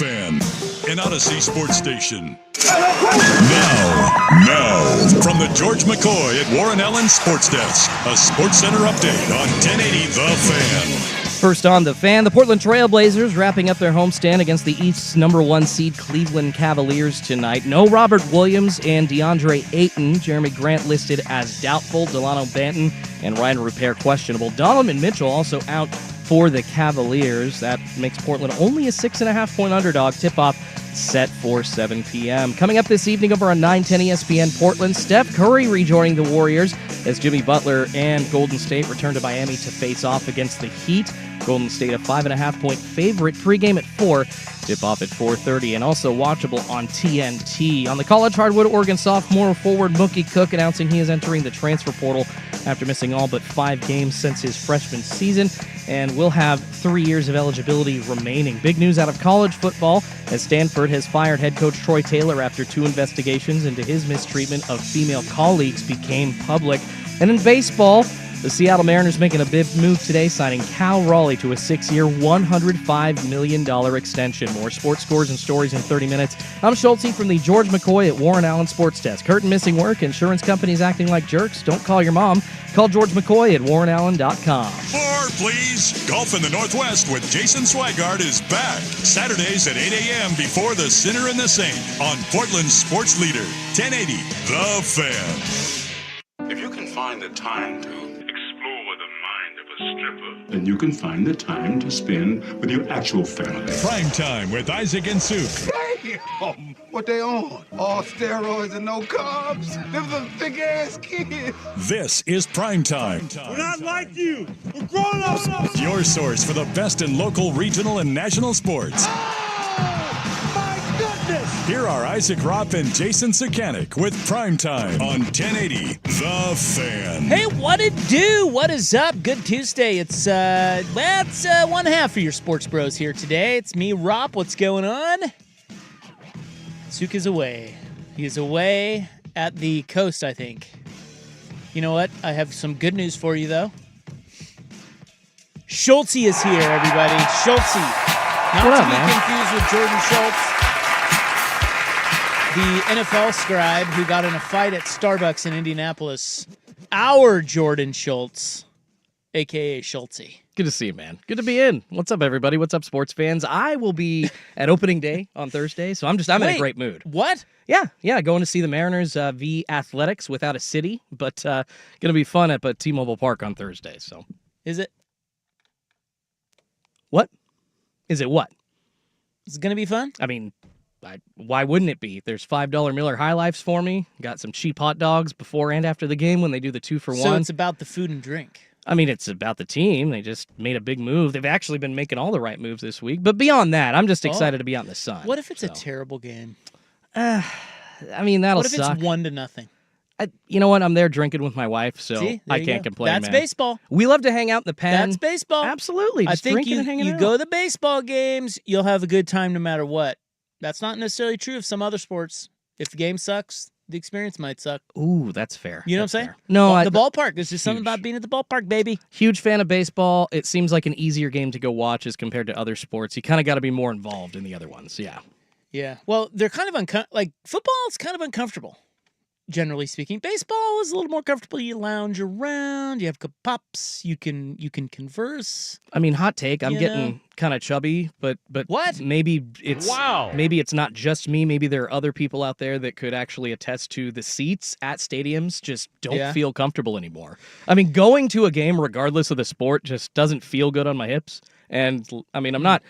Fan, an Odyssey sports station. Now, from the George McCoy at Warren Allen Sports Desk, a Sports Center update on 1080 The Fan. First on The Fan, the Portland Trailblazers wrapping up their homestand against the East's #1 seed Cleveland Cavaliers tonight. No Robert Williams and DeAndre Ayton. Jeremy Grant listed as doubtful. Delano Banton and Ryan Rupert questionable. Donovan Mitchell also out for the Cavaliers. That makes Portland only a 6.5-point underdog. Tip-off set for 7 p.m. Coming up this evening over on 910 ESPN Portland, Steph Curry rejoining the Warriors as Jimmy Butler and Golden State return to Miami to face off against the Heat. Golden State a 5.5-point favorite. Pregame at 4, tip-off at 4:30, and also watchable on TNT. On the college hardwood, Oregon sophomore forward Mookie Cook announcing he is entering the transfer portal after missing all but 5 games since his freshman season, and will have 3 years of eligibility remaining. Big news out of college football as Stanford has fired head coach Troy Taylor after 2 investigations into his mistreatment of female colleagues became public. And in baseball, the Seattle Mariners making a big move today, signing Cal Raleigh to a 6-year, $105 million extension. More sports scores and stories in 30 minutes. I'm Schulte from the George McCoy at Warren Allen Sports Desk. Hurt and missing work, insurance companies acting like jerks. Don't call your mom. Call George McCoy at warrenallen.com. More, please. Golf in the Northwest with Jason Swigard is back. Saturdays at 8 a.m. before the Sinner and the Saint on Portland's sports leader, 1080 The Fan. If you can find the time to explore the mind of a stripper, then you can find the time to spend with your actual family. Primetime with Isaac and Suk. Damn! What they on? All steroids and no carbs? Them some thick-ass kids. This is Primetime. We're not like you. We're grown-ups. Your source for the best in local, regional, and national sports. Oh, my goodness. Here are Isaac Ropp and Jason Sakanik with Primetime on 1080 The Fan. Hey, what it do? What is up? Good Tuesday. It's one half of your sports bros here today. It's me, Ropp. What's going on? Suk is away. He is away at the coast, I think. You know what? I have some good news for you, though. Schulte is here, everybody. Schulte. Not What to up, be man? confused with Jordan Schultz, the NFL scribe who got in a fight at Starbucks in Indianapolis. Our Jordan Schultz, a.k.a. Schulte. Good to see you, man. Good to be in. What's up, everybody? What's up, sports fans? I will be at opening day on Thursday, so I'm in a great mood. What? Yeah, going to see the Mariners v. Athletics without a city, but going to be fun at T-Mobile Park on Thursday. So, Is it? what? Is it what? Is it going to be fun? I mean, why wouldn't it be? There's $5 Miller High Lifes for me. Got some cheap hot dogs before and after the game when they do the 2-for-1. So it's about the food and drink. I mean, it's about the team. They just made a big move. They've actually been making all the right moves this week. But beyond that, I'm just excited to be out in the sun. What if it's a terrible game? I mean, that'll What if suck. it's 1-0? You know what? I'm there drinking with my wife, so See, there I you can't go. complain, That's man. baseball. We love to hang out in the pen. That's baseball. Absolutely. I Just think drinking and hanging you out. go to the baseball games, you'll have a good time no matter what. That's not necessarily true of some other sports. If the game sucks, the experience might suck. Ooh, that's fair. You know That's what I'm saying? fair. No, The ballpark. There's just something Huge. about being at the ballpark, baby. Huge fan of baseball. It seems like an easier game to go watch as compared to other sports. You kind of got to be more involved in the other ones. Yeah. Yeah. Well, they're kind of like football is kind of uncomfortable, generally speaking. Baseball is a little more comfortable. You lounge around, you have pops, you can converse. I mean, hot take. I'm You getting kind of chubby, but What? Maybe it's not just me. Maybe there are other people out there that could actually attest to the seats at stadiums just don't feel comfortable anymore. I mean, going to a game, regardless of the sport, just doesn't feel good on my hips. And I mean, I'm not.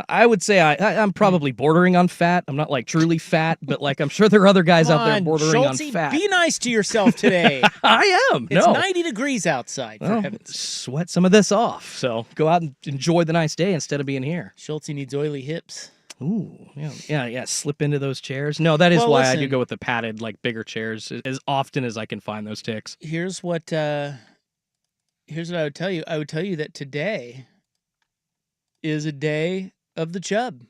I would say I'm probably bordering on fat. I'm not like truly fat, but like I'm sure there are other guys out there bordering Schulte, on fat. Be nice to yourself today. I am. It's no. 90 degrees outside, for Well, heaven's. sweat some of this off. So go out and enjoy the nice day instead of being here. Schulte needs oily hips. Ooh, yeah. Slip into those chairs. No, that is Well, why I listen. do go with the padded, like bigger chairs as often as I can find those ticks. Here's what I would tell you. I would tell you that today is a day of the chub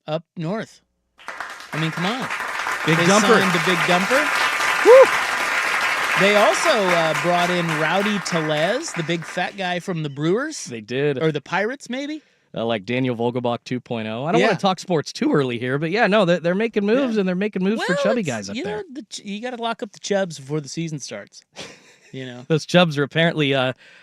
up north. I mean, come on. Big They dumper. signed the big dumper. Woo! They also brought in Rowdy Tellez, the big fat guy from the Brewers. They did. Or the Pirates, maybe? like Daniel Vogelbach 2.0. I don't Yeah. want to talk sports too early here, but yeah, no, they're making moves, and they're making moves for chubby it's- guys up you there. know, you got to lock up the chubs before the season starts. You know, Those chubs are apparently,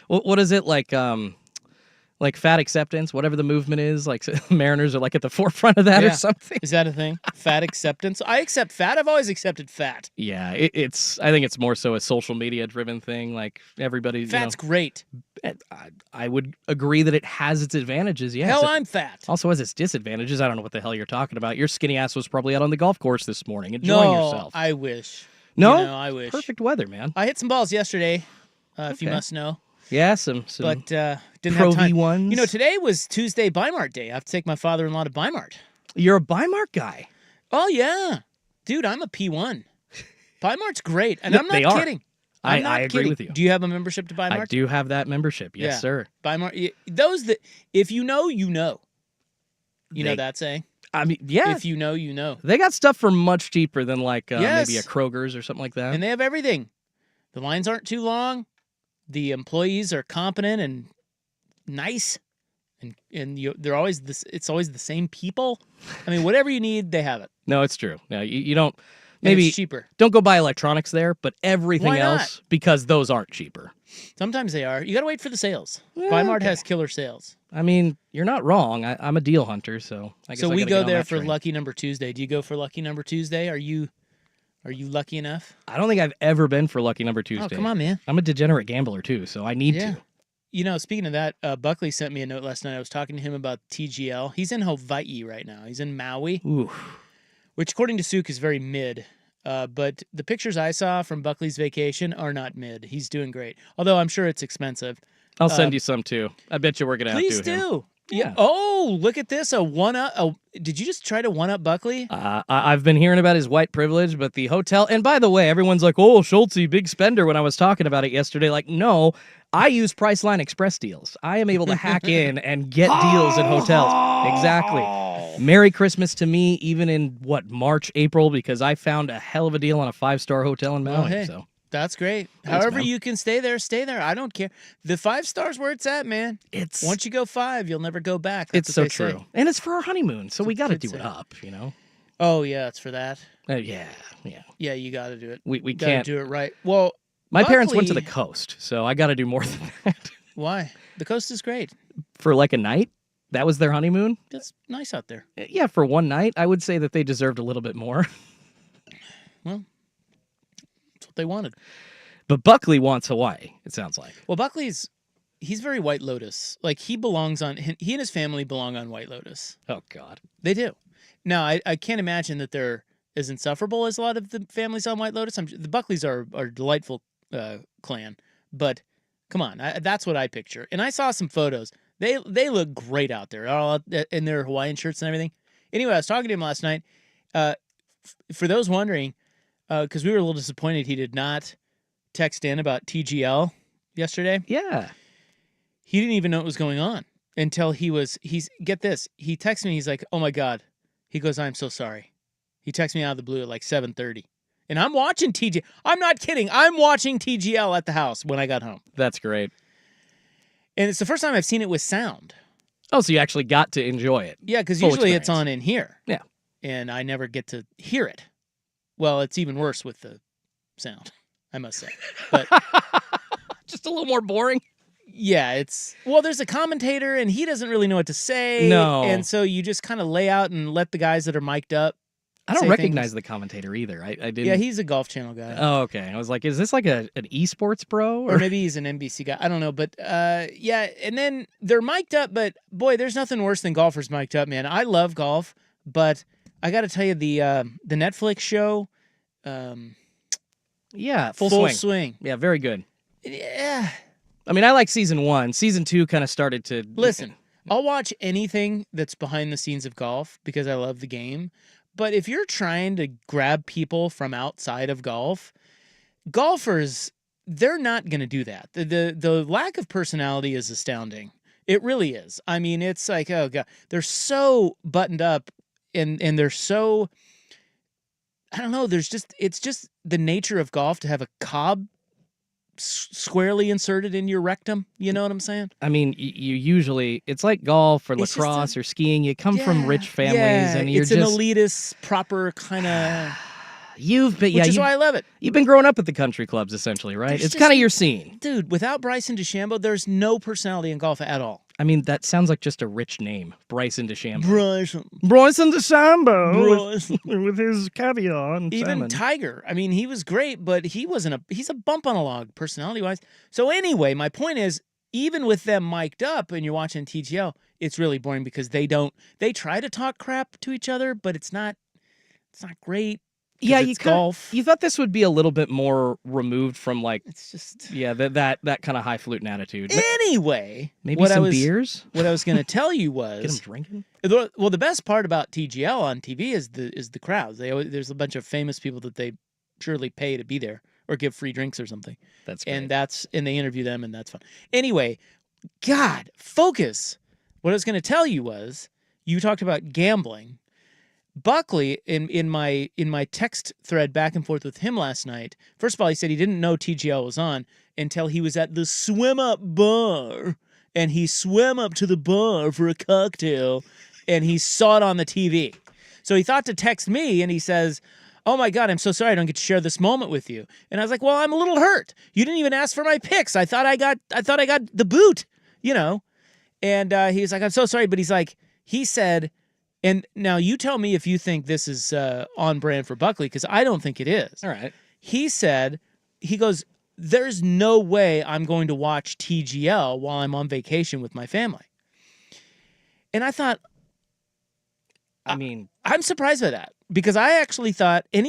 what is it, like fat acceptance, whatever the movement is, like Mariners are like at the forefront of that or Yeah. something. Is that a thing? Fat acceptance? I accept fat. I've always accepted fat. Yeah, I think it's more so a social media driven thing. Like everybody, Fat's great. I would agree that it has its advantages. Yes. Hell, It I'm fat. also has its disadvantages. I don't know what the hell you're talking about. Your skinny ass was probably out on the golf course this morning enjoying yourself. I wish. No? You know, I wish. Perfect weather, man. I hit some balls yesterday, if you Okay. must know. Yeah, some But didn't Pro have time. V1s. You know, today was Tuesday Bimart Day. I have to take my father-in-law to Bimart. You're a Bimart guy. Oh, yeah. Dude, I'm a P1. Bimart's great. And No, I'm they not are. kidding. I'm not I agree kidding. with you. Do you have a membership to Bimart? I do have that membership. Yes, Yeah. sir. Bimart. Those that, if you know, you know. You know They- that saying? I mean, yeah. If you know, you know. They got stuff for much cheaper than like Yes. maybe a Kroger's or something like that. And they have everything. The lines aren't too long. The employees are competent and nice. And they're always this. It's always the same people. I mean, whatever you need, they have it. No, it's true. No, you don't. And Maybe it's cheaper. don't go buy electronics there, but everything Why not? else because those aren't cheaper. Sometimes they are. You got to wait for the sales. Yeah, Bimart okay. has killer sales. I mean, you're not wrong. I'm a deal hunter, so I guess So I we gotta go get on there that for train. Lucky Number Tuesday. Do you go for Lucky Number Tuesday? Are you lucky enough? I don't think I've ever been for Lucky Number Tuesday. Oh, come on, man. I'm a degenerate gambler too, so I need Yeah. to. You know, speaking of that, Buckley sent me a note last night. I was talking to him about TGL. He's in Hawaii right now. He's in Maui, Ooh, which according to Suk is very mid. But the pictures I saw from Buckley's vacation are not mid. He's doing great. Although I'm sure it's expensive. I'll send you some too. I bet you we're gonna Please outdo him. do. Yeah. Oh, look at this. A one-up. Did you just try to one-up Buckley? I've been hearing about his white privilege, but the hotel. And by the way, everyone's like, "Oh, Schultze, big spender." When I was talking about it yesterday, like, no, I use Priceline Express deals. I am able to hack in and get deals in hotels. Exactly. Merry Christmas to me, even in March, April, because I found a hell of a deal on a 5-star hotel in Maui. Oh, hey. So That's great. Thanks, However man. you can stay there, stay there. I don't care. The 5 stars where it's at, man. it's Once you go 5, you'll never go back. That's it's so what they true, say. and it's for our honeymoon, so we got to kids do it say. up, you know. Oh yeah, it's for that. Yeah. Yeah, you got to do it. We Got to can't. do it right. Well, My parents went to the Buckley- coast, so I got to do more than that Why? The coast is great. for like a night. That was their honeymoon. It's nice out there. Yeah, for one night, I would say that they deserved a little bit more. Well, that's what they wanted. But Buckley wants Hawaii, it sounds like. Well, he's very White Lotus. Like he and his family belong on White Lotus. Oh, God. They do. Now, I can't imagine that they're as insufferable as a lot of the families on White Lotus. The Buckleys are a delightful clan, but come on, that's what I picture. And I saw some photos. They look great out there, all in their Hawaiian shirts and everything. Anyway, I was talking to him last night. For those wondering, because we were a little disappointed he did not text in about TGL yesterday. Yeah. He didn't even know what was going on until get this. He texted me. He's like, "Oh my God." He goes, "I'm so sorry." He texted me out of the blue at like 7:30. And I'm watching TGL. I'm not kidding. I'm watching TGL at the house when I got home. That's great. And it's the first time I've seen it with sound. Oh, so you actually got to enjoy it. Yeah, because Full usually it's experience. on in here. Yeah. And I never get to hear it. Well, it's even worse with the sound, I must say. But Just a little more boring. yeah, there's a commentator and he doesn't really know what to say. No. And so you just kind of lay out and let the guys that are mic'd up. I don't say recognize things. the commentator either. I didn't. Yeah, he's a Golf Channel guy. Oh, okay. I was like, is this like an esports bro? Or maybe he's an NBC guy. I don't know. But yeah, and then they're mic'd up, but boy, there's nothing worse than golfers mic'd up, man. I love golf, but I got to tell you, the Netflix show, Yeah, Full Swing. Yeah, very good. Yeah. I mean, I like season 1. Season 2 kind of started to Listen, I'll watch anything that's behind the scenes of golf because I love the game. But if you're trying to grab people from outside of golf, golfers, they're not going to do that. The lack of personality is astounding. It really is. I mean, it's like, oh God, they're so buttoned up and they're so, I don't know, it's just the nature of golf to have a Cobb squarely inserted in your rectum. You know what I'm saying? I mean, you usually, it's like golf or It's just lacrosse or skiing. You come from rich families, yeah, and you're it's just an elitist, proper kind of. which is why I love it. You've been growing up at the country clubs, essentially, right? There's It's just- kind of your scene. Dude, without Bryson DeChambeau, there's no personality in golf at all. I mean, that sounds like just a rich name, Bryson DeChambeau. Bryson DeChambeau with his caviar and Even salmon. Tiger. I mean, he was great, but he's a bump on a log, personality-wise. So anyway, my point is, even with them mic'd up and you're watching TGL, it's really boring because they try to talk crap to each other, but it's not great. Yeah, it's golf. You thought this would be a little bit more removed from like It's just that kind of highfalutin attitude. But anyway. maybe some beers. What I was going to tell you Get them was, drinking. well, the best part about TGL on TV is the crowds. There's a bunch of famous people that they surely pay to be there or give free drinks or something. That's great. And they interview them, and that's fun. Anyway, God, focus. What I was going to tell you was, you talked about gambling. Buckley, in my text thread back and forth with him last night, first of all, he said he didn't know TGL was on until he was at the swim up bar, and he swam up to the bar for a cocktail, and he saw it on the TV. So he thought to text me, and he says, "Oh my God, I'm so sorry I don't get to share this moment with you." And I was like, "Well, I'm a little hurt. You didn't even ask for my picks. I thought I got the boot, you know." And he was like, "I'm so sorry," but he said. And now you tell me if you think this is on brand for Buckley, because I don't think it is. All right. He goes, "There's no way I'm going to watch TGL while I'm on vacation with my family." And I thought, I mean, I'm surprised by that, because I actually thought I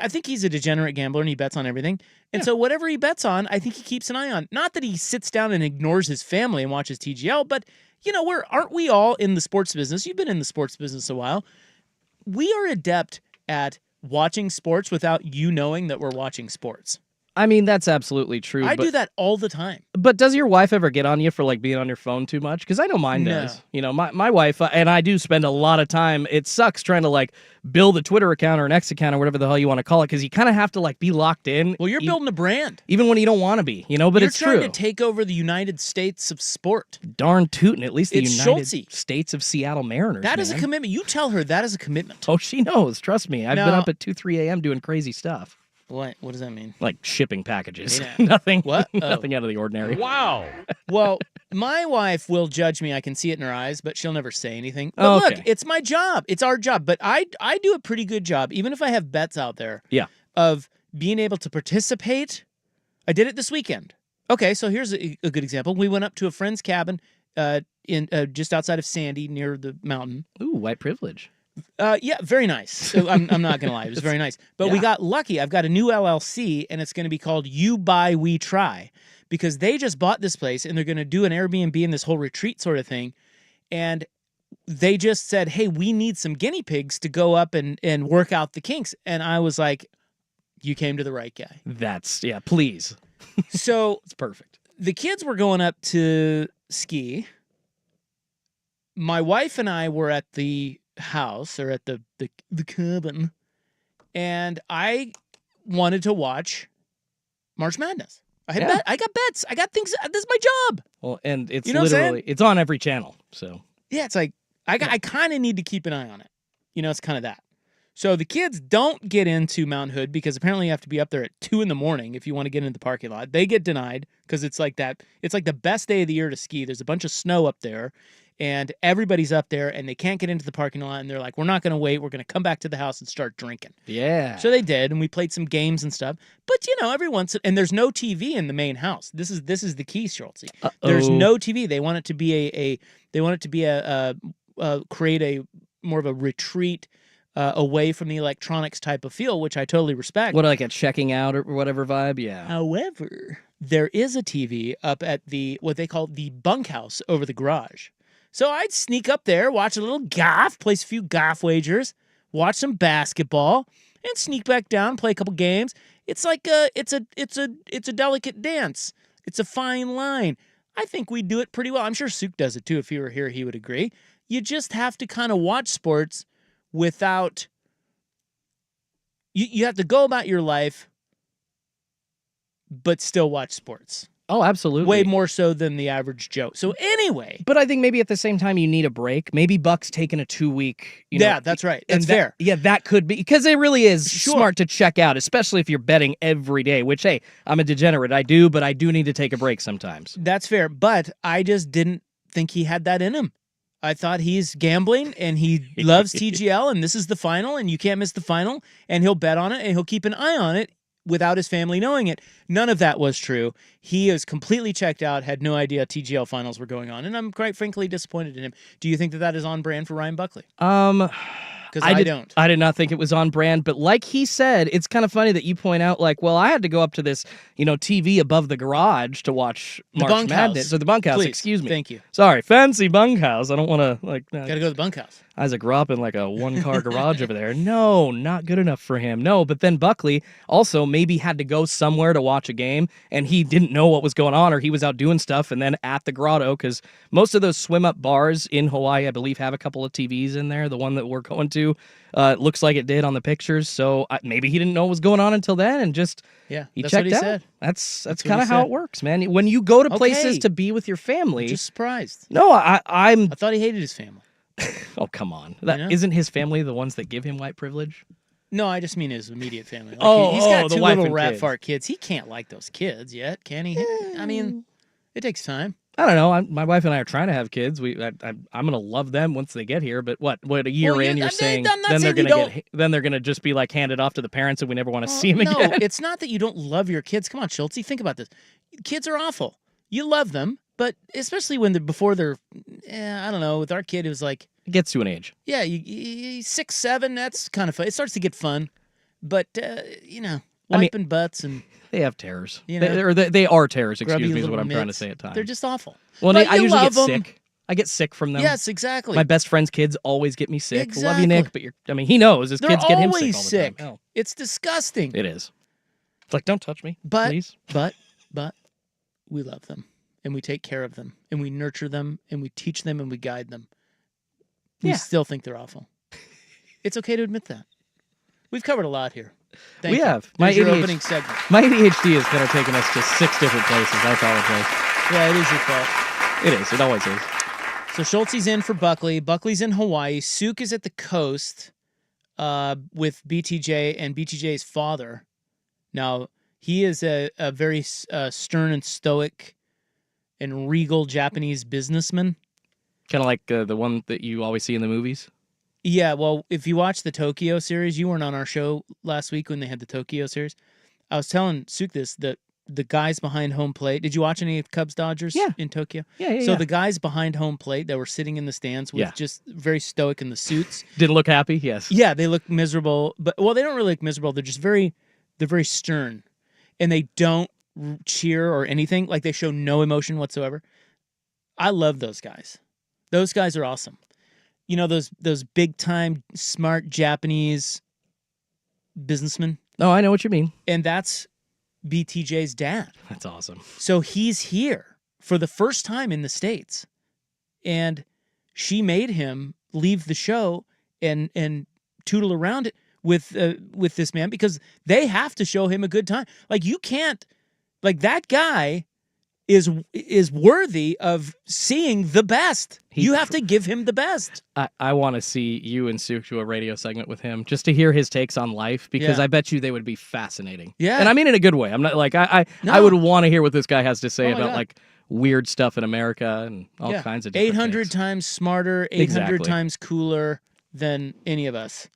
think he's a degenerate gambler and he bets on everything. And so whatever he bets on, I think he keeps an eye on. Not that he sits down and ignores his family and watches TGL, but aren't we all in the sports business? You've been in the sports business a while. We are adept at watching sports without you knowing that we're watching sports. I mean, that's absolutely true. I do that all the time. But does your wife ever get on you for like being on your phone too much? Because I know mine No. does. My wife, and I do spend a lot of time. It sucks trying to like build a Twitter account or an X account or whatever the hell you want to call it, because you kind of have to like be locked in. Well, you're building a brand. Even when you don't want to be, but it's true. You're trying to take over the United States of sport. Darn tootin', at least the It's United Schultze. States of Seattle Mariners. That is a man. commitment. You tell her that is a commitment. Oh, she knows. Trust me. I've been Now- up at 2, 3 a.m. doing crazy stuff. What does that mean? Like shipping packages. Yeah. Nothing. What? Oh. Nothing out of the ordinary. Wow. Well, my wife will judge me. I can see it in her eyes, but she'll never say anything. But Oh, look, okay. it's my job. It's our job. But I do a pretty good job, even if I have bets out there, Yeah. of being able to participate. I did it this weekend. Okay, so here's a good example. We went up to a friend's cabin in just outside of Sandy, near the mountain. Ooh, white privilege. Yeah, very nice. So I'm not going to lie. It was very nice. But we got lucky. I've got a new LLC, and it's going to be called You Buy, We Try, because they just bought this place, and they're going to do an Airbnb and this whole retreat sort of thing. And they just said, "Hey, we need some guinea pigs to go up and work out the kinks." And I was like, you came to the right guy. Please. So It's perfect. the kids were going up to ski. My wife and I were at the house, or at the cabin, and I wanted to watch March Madness. I got bets. I got things. This is my job. Well, and it's You know what I'm literally, it's on every channel. So Yeah, it's like I kind of need to keep an eye on it. It's kind of that. So the kids don't get into Mount Hood because apparently you have to be up there at 2 a.m. if you want to get into the parking lot. They get denied because it's like that. It's like the best day of the year to ski. There's a bunch of snow up there, and everybody's up there, and they can't get into the parking lot. And they're like, "We're not going to wait. We're going to come back to the house and start drinking." yeah. So they did, and we played some games and stuff. But every once and there's no TV in the main house. This is the key, Schultze. There's no TV. They want it to be create a more of a retreat. Away from the electronics type of feel, which I totally respect. What, like a checking out or whatever vibe? Yeah. However, there is a TV up at what they call the bunkhouse over the garage. So I'd sneak up there, watch a little golf, place a few golf wagers, watch some basketball, and sneak back down, play a couple games. It's like it's a delicate dance. It's a fine line. I think we do it pretty well. I'm sure Suk does it too. If he were here, he would agree. You just have to kind of watch sports without you have to go about your life but still watch sports. Oh, absolutely. Way more so than the average Joe. So anyway. But I think maybe at the same time you need a break. Maybe Buck's taking a 2-week. Yeah, that's right. That's fair. Yeah, that could be, because it really is Sure. smart to check out, especially if you're betting every day, which, hey, I'm a degenerate. I do, but I do need to take a break sometimes. That's fair. But I just didn't think he had that in him. I thought he's gambling and he loves TGL and this is the final and you can't miss the final and he'll bet on it and he'll keep an eye on it without his family knowing it. None of that was true. He is completely checked out, had no idea TGL finals were going on, and I'm quite frankly disappointed in him. Do you think that is on brand for Ryan Buckley? Because I don't. I did not think it was on brand, but like he said, it's kind of funny that you point out, like, well, I had to go up to this, TV above the garage to watch March Madness. Or the bunkhouse, Please. excuse me. Thank you. Sorry, fancy bunkhouse. I don't want to, Gotta go to the bunkhouse. Isaac grew up in like a one-car garage over there. No, not good enough for him. No, but then Buckley also maybe had to go somewhere to watch a game, and he didn't know what was going on, or he was out doing stuff, and then at the grotto, because most of those swim-up bars in Hawaii, I believe, have a couple of TVs in there. The one that we're going to looks like it did on the pictures, so maybe he didn't know what was going on until then, and just he that's checked what he out. said. That's kind of how it works, man. When you go to places to be with your family. I'm just surprised. No, I thought he hated his family. Oh, come on. Isn't his family the ones that give him white privilege? No, I just mean his immediate family. He's got the two wife little and rat kids. fart kids. He can't like those kids yet, can he? I mean, it takes time. I don't know. My wife and I are trying to have kids. I'm gonna love them once they get here. But what a year in, you're saying then they're gonna just be like handed off to the parents, and we never want to see them again. No, it's not that you don't love your kids. Come on, Schultz, think about this. Kids are awful. You love them, but especially when before they're, I don't know. With our kid, it was like it gets to an age. Yeah, you 6, 7. That's kind of fun. It starts to get fun, but wiping butts and. They have terrors. They are terrors, excuse me, is what I'm trying to say at times. They're just awful. Well, but I usually get them. sick. I get sick from them. Yes, exactly. My best friend's kids always get me sick. Exactly. Love you, Nick, but he knows his kids get him sick all the sick. time. Oh. It's disgusting. It is. It's like, don't touch me, but, please. But we love them, and we take care of them, and we nurture them, and we teach them, and we guide them. We still think they're awful. It's okay to admit that. We've covered a lot here. We have. Your opening segment. My ADHD has kind of taken us to 6 different places. I apologize. Yeah, it is your fault. It is. It always is. So Schultze's in for Buckley. Buckley's in Hawaii. Suk is at the coast with BTJ and BTJ's father. Now, he is a very stern and stoic and regal Japanese businessman. Kind of like the one that you always see in the movies? Yeah, well, if you watch the Tokyo series, you weren't on our show last week when they had the Tokyo series. I was telling Suk this, that the guys behind home plate. Did you watch any of Cubs Dodgers in Tokyo? Yeah. So the guys behind home plate that were sitting in the stands with just very stoic in the suits. Didn't look happy? Yes. Yeah, they look miserable. But they don't really look miserable. They're just they're very stern. And they don't cheer or anything. Like, they show no emotion whatsoever. I love those guys. Those guys are awesome. You know, those big-time, smart Japanese businessmen? Oh, I know what you mean. And that's BTJ's dad. That's awesome. So he's here for the first time in the States. And she made him leave the show and tootle around it with this man because they have to show him a good time. Like, you can't... Like, that guy... is worthy of seeing the best. You have to give him the best. I want to see you and Suk do a radio segment with him just to hear his takes on life because I bet you they would be fascinating. Yeah. And I mean in a good way. I'm not like I would want to hear what this guy has to say about like weird stuff in America and all kinds of different 800 things. times smarter, 800 times cooler than any of us.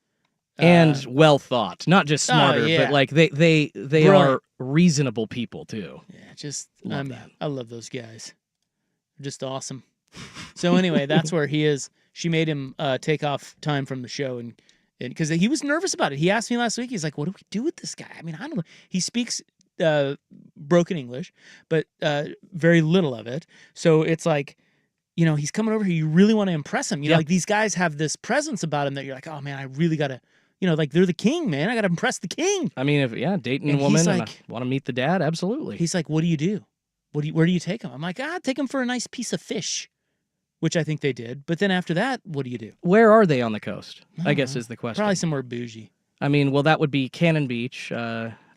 And well thought. Not just smarter, but like they are reasonable people too. Yeah, I love those guys. They're just awesome. So anyway, that's where he is. She made him take off time from the show and because he was nervous about it. He asked me last week. He's like, "What do we do with this guy?" I mean, I don't know. He speaks broken English, but very little of it. So it's like, he's coming over here. You really want to impress him. You know, like these guys have this presence about him that you're like, "Oh man, I really gotta." Like they're the king, man. I got to impress the king. I mean, dating a woman and I want to meet the dad, absolutely. He's like, what do you do? Where do you take him? I'm like, take him for a nice piece of fish, which I think they did. But then after that, what do you do? Where are they on the coast? I guess is the question. Probably somewhere bougie. I mean, well, that would be Cannon Beach.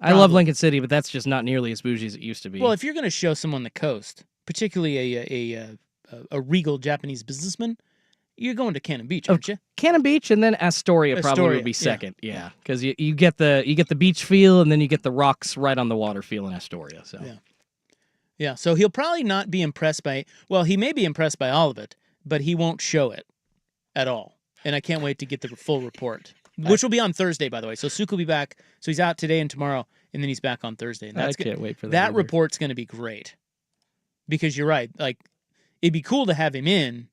I love Lincoln City, but that's just not nearly as bougie as it used to be. Well, if you're going to show someone the coast, particularly a regal Japanese businessman, you're going to Cannon Beach, aren't you? Cannon Beach, and then Astoria probably would be second. Yeah, because you get the beach feel, and then you get the rocks right on the water feel in Astoria. So yeah. So he'll probably not be impressed by. Well, he may be impressed by all of it, but he won't show it at all. And I can't wait to get the full report, which will be on Thursday, by the way. So Suk will be back. So he's out today and tomorrow, and then he's back on Thursday. And I can't wait for that. That report's going to be great, because you're right. Like, it'd be cool to have him in,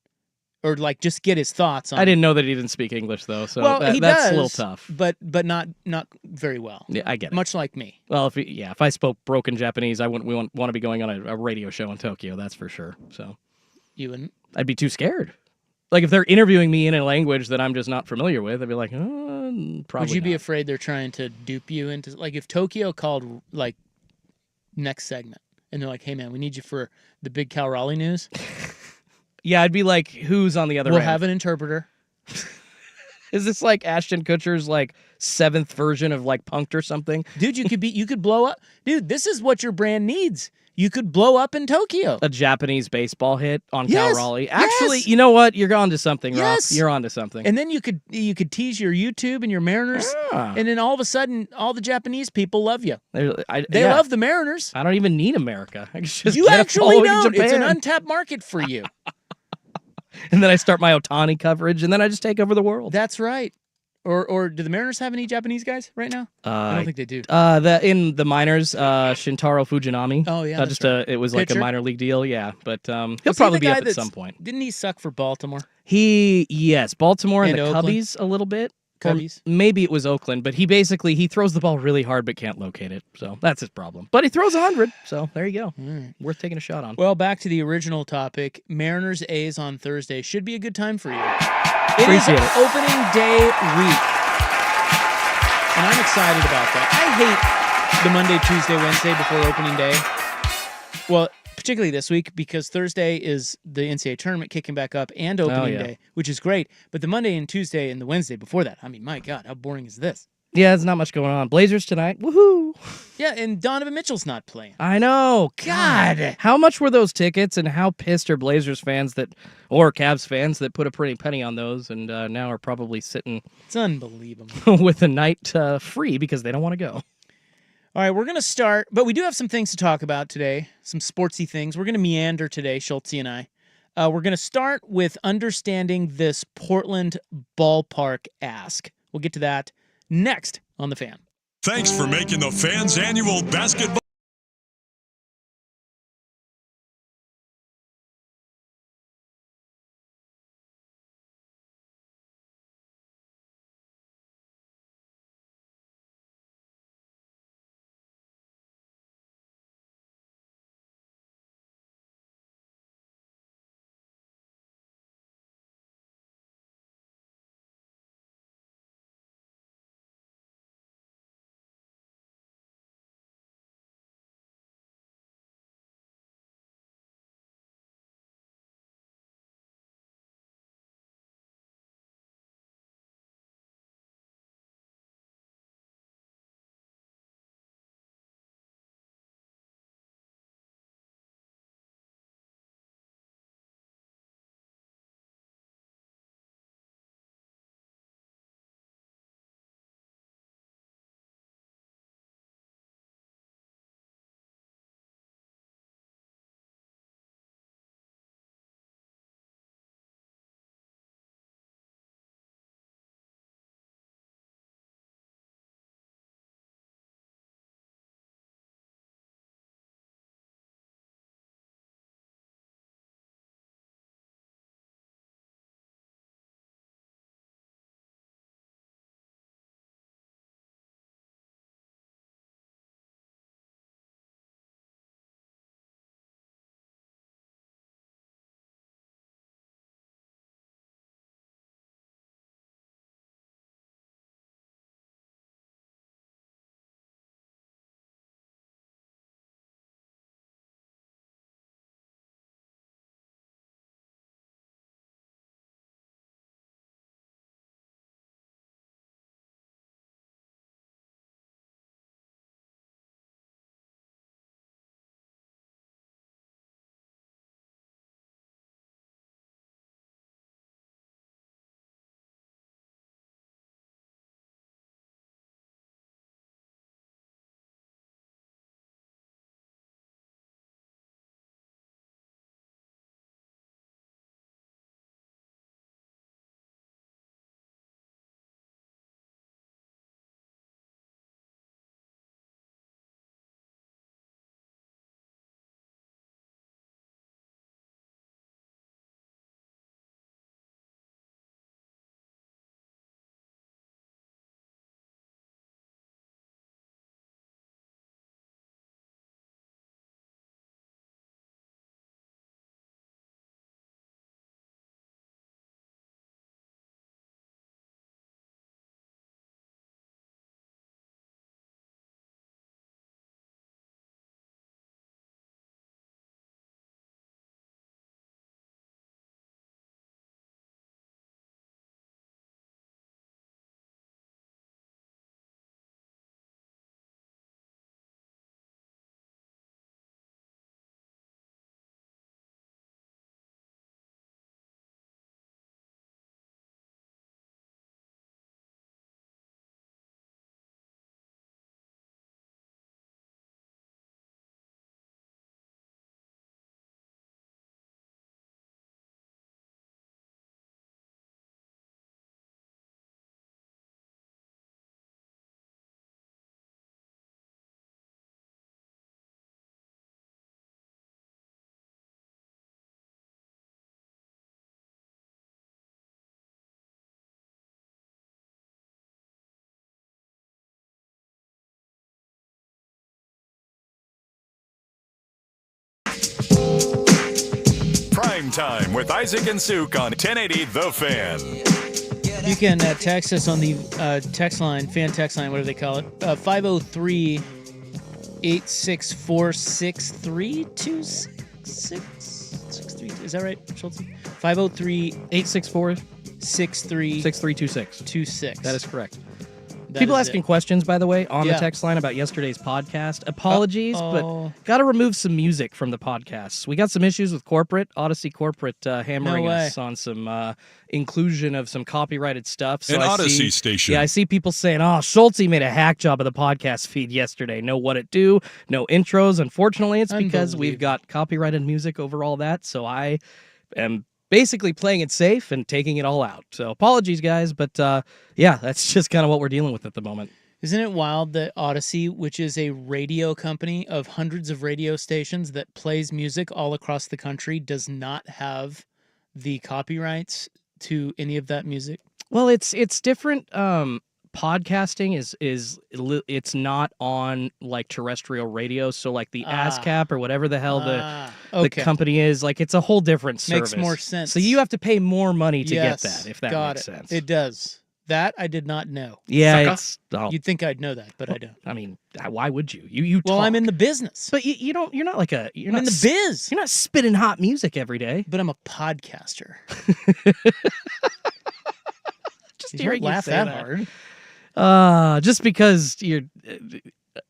or like just get his thoughts on. I didn't know that he didn't speak English though, so he that's does, a little tough. But not very well. Yeah, I get it. Much like me. Well, if I spoke broken Japanese, I wouldn't want to be going on a radio show in Tokyo. That's for sure. So you wouldn't. I'd be too scared. Like if they're interviewing me in a language that I'm just not familiar with, I'd be like, probably. Would you be not. afraid they're trying to dupe you into, like, if Tokyo called like next segment and they're like, "Hey man, we need you for the big Cal Raleigh news." Yeah, I'd be like, who's on the other end? We'll have an interpreter. Is this like Ashton Kutcher's like 7th version of like Punked or something? Dude, you could blow up. Dude, this is what your brand needs. You could blow up in Tokyo. A Japanese baseball hit on Yes, Cal Raleigh. Actually, yes. you know what? You're on to something, Rob. Yes. You're on to something. And then you could tease your YouTube and your Mariners, and then all of a sudden, all the Japanese people love you. They love the Mariners. I don't even need America. I can just You get actually following don't. It's an Japan. untapped market for you. And then I start my Otani coverage, and then I just take over the world. That's right. Or do the Mariners have any Japanese guys right now? I don't think they do. In the minors, Shintaro Fujinami. Oh yeah, just it was like a Pitcher? minor league deal. Yeah, but he'll Was he probably the be guy up at that's- some point. Didn't he suck for Baltimore? Yes, Baltimore and And the Oakland? Cubbies a little bit. Or Cubbies? maybe it was Oakland, but he throws the ball really hard but can't locate it. So that's his problem. But he throws 100, so there you go. Worth taking a shot on. Well, back to the original topic. Mariners A's on Thursday should be a good time for you. It is Appreciate it. opening day week, and I'm excited about that. I hate the Monday, Tuesday, Wednesday before opening day. Well, particularly this week, because Thursday is the NCAA tournament kicking back up and opening day, which is great. But the Monday and Tuesday and the Wednesday before that, I mean, my God, how boring is this? Yeah, there's not much going on. Blazers tonight. Woohoo! Yeah, and Donovan Mitchell's not playing. I know. God. How much were those tickets, and how pissed are Blazers fans or Cavs fans that put a pretty penny on those and now are probably sitting It's unbelievable. with a night free because they don't want to go. All right, we're going to start, but we do have some things to talk about today, some sportsy things. We're going to meander today, Schultze and I. We're going to start with understanding this Portland Ballpark ask. We'll get to that next on The Fan. Thanks for making the Fan's annual basketball Prime Time with Isaac and Suk on 1080 The Fan. You can text us on the text line, fan text line, whatever they call it, 503-864-6326. Is that right, Schultz? 503-864-6326. That is correct. That People is asking it. questions, by the way, on the text line about yesterday's podcast. Apologies, but got to remove some music from the podcasts. We got some issues with Odyssey corporate hammering us on some inclusion of some copyrighted stuff. So An Odyssey station. Yeah, I see people saying, Schultz made a hack job of the podcast feed yesterday. No what it do, no intros. Unfortunately, it's because we've got copyrighted music over all that. So I am basically playing it safe and taking it all out. So apologies, guys, but yeah, that's just kind of what we're dealing with at the moment. Isn't it wild that Odyssey, which is a radio company of hundreds of radio stations that plays music all across the country, does not have the copyrights to any of that music? Well, it's different. Podcasting is it's not on like terrestrial radio, so like the ASCAP or whatever the hell the company is, like it's a whole different service. Makes more sense. So you have to pay more money to get that, if that makes sense. It does. That I did not know. Yeah, you'd think I'd know that, but I don't. I mean, why would you? You well, talk. I'm in the business, but you're not in the biz. You're not spitting hot music every day. But I'm a podcaster. Just you don't laugh that hard. Just because you're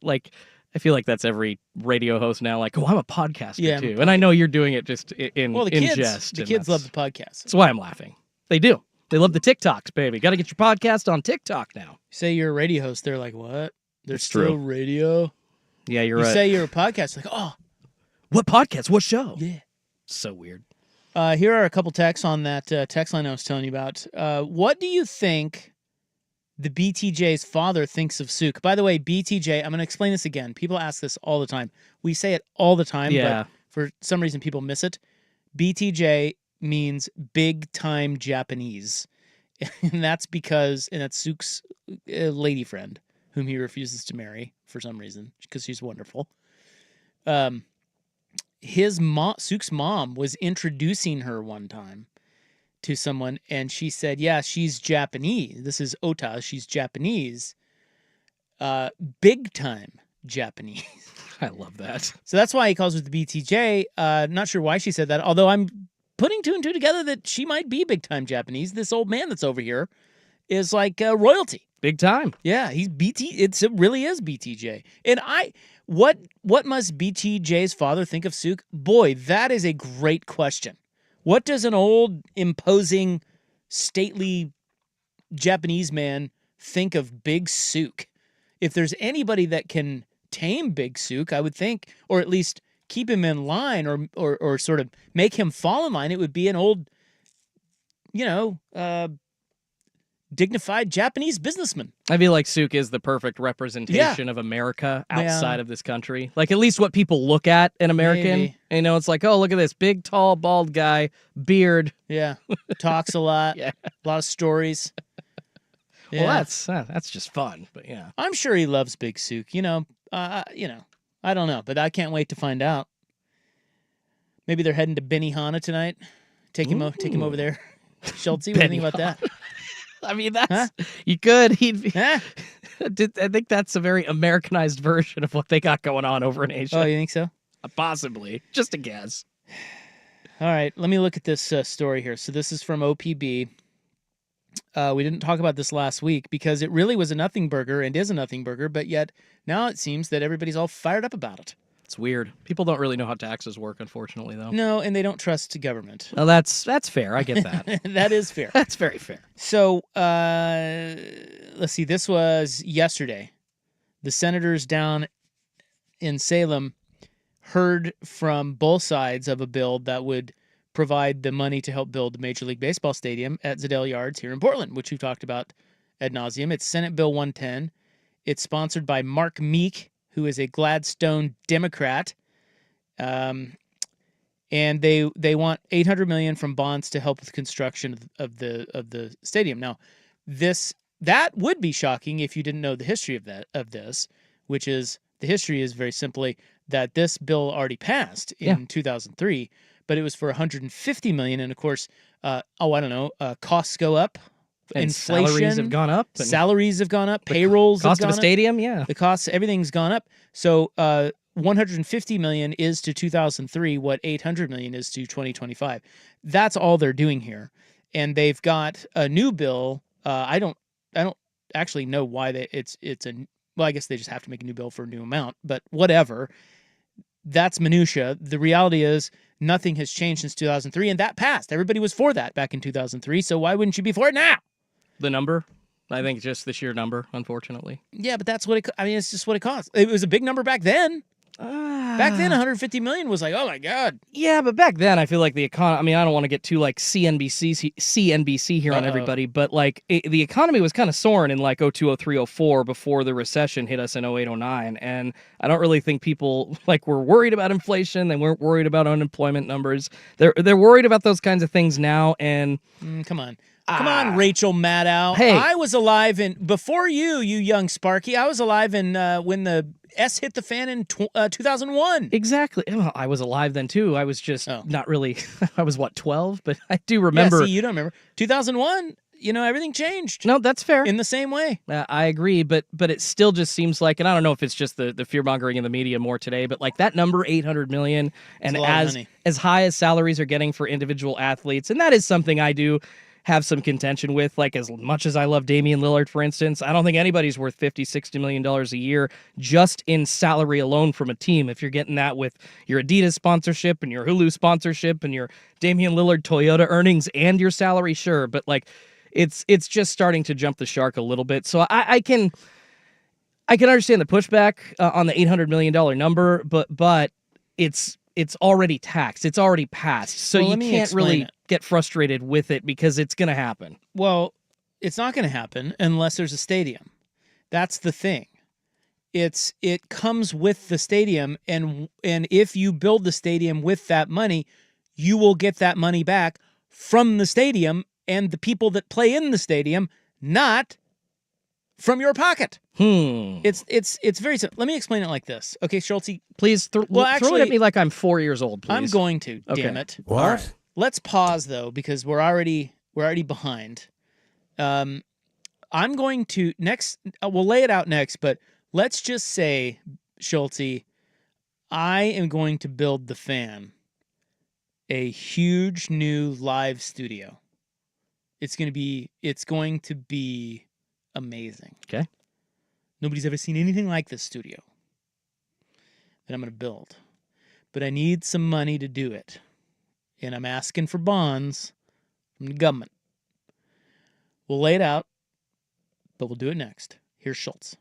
like, I feel like that's every radio host now. Like, I'm a podcaster too, and I know you're doing it just in jest. The kids love the podcast. That's why I'm laughing. They do. They love the TikToks, baby. Got to get your podcast on TikTok now. You say you're a radio host, they're like, what? There's still true. radio. Yeah, you're right. You say you're a podcast, like, what podcast? What show? Yeah, so weird. Here are a couple texts on that text line I was telling you about. What do you think the BTJ's father thinks of Suk? By the way, BTJ, I'm going to explain this again. People ask this all the time. We say it all the time, but for some reason people miss it. BTJ means big time Japanese. And that's Suk's lady friend, whom he refuses to marry for some reason, because she's wonderful. Suk's mom was introducing her one time to someone, and she said, yeah, she's Japanese. This is Ota. She's Japanese. Big time Japanese. I love that. So that's why he calls her the BTJ. Not sure why she said that, although I'm putting two and two together that she might be big time Japanese. This old man that's over here is like royalty. Big time. Yeah, he's it really is BTJ. And what must BTJ's father think of Suk? Boy, that is a great question. What does an old, imposing, stately Japanese man think of Big Suk? If there's anybody that can tame Big Suk, I would think, or at least keep him in line or sort of make him fall in line, it would be an old, dignified Japanese businessman. I feel like Suk is the perfect representation of America outside of this country. Like, at least what people look at an American. Maybe. It's like, oh, look at this big, tall, bald guy, beard. Yeah. Talks a lot. A lot of stories. Yeah. Well, that's just fun, but yeah. I'm sure he loves Big Suk. I don't know, but I can't wait to find out. Maybe they're heading to Benihana tonight. Take him over there. Schultz, what do you think about that? I mean, you could. I think that's a very Americanized version of what they got going on over in Asia. Oh, you think so? Possibly. Just a guess. All right, let me look at this story here. So this is from OPB. We didn't talk about this last week because it really was a nothing burger and is a nothing burger, but yet now it seems that everybody's all fired up about it. It's weird. People don't really know how taxes work, unfortunately, though. No, and they don't trust government. Well, that's fair. I get that. That is fair. That's very fair. So, let's see. This was yesterday. The senators down in Salem heard from both sides of a bill that would provide the money to help build the Major League Baseball stadium at Zadell Yards here in Portland, which we've talked about ad nauseum. It's Senate Bill 110. It's sponsored by Mark Meek, who is a Gladstone Democrat, and they want $800 million from bonds to help with construction of the stadium. Now, that would be shocking if you didn't know the history of this, which is the history is very simply that this bill already passed in 2003, but it was for $150 million. And of course, costs go up. And Inflation, salaries have gone up. And salaries have gone up. Payrolls have cost gone of a stadium, yeah. The costs, everything's gone up. So $150 million is to 2003 what $800 million is to 2025. That's all they're doing here. And they've got a new bill. I don't actually know why I guess they just have to make a new bill for a new amount, but whatever. That's minutia. The reality is nothing has changed since 2003, and that passed. Everybody was for that back in 2003, so why wouldn't you be for it now? The number? I think just the sheer number, unfortunately. Yeah, but that's what it's just what it costs. It was a big number back then. Back then, $150 million was like, oh my God. Yeah, but back then, I feel like the economy. I mean, I don't want to get too like CNBC here on everybody, but like the economy was kind of soaring in like 02, 03, 04 before the recession hit us in 08, 09, and I don't really think people like were worried about inflation. They weren't worried about unemployment numbers. They're worried about those kinds of things now. And come on. Come on, Rachel Maddow. Hey. I was alive before you young Sparky. I was alive when the S hit the fan in 2001. Exactly. Well, I was alive then too. I was just not really. I was 12, but I do remember. Yeah, see, you don't remember 2001. Everything changed. No, that's fair. In the same way. I agree, but it still just seems like, and I don't know if it's just the fear mongering in the media more today, but like that number, $800 million, and as high as salaries are getting for individual athletes, and that is something I do have some contention with. Like, as much as I love Damian Lillard, for instance, I don't think anybody's worth $50-60 million a year just in salary alone from a team. If you're getting that with your Adidas sponsorship and your Hulu sponsorship and your Damian Lillard Toyota earnings and your salary, sure, but like it's just starting to jump the shark a little bit. So I can understand the pushback on the $800 million number, but it's already taxed. It's already passed. So you can't really get frustrated with it because it's going to happen. Well, it's not going to happen unless there's a stadium. That's the thing. It comes with the stadium, and if you build the stadium with that money, you will get that money back from the stadium and the people that play in the stadium, not from your pocket. It's very simple. Let me explain it like this. Okay, Schultze. Please throw it at me like I'm 4 years old, please. I'm going to, damn it. What? All right. Let's pause, though, because we're already behind. I'm going to next. We'll lay it out next, but let's just say, Schultze, I am going to build the Fan a huge new live studio. It's going to be amazing. Okay. Nobody's ever seen anything like this studio that I'm going to build. But I need some money to do it. And I'm asking for bonds from the government. We'll lay it out, but we'll do it next. Here's Schultz.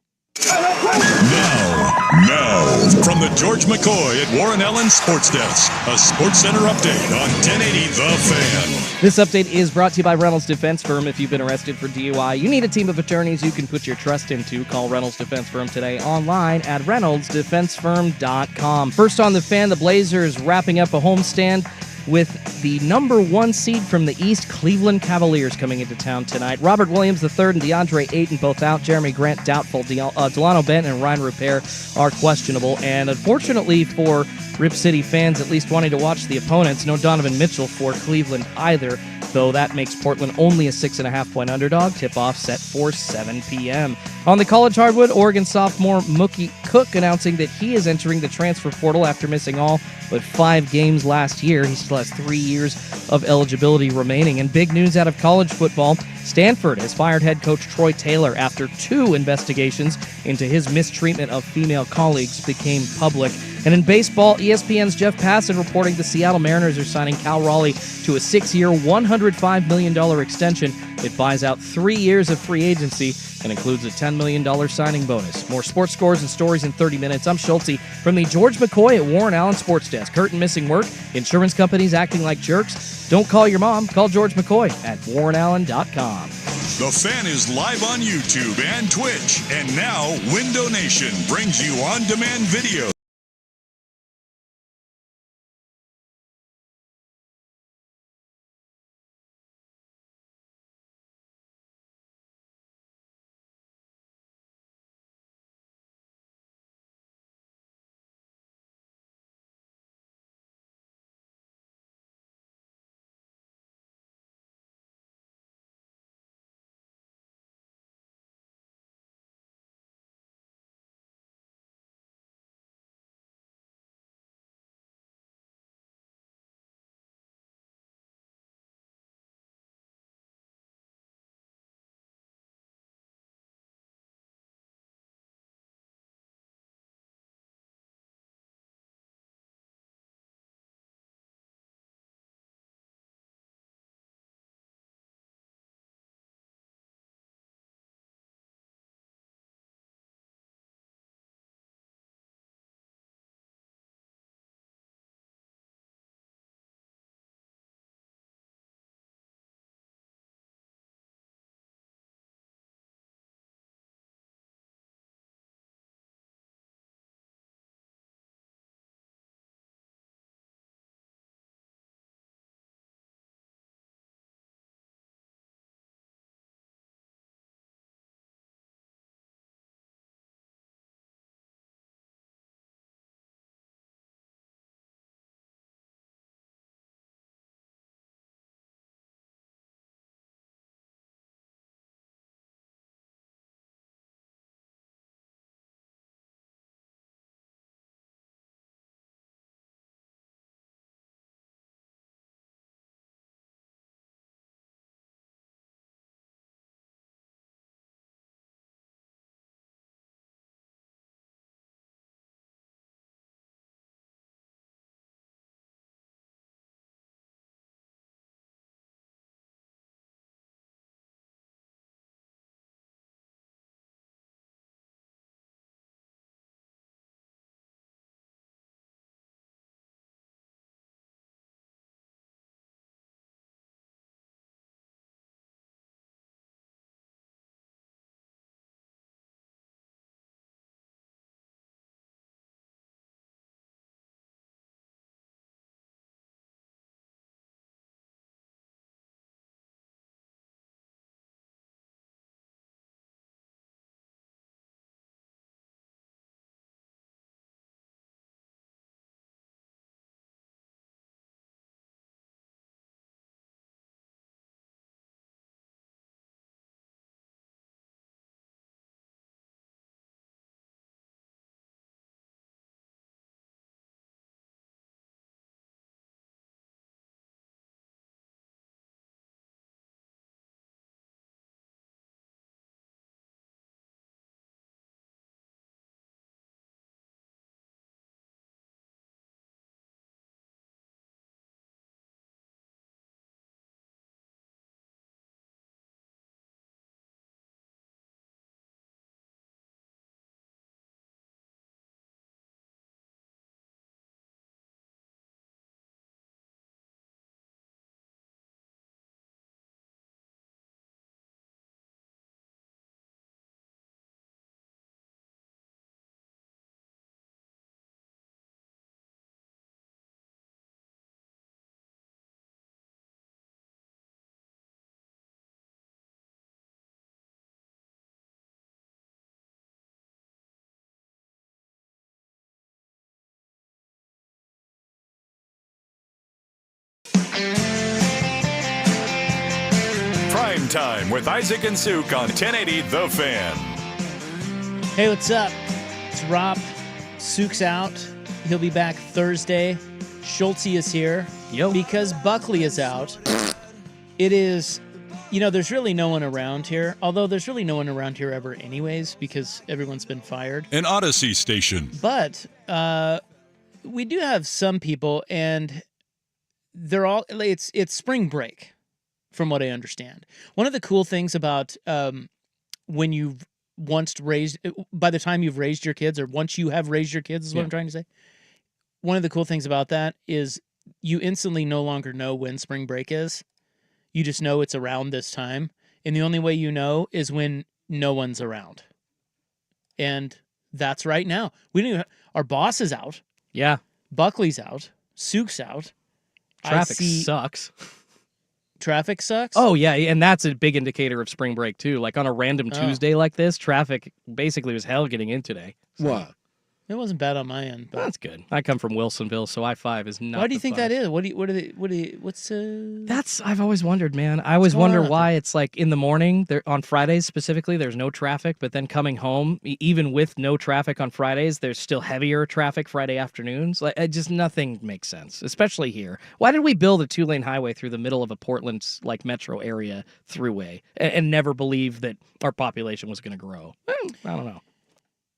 Now, from the George McCoy at Warren Allen Sports Desk, a Sports Center update on 1080 The Fan. This update is brought to you by Reynolds Defense Firm. If you've been arrested for DUI, you need a team of attorneys you can put your trust into. Call Reynolds Defense Firm today online at reynoldsdefensefirm.com. First on The Fan, the Blazers wrapping up a homestand with the number 1 seed from the East, Cleveland Cavaliers, coming into town tonight. Robert Williams III and DeAndre Ayton both out. Jeremy Grant doubtful. Delano Benton and Ryan Rupert are questionable. And unfortunately for Rip City fans, at least wanting to watch the opponents, no Donovan Mitchell for Cleveland either, though that makes Portland only a 6.5-point underdog. Tip-off set for 7 p.m. On the college hardwood, Oregon sophomore Mookie Cook announcing that he is entering the transfer portal after missing all but 5 games last year. He still has 3 years of eligibility remaining. And big news out of college football, Stanford has fired head coach Troy Taylor after 2 investigations into his mistreatment of female colleagues became public. And in baseball, ESPN's Jeff Passan reporting the Seattle Mariners are signing Cal Raleigh to a 6-year, $105 million extension. It buys out 3 years of free agency and includes a $10 million signing bonus. More sports scores and stories in 30 minutes. I'm Schultze from the George McCoy at Warren Allen Sports Desk. Hurt and missing work? Insurance companies acting like jerks? Don't call your mom. Call George McCoy at warrenallen.com. The Fan is live on YouTube and Twitch. And now, Window Nation brings you on-demand video. Prime Time with Isaac and Suk on 1080 The Fan. Hey, what's up? It's Rob. Suk's out. He'll be back Thursday. Schultze is here. Yo. Because Buckley is out. It is, there's really no one around here. Although there's really no one around here ever anyways because everyone's been fired. An Odyssey station. But we do have some people, and they're all, it's spring break, from what I understand. One of the cool things about when you've by the time you've raised your kids, or once you have raised your kids is what I'm trying to say. One of the cool things about that is you instantly no longer know when spring break is. You just know it's around this time. And the only way you know is when no one's around. And that's right now. Our boss is out. Yeah. Buckley's out. Suk's out. Traffic sucks. Traffic sucks? Oh, yeah, and that's a big indicator of spring break, too. Like, on a random Tuesday like this, traffic basically was hell getting in today. What? It wasn't bad on my end. But that's good. I come from Wilsonville, so I-5 is not. Why do you think that is? What's That's, I've always wondered, man. I always wonder why it's like in the morning, on Fridays specifically, there's no traffic, but then coming home, even with no traffic on Fridays, there's still heavier traffic Friday afternoons. Like, nothing makes sense, especially here. Why did we build a 2-lane highway through the middle of a Portland, like, metro area throughway and never believe that our population was going to grow? I don't know.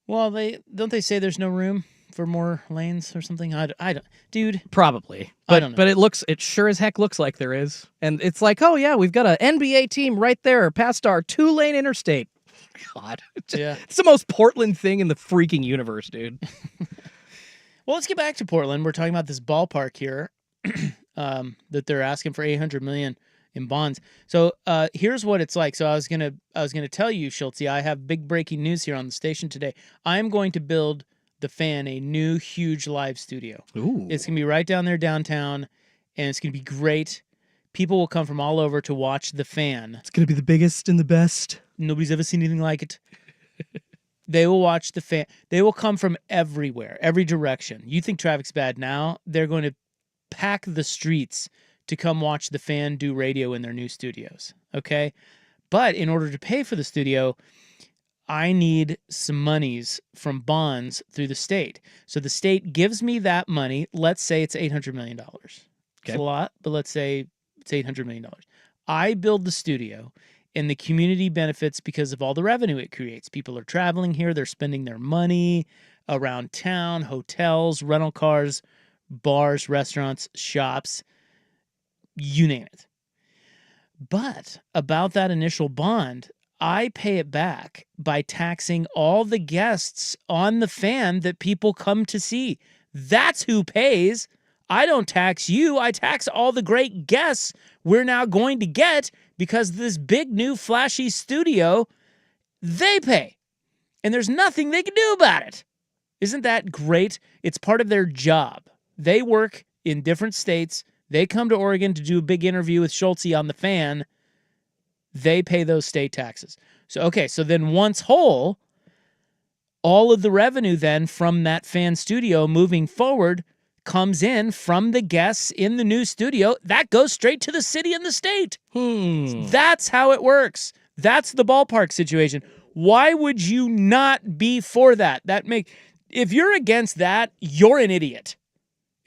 Well, don't they say there's no room for more lanes or something? I don't, dude. Probably, but I don't know. But it sure as heck looks like there is, and it's like, oh yeah, we've got an NBA team right there past our 2-lane interstate. God, it's the most Portland thing in the freaking universe, dude. Well, let's get back to Portland. We're talking about this ballpark here that they're asking for $800 million in bonds. So here's what it's like. So I was gonna tell you, Schultze, I have big breaking news here on the station today. I'm going to build the Fan a new huge live studio. Ooh. It's gonna be right down there downtown, and it's gonna be great. People will come from all over to watch the Fan. It's gonna be the biggest and the best. Nobody's ever seen anything like it. They will watch the Fan. They will come from everywhere, every direction. You think traffic's bad now? They're going to pack the streets to come watch the Fan do radio in their new studios, okay? But in order to pay for the studio, I need some monies from bonds through the state. So the state gives me that money. Let's say it's $800 million. Okay. It's a lot, but let's say it's $800 million. I build the studio, and the community benefits because of all the revenue it creates. People are traveling here. They're spending their money around town, hotels, rental cars, bars, restaurants, shops, you name it. But about that initial bond, I pay it back by taxing all the guests on the Fan that people come to see. That's who pays. I don't tax you. I tax all the great guests we're now going to get because this big new flashy studio, they pay. And there's nothing they can do about it. Isn't that great? It's part of their job. They work in different states. They come to Oregon to do a big interview with Schultze on the Fan. They pay those state taxes. So then once whole, all of the revenue then from that Fan studio moving forward comes in from the guests in the new studio. That goes straight to the city and the state. That's how it works. That's the ballpark situation. Why would you not be for that? If you're against that, you're an idiot.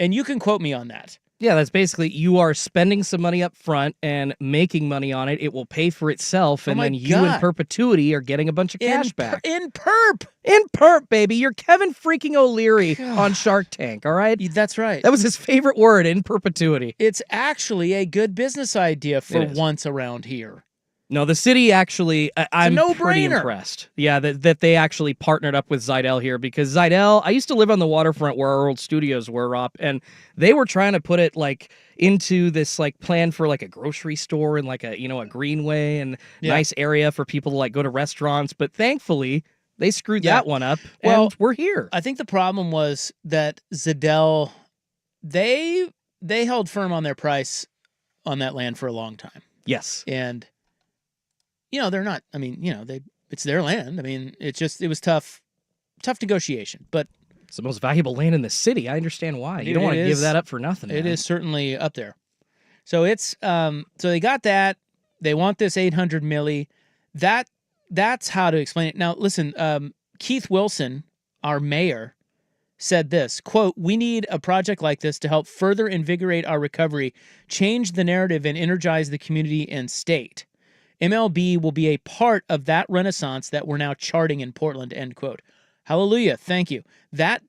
And you can quote me on that. Yeah, that's basically you are spending some money up front and making money on it. It will pay for itself, and then you in perpetuity are getting a bunch of cash back. In perp, baby. You're Kevin freaking O'Leary on Shark Tank, all right? That's right. That was his favorite word, in perpetuity. It's actually a good business idea for once around here. No, the city actually, I'm no-brainer. Pretty impressed. Yeah, that they actually partnered up with Zidell here because Zidell, I used to live on the waterfront where our old studios were, Rob, and they were trying to put it like into this like plan for like a grocery store and like a greenway and nice area for people to like go to restaurants. But thankfully, they screwed that one up. Well, and we're here. I think the problem was that Zidell, they held firm on their price on that land for a long time. Yes, and. They're not, it's their land. It was tough negotiation, but it's the most valuable land in the city. I understand why. You don't want to give that up for nothing. It is certainly up there. So it's, so they got that. They want this 800 milli. That's how to explain it. Now, listen, Keith Wilson, our mayor, said this, quote, "We need a project like this to help further invigorate our recovery, change the narrative, and energize the community and state. MLB will be a part of that renaissance that we're now charting in Portland," end quote. Hallelujah. Thank you. That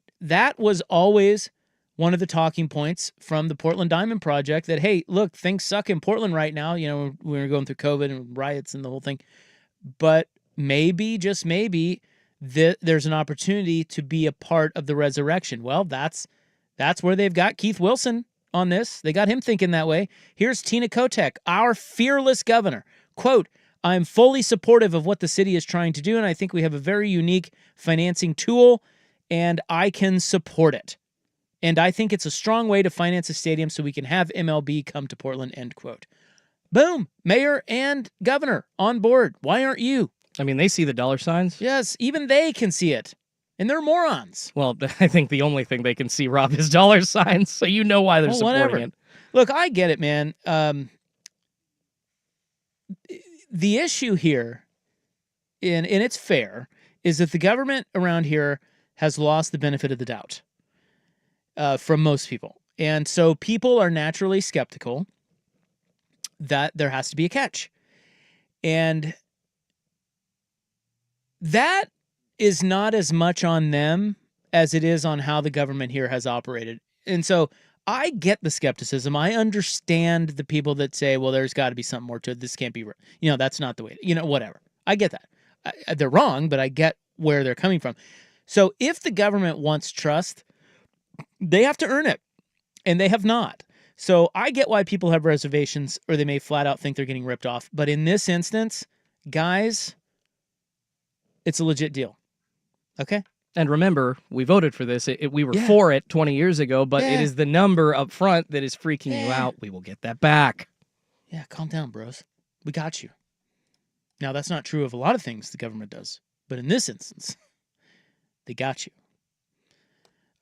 was always one of the talking points from the Portland Diamond Project that, hey, look, things suck in Portland right now. You know, we're going through COVID and riots and the whole thing. But maybe, just maybe, there's an opportunity to be a part of the resurrection. Well, that's where they've got Keith Wilson on this. They got him thinking that way. Here's Tina Kotek, our fearless governor. Quote, "I'm fully supportive of what the city is trying to do, and I think we have a very unique financing tool, and I can support it. And I think it's a strong way to finance a stadium so we can have MLB come to Portland," end quote. Boom. Mayor and governor on board. Why aren't you? I mean, they see the dollar signs. Yes, even they can see it. And they're morons. Well, I think the only thing they can see, Rob, is dollar signs, so you know why they're supporting it. Look, I get it, man. The issue here, and it's fair, is that the government around here has lost the benefit of the doubt from most people. And so people are naturally skeptical that there has to be a catch. And that is not as much on them as it is on how the government here has operated. And so I get the skepticism. I understand the people that say, well, there's got to be something more to it. This can't be, that's not the way, whatever. I get that. They're wrong, but I get where they're coming from. So if the government wants trust, they have to earn it, and they have not. So I get why people have reservations, or they may flat out think they're getting ripped off. But in this instance, guys, it's a legit deal. Okay? And remember, we voted for this. We were for it 20 years ago, but it is the number up front that is freaking you out. We will get that back. Yeah, calm down, bros. We got you. Now, that's not true of a lot of things the government does. But in this instance, they got you.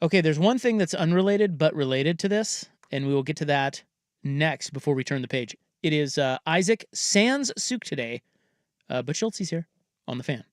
Okay, there's one thing that's unrelated but related to this, and we will get to that next before we turn the page. It is Isaac sans souk today, but Schultz is here on the Fan.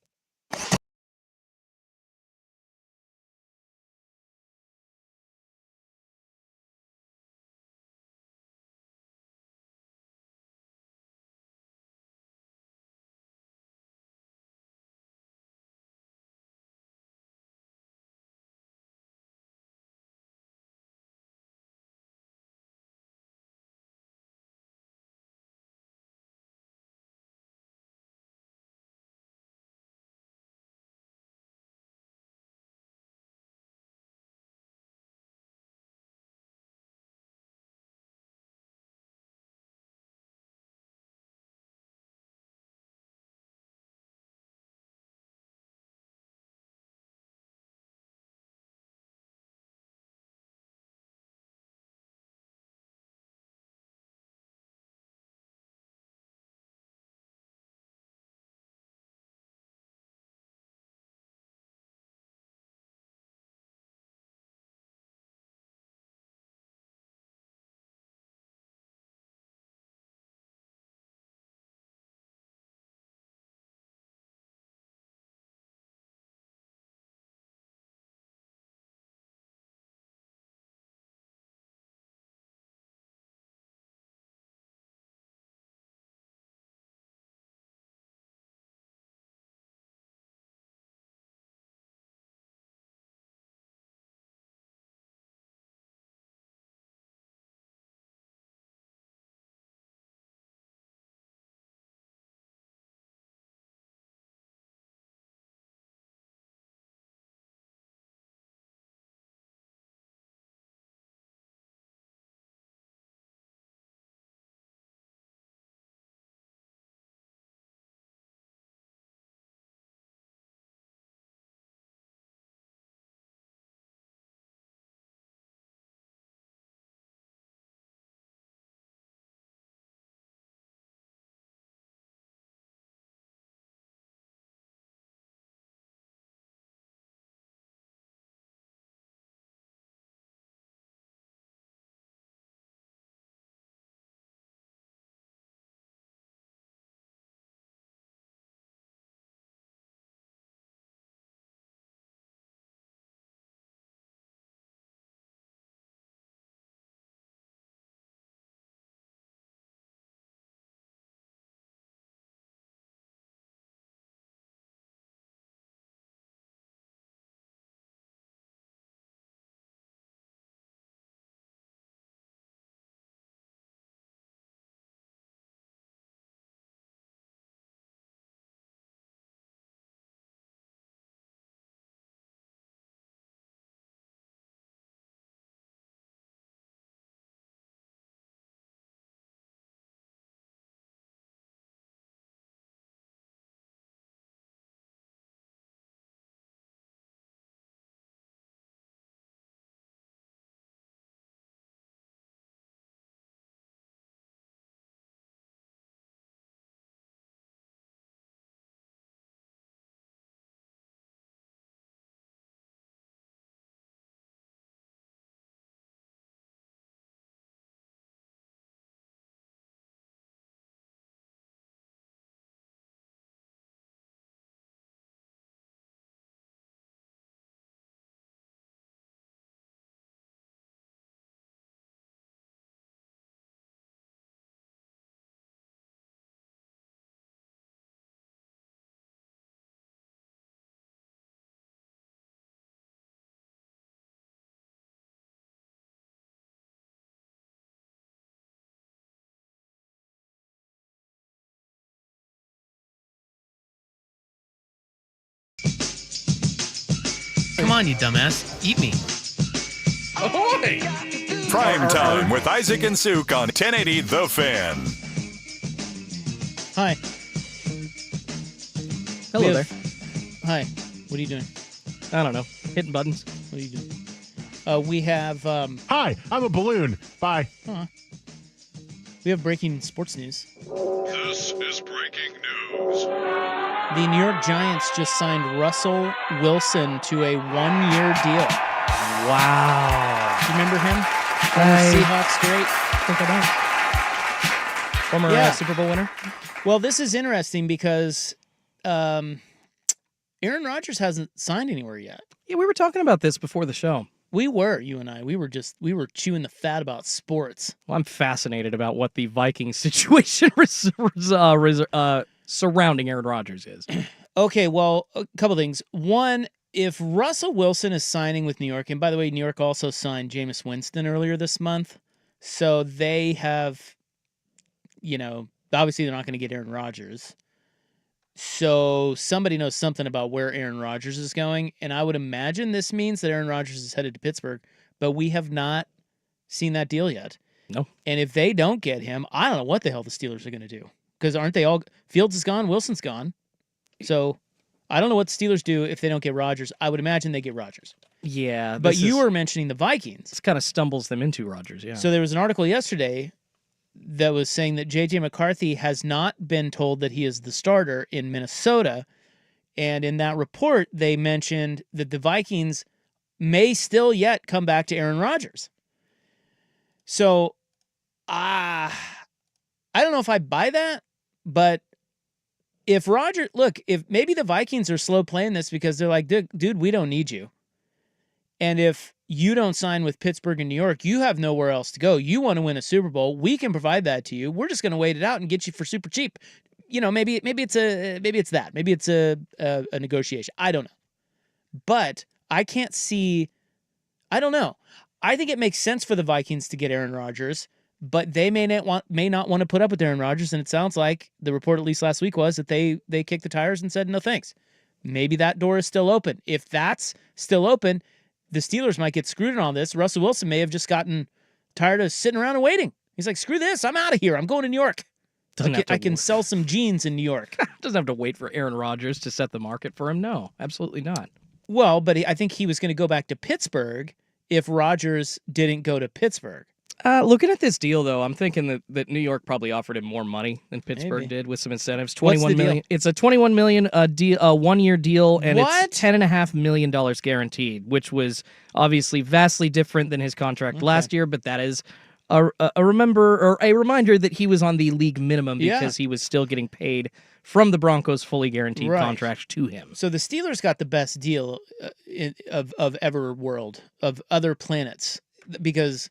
on, you dumbass. Eat me. Ahoy! Prime Time with Isaac and Suk on 1080 The Fan. Hi. Hello there. Hi. What are you doing? I don't know. Hitting buttons. What are you doing? We have Hi, I'm a balloon. Bye. we have breaking sports news. This is breaking news. The New York Giants just signed Russell Wilson to a 1-year deal. Wow. Do you remember him? I Seahawks great. think I don't. Former Super Bowl winner. Well, this is interesting because Aaron Rodgers hasn't signed anywhere yet. Yeah, we were talking about this before the show. You and I. We were chewing the fat about sports. Well, I'm fascinated about what the Vikings situation surrounding Aaron Rodgers is. Okay, well, a couple things. One, if Russell Wilson is signing with New York, and by the way, New York also signed Jameis Winston earlier this month, so they have, obviously they're not going to get Aaron Rodgers. So somebody knows something about where Aaron Rodgers is going, and I would imagine this means that Aaron Rodgers is headed to Pittsburgh, but we have not seen that deal yet. No. And if they don't get him, I don't know what the hell the Steelers are going to do, because aren't they all – Fields is gone, Wilson's gone. So I don't know what the Steelers do if they don't get Rodgers. I would imagine they get Rodgers. Yeah. But you were mentioning the Vikings. This kind of stumbles them into Rodgers, yeah. So there was an article yesterday that was saying that J.J. McCarthy has not been told that he is the starter in Minnesota. And in that report, they mentioned that the Vikings may still yet come back to Aaron Rodgers. So I don't know if I buy that, but if maybe the Vikings are slow playing this because they're like, dude, we don't need you. And if you don't sign with Pittsburgh and New York, you have nowhere else to go. You want to win a Super Bowl. We can provide that to you. We're just going to wait it out and get you for super cheap. Maybe it's that. Maybe it's a negotiation. I don't know. But I can't see. I don't know. I think it makes sense for the Vikings to get Aaron Rodgers, but they may not want to put up with Aaron Rodgers. And it sounds like the report, at least last week, was that they kicked the tires and said no thanks. Maybe that door is still open. If that's still open, the Steelers might get screwed in all this. Russell Wilson may have just gotten tired of sitting around and waiting. He's like, screw this. I'm out of here. I'm going to New York. I can sell some jeans in New York. Doesn't have to wait for Aaron Rodgers to set the market for him. No, absolutely not. Well, but I think he was going to go back to Pittsburgh if Rodgers didn't go to Pittsburgh. Looking at this deal, though, I'm thinking that New York probably offered him more money than Pittsburgh did with some incentives. $21 million. It's a $21 million deal, 1-year deal, and it's $10.5 million guaranteed, which was obviously vastly different than his contract last year. But that is a reminder that he was on the league minimum because he was still getting paid from the Broncos' fully guaranteed contract to him. So the Steelers got the best deal of Everworld, of other planets, because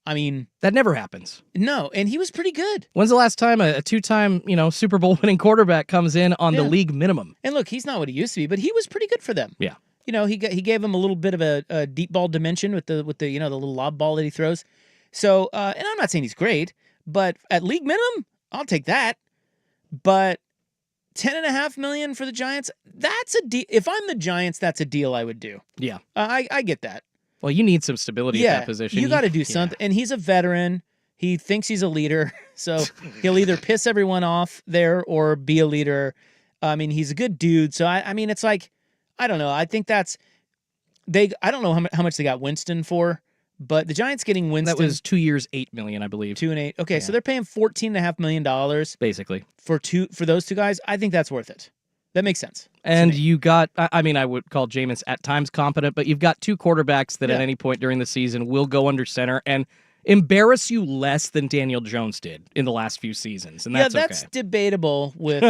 I mean, that never happens. No, and he was pretty good. When's the last time a two-time, Super Bowl winning quarterback comes in on the league minimum? And look, he's not what he used to be, but he was pretty good for them. Yeah. He gave him a little bit of a deep ball dimension with the the little lob ball that he throws. So, and I'm not saying he's great, but at league minimum, I'll take that. But $10.5 million for the Giants, that's a deal. If I'm the Giants, that's a deal I would do. Yeah. I get that. Well, you need some stability at that position. You got to do something. And he's a veteran. He thinks he's a leader. So he'll either piss everyone off there or be a leader. I mean, he's a good dude. So, I mean, it's like, I don't know. I think I don't know how much they got Winston for, but the Giants getting Winston. That was 2 years, $8 million, I believe. 2 and 8. Okay, so they're paying $14.5 million. Basically. For those two guys. I think that's worth it. That makes sense. And you got, I would call Jameis at times competent, but you've got two quarterbacks that at any point during the season will go under center and embarrass you less than Daniel Jones did in the last few seasons. And that's debatable with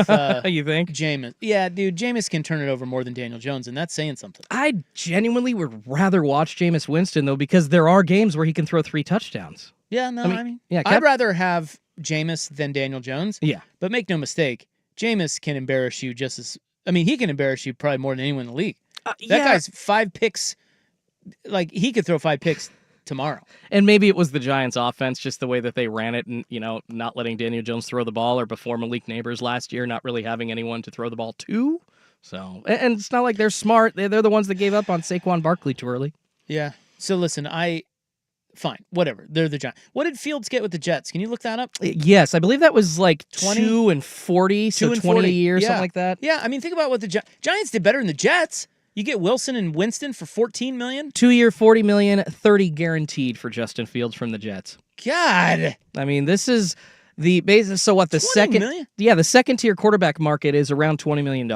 you think? Jameis. Yeah, dude, Jameis can turn it over more than Daniel Jones, and that's saying something. I genuinely would rather watch Jameis Winston, though, because there are games where he can throw 3 touchdowns. Yeah, no, I'd rather have Jameis than Daniel Jones. Yeah. But make no mistake, Jameis can embarrass you just as... he can embarrass you probably more than anyone in the league. That guy's 5 picks. Like, he could throw 5 picks tomorrow. And maybe it was the Giants' offense, just the way that they ran it and, not letting Daniel Jones throw the ball, or before Malik Neighbors last year, not really having anyone to throw the ball to. So, and it's not like they're smart. They're the ones that gave up on Saquon Barkley too early. Yeah. So listen, fine, whatever. They're the Giants. What did Fields get with the Jets? Can you look that up? Yes, I believe that was like 20? 2 and 40, so 2 and 20 40. a year, Yeah. something like that. Yeah, I mean, think about what the Giants did better than the Jets. You get Wilson and Winston for $14 million. 2-year, $40 million, 30 guaranteed for Justin Fields from the Jets. God. I mean, this is the basis. So what the second? million? Yeah, the second tier quarterback market is around $20 million.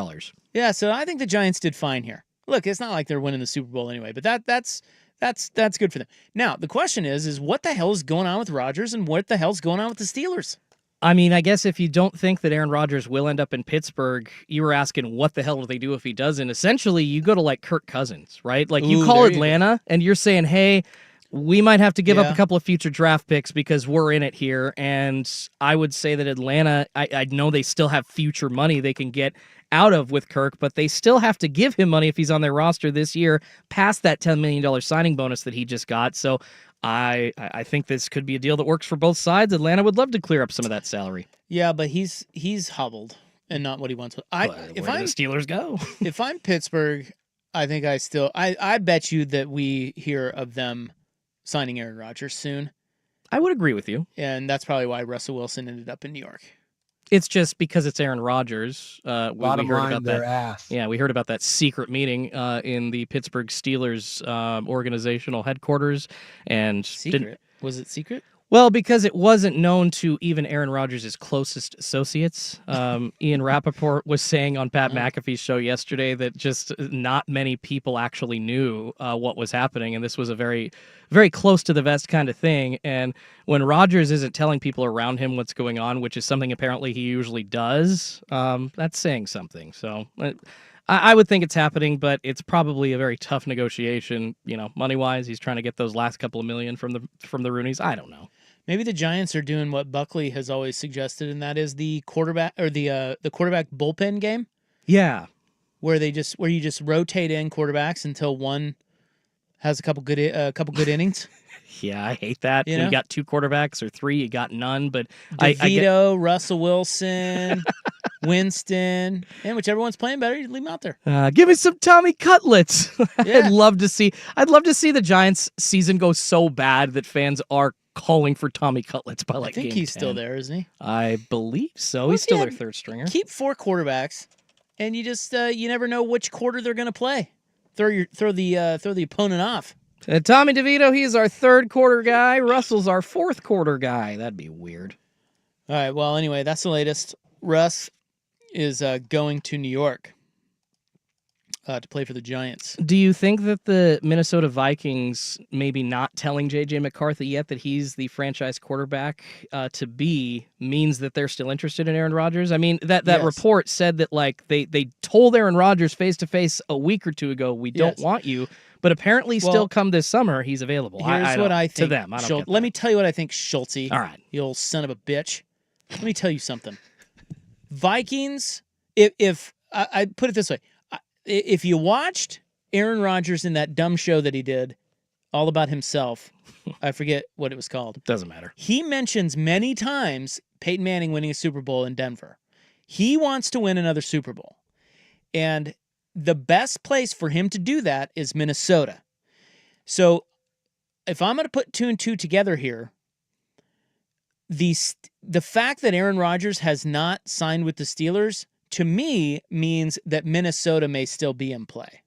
Yeah, so I think the Giants did fine here. Look, it's not like they're winning the Super Bowl anyway, but that's good for them. Now, the question is what the hell is going on with Rodgers and what the hell's going on with the Steelers? I mean, I guess if you don't think that Aaron Rodgers will end up in Pittsburgh, you were asking what the hell will they do if he doesn't. Essentially, you go to like Kirk Cousins, right? Like you call Atlanta and you're saying, hey, we might have to give up a couple of future draft picks because we're in it here. And I would say that Atlanta, I know they still have future money they can get out of with Kirk, but they still have to give him money if he's on their roster this year, past that $10 million signing bonus that he just got. So I think this could be a deal that works for both sides. Atlanta would love to clear up some of that salary. Yeah, but he's hobbled and not what he wants. Where do the Steelers go? If I'm Pittsburgh, I think I bet you that we hear of them signing Aaron Rodgers soon. I would agree with you. And that's probably why Russell Wilson ended up in New York. It's just because it's Aaron Rodgers. Bottom we heard line, about their that. ass. Yeah, we heard about that secret meeting in the Pittsburgh Steelers organizational headquarters. And Secret? Was it secret? Well, because it wasn't known to even Aaron Rodgers' closest associates. Ian Rappaport was saying on Pat McAfee's show yesterday that just not many people actually knew what was happening, and this was a very, very close to the vest kind of thing. And when Rodgers isn't telling people around him what's going on, which is something apparently he usually does, that's saying something. So I would think it's happening, but it's probably a very tough negotiation. You know, money-wise, he's trying to get those last couple of million from the Rooneys. I don't know. Maybe the Giants are doing what Buckley has always suggested, and that is the quarterback or the quarterback bullpen game. Yeah, where you just rotate in quarterbacks until one has a couple good innings. Yeah, I hate that. When you got 2 quarterbacks or 3, you got none. But DeVito, Russell Wilson, Winston, and whichever one's playing better, you leave them out there. Give me some Tommy Cutlets. Yeah. I'd love to see the Giants' season go so bad that fans are calling for Tommy Cutlets by like. I think game he's 10. still there, isn't he? I believe so. He's still their third stringer. Keep 4 quarterbacks, and you just you never know which quarter they're going to play. Throw the opponent off. Tommy DeVito, he's our 3rd quarter guy. Russell's our 4th quarter guy. That'd be weird. All right. Well, anyway, that's the latest. Russ is going to New York to play for the Giants. Do you think that the Minnesota Vikings maybe not telling J.J. McCarthy yet that he's the franchise quarterback to be means that they're still interested in Aaron Rodgers? I mean, that Yes. report said that like they told Aaron Rodgers face-to-face a week or 2 ago, we don't want you, but apparently still come this summer, he's available. Here's what I think. To them, I don't get Let that. me tell you what I think, Schultze. All right. You old son of a bitch. Let me tell you something. Vikings, if I put it this way, if you watched Aaron Rodgers in that dumb show that he did, all about himself, I forget what it was called. Doesn't matter. He mentions many times Peyton Manning winning a Super Bowl in Denver. He wants to win another Super Bowl. And the best place for him to do that is Minnesota. So if I'm going to put 2 and 2 together here, the fact that Aaron Rodgers has not signed with the Steelers, to me, means that Minnesota may still be in play.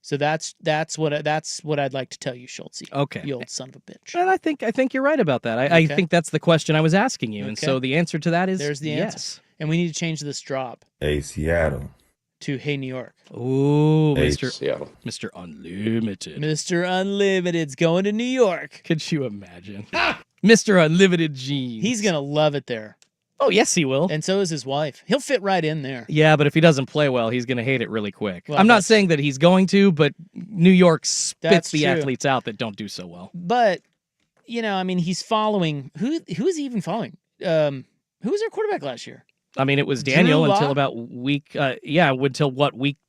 So that's what I'd like to tell you, Schultze. Okay. You old son of a bitch. And I think you're right about that. I think that's the question I was asking you. And so the answer to that is There's the yes. answer. And we need to change this drop Hey, Seattle. to Hey New York. Ooh, Hey, Mr. Seattle. Mr. Unlimited. Mr. Unlimited's going to New York. Could you imagine? Mr. Unlimited Jeans. He's going to love it there. Oh, yes, he will. And so is his wife. He'll fit right in there. Yeah, but if he doesn't play well, he's going to hate it really quick. Well, I'm not that's- saying that he's going to, but New York spits That's the true. athletes out that don't do so well. But, I mean, he's following. Who is he even following? Who was their quarterback last year? I mean, it was Daniel Drew until Lock? about week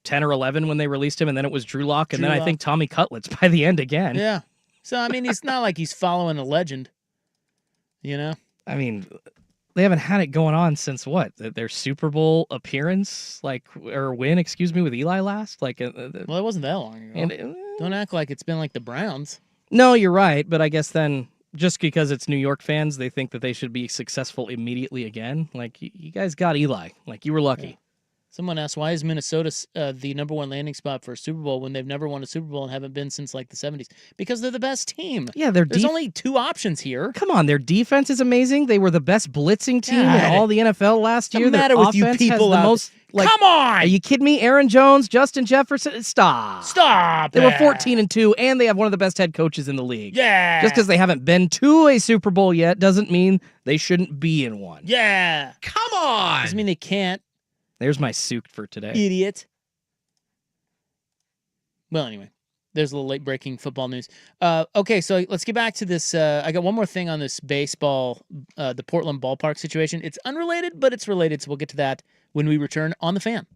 10 or 11 when they released him, and then it was Drew Lock, and Drew then I Lock. think Tommy Cutlets by the end again. Yeah. So, I mean, it's not like he's following a legend. I mean, They haven't had it going on since what? Their Super Bowl appearance, win, with Eli last? Well, it wasn't that long ago. Don't act like it's been like the Browns. No, you're right, but I guess then just because it's New York fans, they think that they should be successful immediately again. Like, you guys got Eli. Like, you were lucky. Yeah. Someone asked, why is Minnesota the number one landing spot for a Super Bowl when they've never won a Super Bowl and haven't been since, like, the 70s? Because they're the best team. Yeah, there's only two options here. Come on, their defense is amazing. They were the best blitzing team in all the NFL last year. What's the matter with you people out there? Come on! Are you kidding me? Aaron Jones, Justin Jefferson? Stop. They were 14-2, and they have one of the best head coaches in the league. Yeah. Just because they haven't been to a Super Bowl yet doesn't mean they shouldn't be in one. Yeah. Come on! Doesn't mean they can't. There's my souk for today. Idiot. Well, anyway, there's a little late-breaking football news. Okay, so let's get back to this. I got one more thing on this baseball, the Portland Ballpark situation. It's unrelated, but it's related, so we'll get to that when we return on The Fan.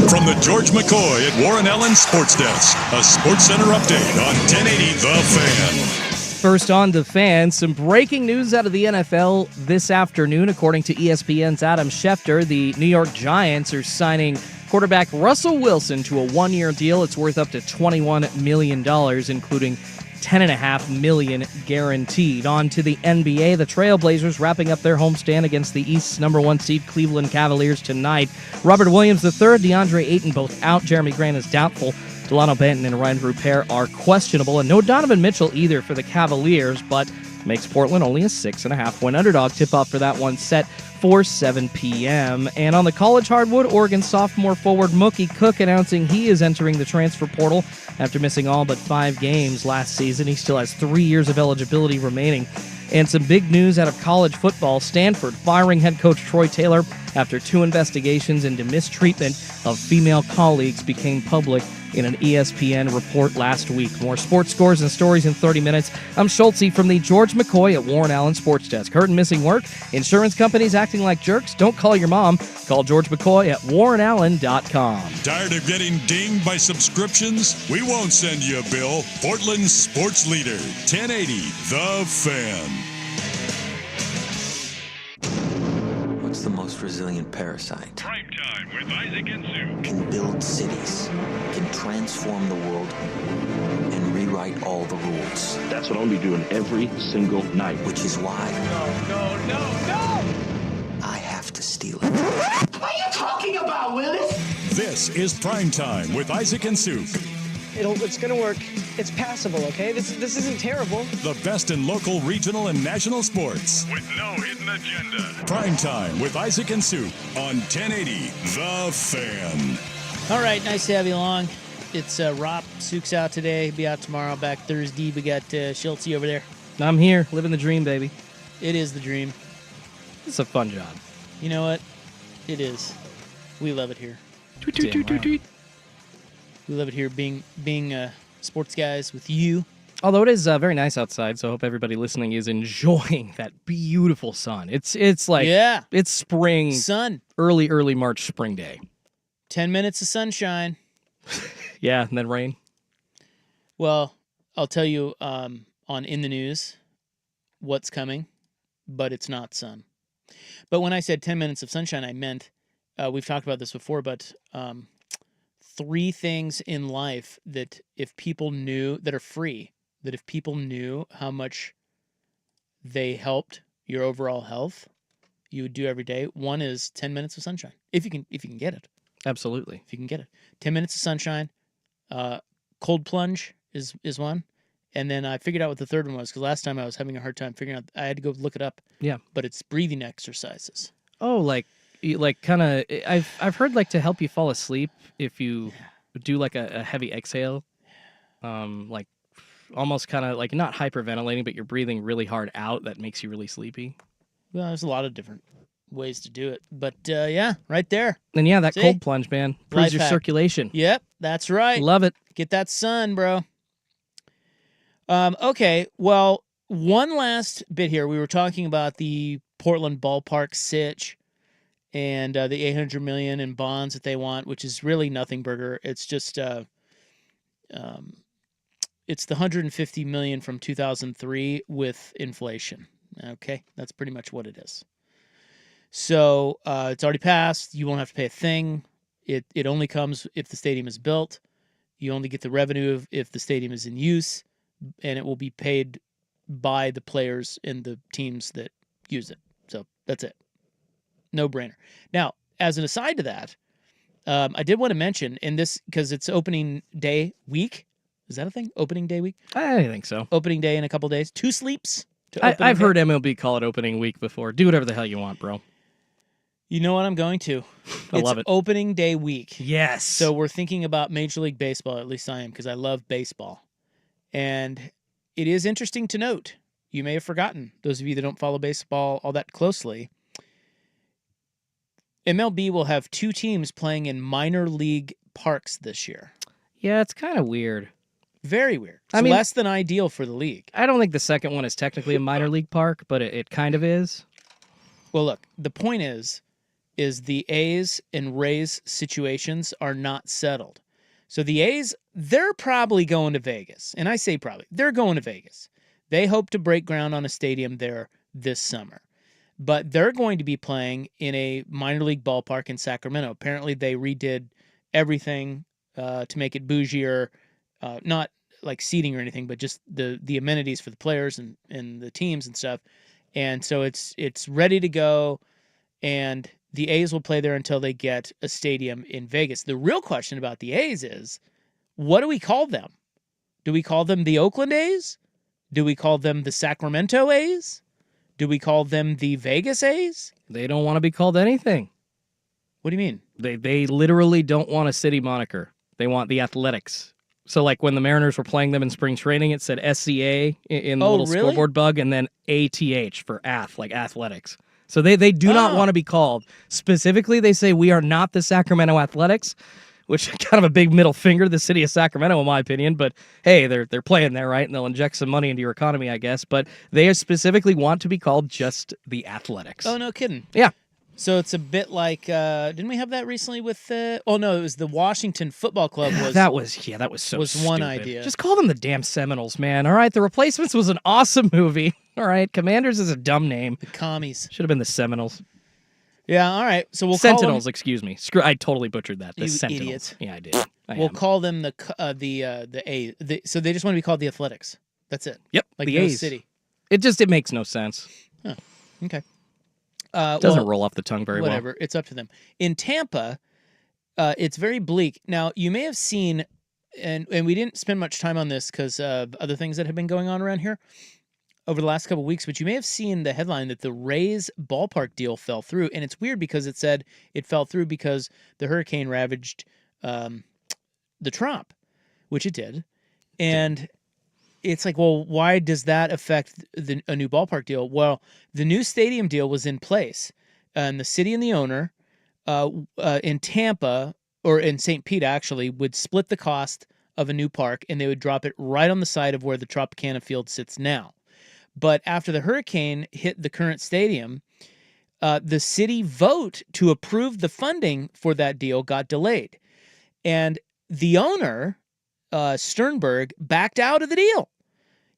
From the George McCoy at Warren Allen Sports Desk, a Sports Center update on 1080 The Fan. First on The Fan, some breaking news out of the NFL this afternoon. According to ESPN's Adam Schefter, the New York Giants are signing quarterback Russell Wilson to a one-year deal. It's worth up to $21 million, including $10.5 million guaranteed. On to the NBA. The Trailblazers wrapping up their homestand against the East's number 1 seed Cleveland Cavaliers tonight. Robert Williams III, DeAndre Ayton both out. Jeremy Grant is doubtful. Delano Banton and Ryan Rupert are questionable. And no Donovan Mitchell either for the Cavaliers, but makes Portland only a 6.5-point underdog. Tip-off for that one set for 7 p.m. And on the college hardwood, Oregon sophomore forward Mookie Cook announcing he is entering the transfer portal after missing all but 5 games last season. He still has 3 years of eligibility remaining. And some big news out of college football. Stanford firing head coach Troy Taylor after 2 investigations into mistreatment of female colleagues became public in an ESPN report last week. More sports scores and stories in 30 minutes. I'm Schultze from the George McCoy at Warren Allen Sports Desk. Hurt and missing work? Insurance companies acting like jerks? Don't call your mom. Call George McCoy at warrenallen.com. Tired of getting dinged by subscriptions? We won't send you a bill. Portland's sports leader, 1080 The Fan. What's the most resilient parasite? Primetime with Isaac and Sue. Can build cities, can transform the world, and rewrite all the rules. That's what I'll be doing every single night. Which is why... No! I have to steal it. What are you talking about, Willis? This is Primetime with Isaac and Sue. It's gonna work. It's passable, okay? This isn't terrible. The best in local, regional, and national sports. With no hidden agenda. Primetime with Isaac and Sue on 1080 The Fan. All right, nice to have you along. It's Rob. Sook's out today. Be out tomorrow. Back Thursday. We got Schultze over there. I'm here, living the dream, baby. It is the dream. It's a fun job. You know what? It is. We love it here. Tweet, tweet, tweet, tweet, tweet. We love it here being sports guys with you. Although it is very nice outside, so I hope everybody listening is enjoying that beautiful sun. It's like it's spring, sun, early March spring day. 10 minutes of sunshine. Yeah, and then rain. Well, I'll tell you on In the News what's coming, but it's not sun. But when I said 10 minutes of sunshine, I meant we've talked about this before, but 3 things in life that if people knew that are free, that if people knew how much they helped your overall health, you would do every day. One is 10 minutes of sunshine. If you can get it. Absolutely. If you can get it. 10 minutes of sunshine, cold plunge is one. And then I figured out what the third one was because last time I was having a hard time figuring out. I had to go look it up. Yeah. But it's breathing exercises. Oh, like kind of I've heard like to help you fall asleep if you do like a heavy exhale, like almost kind of like not hyperventilating, but you're breathing really hard out. That makes you really sleepy. Well, there's a lot of different ways to do it, but yeah, right there. And yeah, that See? cold plunge, man, improves Life your hack. circulation. Yep, that's right. Love it. Get that sun, bro. Okay, well, one last bit here. We were talking about the Portland Ballpark sitch and the $800 million in bonds that they want, which is really nothing burger. It's just it's the $150 million from 2003 with inflation. Okay, that's pretty much what it is. So it's already passed. You won't have to pay a thing. It only comes if the stadium is built. You only get the revenue if the stadium is in use, and it will be paid by the players and the teams that use it. So that's it. No brainer. Now, as an aside to that, I did want to mention in this because it's opening day week. Is that a thing? Opening day week? I think so. Opening day in a couple days. 2 sleeps. I've heard MLB call it opening week before. Do whatever the hell you want, bro. You know what I'm going to? I love it. It's opening day week. Yes. So we're thinking about Major League Baseball, at least I am, because I love baseball. And it is interesting to note, you may have forgotten, those of you that don't follow baseball all that closely, MLB will have 2 teams playing in minor league parks this year. Yeah, it's kind of weird. Very weird. It's less than ideal for the league. I don't think the second one is technically a minor league park, but it kind of is. Well, look, the point is the A's and Rays situations are not settled. So the A's, they're probably going to Vegas. And I say probably. They're going to Vegas. They hope to break ground on a stadium there this summer. But they're going to be playing in a minor league ballpark in Sacramento. Apparently they redid everything to make it bougier. Not like seating or anything, but just the amenities for the players and the teams and stuff. And so it's ready to go, and the A's will play there until they get a stadium in Vegas. The real question about the A's is, what do we call them? Do we call them the Oakland A's? Do we call them the Sacramento A's? Do we call them the Vegas A's? They don't want to be called anything. What do you mean? They literally don't want a city moniker. They want the Athletics. So, like, when the Mariners were playing them in spring training, it said SCA in the little scoreboard bug, and then ATH for like athletics. So they do not want to be called. Specifically, they say we are not the Sacramento Athletics, which is kind of a big middle finger to the city of Sacramento, in my opinion. But, hey, they're playing there, right? And they'll inject some money into your economy, I guess. But they specifically want to be called just the Athletics. Oh, no kidding. Yeah. So it's a bit like, didn't we have that recently with, it was the Washington Football Club. That was so was one stupid. idea. Just call them the damn Seminoles, man. All right, The Replacements was an awesome movie. All right, Commanders is a dumb name. The Commies. Should have been the Seminoles. Yeah, all right. So we'll Sentinels, call them, excuse me. I totally butchered that. The you Sentinels. idiot. Yeah, I did. We'll call them the A. So they just want to be called the Athletics. That's it. Yep, like the no A's. city. It makes no sense. Huh. Okay. Doesn't roll off the tongue very well. Whatever. It's up to them. In Tampa, it's very bleak. Now, you may have seen, and we didn't spend much time on this because of other things that have been going on around here over the last couple of weeks, but you may have seen the headline that the Rays ballpark deal fell through. And it's weird because it said it fell through because the hurricane ravaged the Trop, which it did. And it's like, well, why does that affect a new ballpark deal? Well, the new stadium deal was in place, and the city and the owner in Tampa, or in St. Pete actually, would split the cost of a new park, and they would drop it right on the side of where the Tropicana Field sits now. But after the hurricane hit the current stadium, the city vote to approve the funding for that deal got delayed. And the owner, Sternberg, backed out of the deal.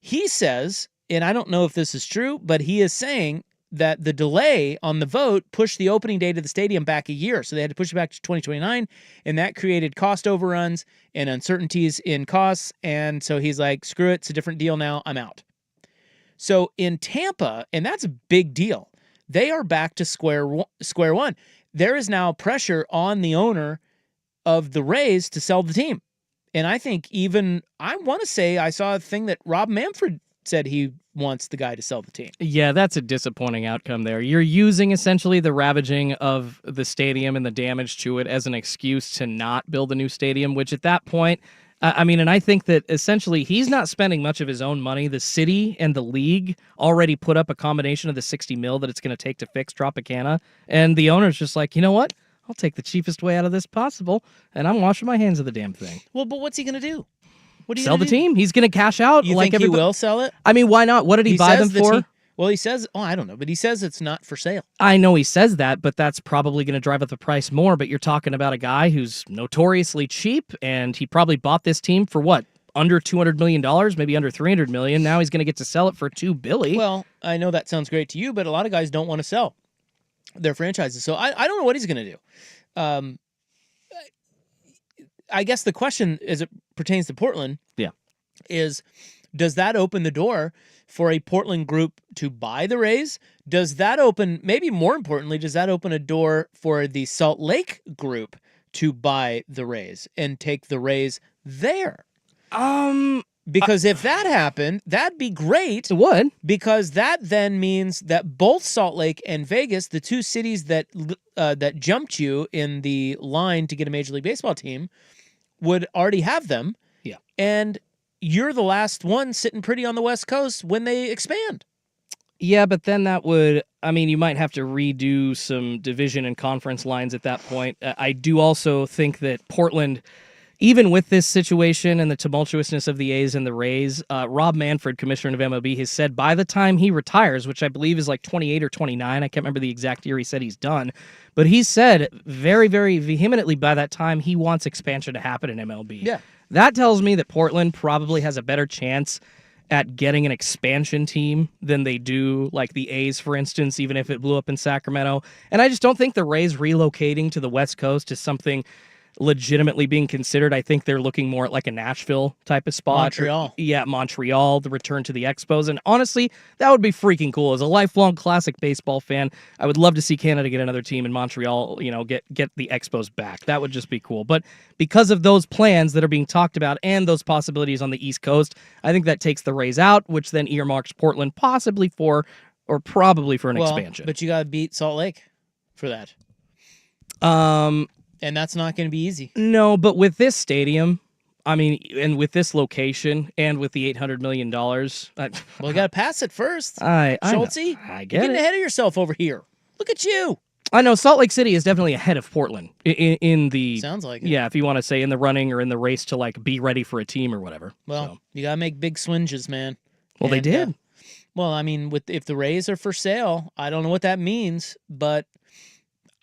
He says, and I don't know if this is true, but he is saying that the delay on the vote pushed the opening date of the stadium back a year. So they had to push it back to 2029, and that created cost overruns and uncertainties in costs. And so he's like, screw it, it's a different deal now, I'm out. So in Tampa, and that's a big deal, they are back to square one. There is now pressure on the owner of the Rays to sell the team. And I think I want to say I saw a thing that Rob Manfred said he wants the guy to sell the team. Yeah, that's a disappointing outcome there. You're using essentially the ravaging of the stadium and the damage to it as an excuse to not build a new stadium, which at that point, and I think that essentially he's not spending much of his own money. The city and the league already put up a combination of the $60 million that it's going to take to fix Tropicana. And the owner's just like, you know what? I'll take the cheapest way out of this possible, and I'm washing my hands of the damn thing. Well, but what's he going to do? Sell the team? He's going to cash out. You think he will sell it? I mean, why not? What did he buy them for? Well, he says, I don't know, but he says it's not for sale. I know he says that, but that's probably going to drive up the price more. But you're talking about a guy who's notoriously cheap, and he probably bought this team for what? Under $200 million, maybe under $300 million. Now he's going to get to sell it for $2 billion. Well, I know that sounds great to you, but a lot of guys don't want to sell their franchises. So I don't know what he's going to do. I guess the question as it pertains to Portland is, does that open the door for a Portland group to buy the Rays? Does that open, maybe more importantly, does that open a door for the Salt Lake group to buy the Rays and take the Rays there? Because if that happened, that'd be great. It would. Because that then means that both Salt Lake and Vegas, the two cities that jumped you in the line to get a Major League Baseball team, would already have them. Yeah. And you're the last one sitting pretty on the West Coast when they expand. Yeah, but then that would, you might have to redo some division and conference lines at that point. I do also think that Portland, even with this situation and the tumultuousness of the A's and the Rays, Rob Manfred, commissioner of MLB, has said by the time he retires, which I believe is like 28 or 29, I can't remember the exact year he said he's done, but he said very, very vehemently by that time he wants expansion to happen in MLB. Yeah. That tells me that Portland probably has a better chance at getting an expansion team than they do, like the A's, for instance, even if it blew up in Sacramento. And I just don't think the Rays relocating to the West Coast is something legitimately being considered. I think they're looking more at like a Nashville type of spot. Montreal. Yeah, Montreal, the return to the Expos. And honestly, that would be freaking cool. As a lifelong classic baseball fan, I would love to see Canada get another team in Montreal, get the Expos back. That would just be cool. But because of those plans that are being talked about and those possibilities on the East Coast, I think that takes the Rays out, which then earmarks Portland possibly for or probably for an expansion. But you got to beat Salt Lake for that. And that's not going to be easy. No, but with this stadium, I mean, and with this location, and with the $800 million, well, you got to pass it first. Schultze, You're get getting it. ahead of yourself over here. Look at you. I know Salt Lake City is definitely ahead of Portland in the. Sounds like it. Yeah, if you want to say in the running or in the race to like be ready for a team or whatever. Well, you got to make big swinges, man. Well, they did. Well, I mean, if the Rays are for sale, I don't know what that means, but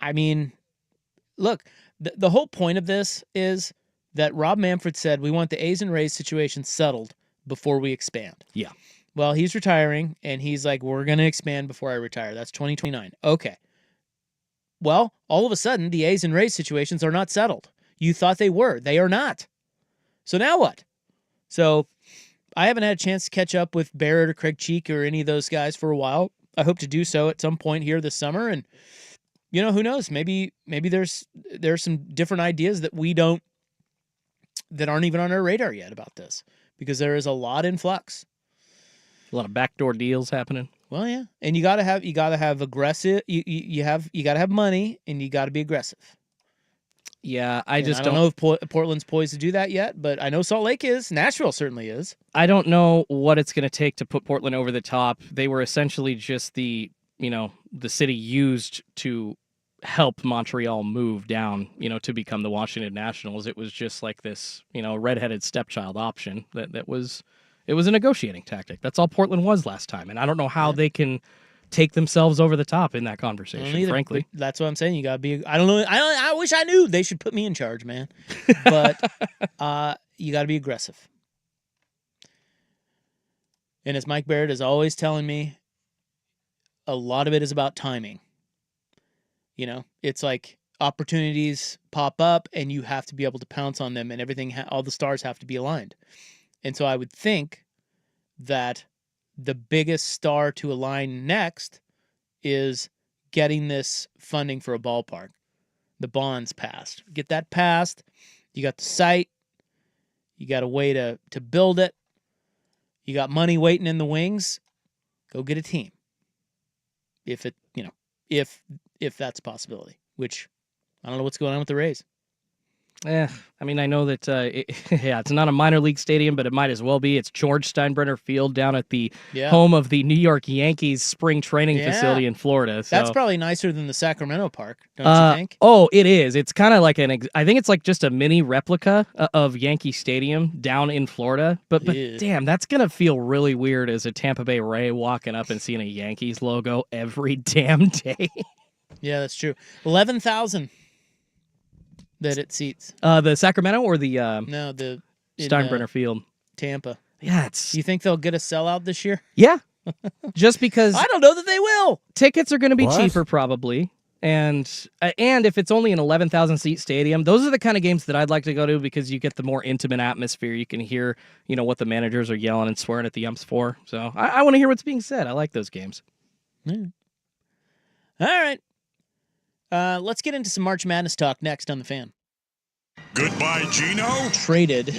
I mean, look, the whole point of this is that Rob Manfred said we want the A's and Rays situation settled before we expand. Yeah. Well, he's retiring, and he's like, we're going to expand before I retire. That's 2029. Okay. Well, all of a sudden, the A's and Rays situations are not settled. You thought they were. They are not. So now what? So I haven't had a chance to catch up with Barrett or Craig Cheek or any of those guys for a while. I hope to do so at some point here this summer, and who knows? Maybe there's some different ideas that that aren't even on our radar yet about this, because there is a lot in flux. A lot of backdoor deals happening. Well, yeah, and you gotta have aggressive. You gotta have money, and you gotta be aggressive. Yeah, I don't know if Portland's poised to do that yet, but I know Salt Lake is. Nashville certainly is. I don't know what it's going to take to put Portland over the top. They were essentially just the city used to help Montreal move down, to become the Washington Nationals. It was just like this, redheaded stepchild option it was a negotiating tactic. That's all Portland was last time. And I don't know how they can take themselves over the top in that conversation, frankly. That's what I'm saying. You got to be, I don't know. I wish I knew. They should put me in charge, man. But you got to be aggressive. And as Mike Barrett is always telling me, a lot of it is about timing. It's like opportunities pop up and you have to be able to pounce on them, and everything, all the stars have to be aligned. And so I would think that the biggest star to align next is getting this funding for a ballpark. The bonds passed. Get that passed. You got the site. You got a way to build it. You got money waiting in the wings. Go get a team. If that's a possibility, which I don't know what's going on with the Rays. I mean, I know that, it's not a minor league stadium, but it might as well be. It's George Steinbrenner Field down at the home of the New York Yankees spring training facility in Florida. So. That's probably nicer than the Sacramento Park, don't you think? Oh, it is. It's kind of like I think it's like just a mini replica of Yankee Stadium down in Florida. But damn, that's going to feel really weird as a Tampa Bay Ray walking up and seeing a Yankees logo every damn day. Yeah, that's true. 11,000. That it seats. The Sacramento or the no, the Steinbrenner Field, Tampa. Yeah, You think they'll get a sellout this year? Yeah, just because I don't know that they will. Tickets are going to be cheaper probably, and if it's only an 11,000 seat stadium, those are the kind of games that I'd like to go to because you get the more intimate atmosphere. You can hear what the managers are yelling and swearing at the umps for. So I want to hear what's being said. I like those games. Yeah. All right. Let's get into some March Madness talk next on The Fan. Goodbye, Gino. Traded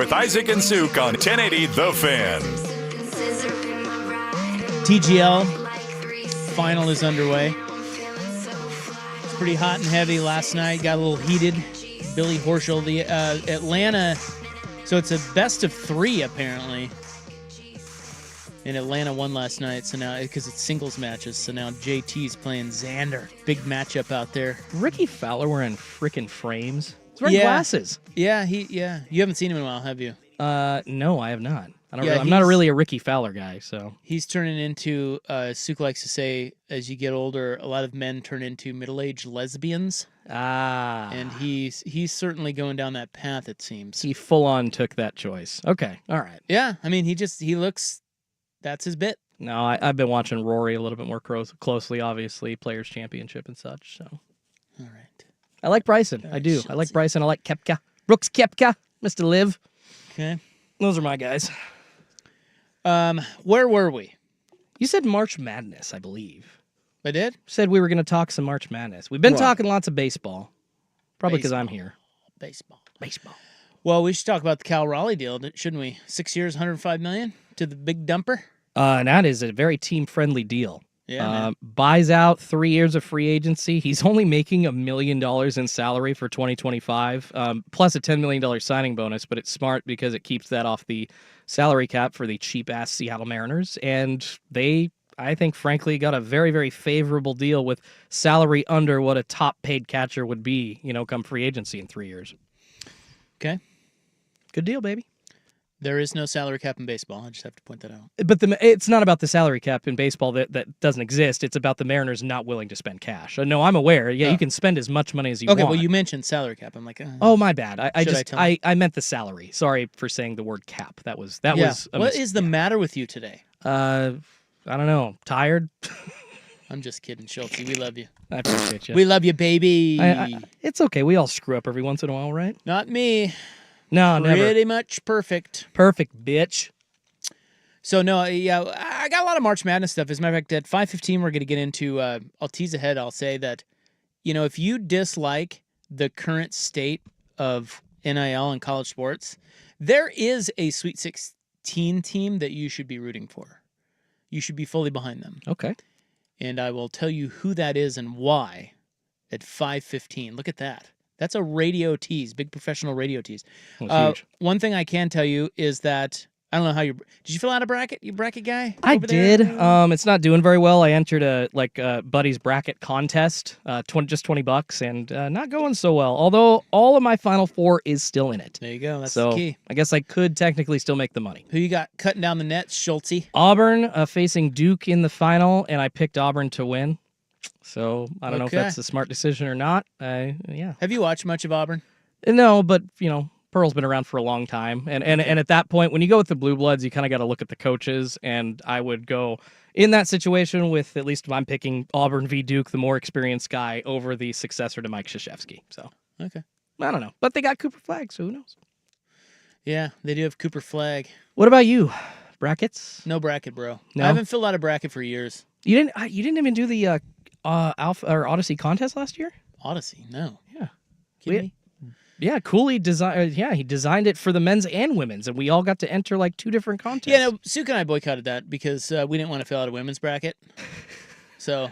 with Isaac and Suk on 1080 The Fan. TGL final is underway. It's pretty hot and heavy last night. Got a little heated. Billy Horschel, the Atlanta. So it's a best of 3 apparently. And Atlanta won last night, so now because it's singles matches, so now JT's playing Xander. Big matchup out there. Ricky Fowler wearing frickin' frames. He's wearing glasses. Yeah, you haven't seen him in a while, have you? No, I have not. I'm he's not really a Ricky Fowler guy, so. He's turning into, Suk likes to say, as you get older, a lot of men turn into middle-aged lesbians. Ah. And he's certainly going down that path, it seems. He full-on took that choice. Okay, all right. Yeah, I mean, he looks, that's his bit. No, I've been watching Rory a little bit more closely, obviously, Players' Championship and such, so. All right. I like Bryson. I do. I like Bryson. I like Koepka. Brooks Koepka. Mr. Liv. Okay. Those are my guys. Where were we? You said March Madness, I believe. I did? Said we were going to talk some March Madness. We've been talking lots of baseball. Probably because I'm here. Baseball. Well, we should talk about the Cal Raleigh deal, shouldn't we? 6 years, $105 million to the big dumper? And that is a very team-friendly deal. Yeah, buys out 3 years of free agency. He's only making $1 million in salary for 2025, plus a $10 million signing bonus, but it's smart because it keeps that off the salary cap for the cheap-ass Seattle Mariners. And they, I think, frankly, got a very, very favorable deal with salary under what a top-paid catcher would be, come free agency in 3 years. Okay. Good deal, baby. There is no salary cap in baseball. I just have to point that out. But it's not about the salary cap in baseball that doesn't exist. It's about the Mariners not willing to spend cash. No, I'm aware. Yeah, you can spend as much money as you want. Okay, well, you mentioned salary cap. I'm like, oh, my bad. I meant the salary. Sorry for saying the word cap. That was. What is the matter with you today? I don't know. Tired. I'm just kidding, Schultz. We love you. I appreciate you. We love you, baby. It's okay. We all screw up every once in a while, right? Not me. No, never. Pretty much perfect. Perfect, bitch. So, no, yeah, I got a lot of March Madness stuff. As a matter of fact, at 5:15, we're going to get into, I'll tease ahead, I'll say that, if you dislike the current state of NIL and college sports, there is a Sweet 16 team that you should be rooting for. You should be fully behind them. Okay. And I will tell you who that is and why at 5:15. Look at that. That's a radio tease, big professional radio tease. Huge. One thing I can tell you is that, I don't know how did you fill out a bracket? You bracket guy? I did. It's not doing very well. I entered a buddy's bracket contest, just $20, and not going so well. Although all of my Final Four is still in it. There you go. That's the key. I guess I could technically still make the money. Who you got cutting down the nets, Schultzy? Auburn facing Duke in the final, and I picked Auburn to win. So I don't know if that's a smart decision or not. Yeah. Have you watched much of Auburn? No, but Pearl's been around for a long time, and at that point, when you go with the Blue Bloods, you kind of got to look at the coaches, and I would go in that situation with, at least I'm picking Auburn v. Duke, the more experienced guy, over the successor to Mike Krzyzewski. So okay, I don't know, but they got Cooper Flagg, so who knows? Yeah, they do have Cooper Flagg. What about you? Brackets? No bracket, bro. No? I haven't filled out a bracket for years. You didn't even do the Alpha or Odyssey contest last year? Odyssey, no. Yeah. Kidding me? Yeah, Cooley designed. Yeah, he designed it for the men's and women's, and we all got to enter like 2 different contests. Yeah, no, Suk and I boycotted that because we didn't want to fill out a women's bracket. So,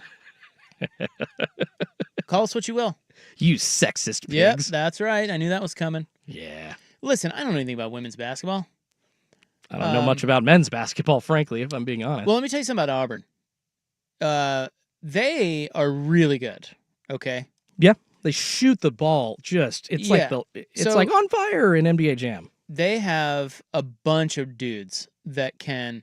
call us what you will. You sexist pigs. Yep, that's right. I knew that was coming. Yeah. Listen, I don't know anything about women's basketball. I don't know much about men's basketball, frankly, if I'm being honest. Well, let me tell you something about Auburn. They are really good. Okay. Yeah. They shoot the ball it's like on fire in NBA Jam. They have a bunch of dudes that can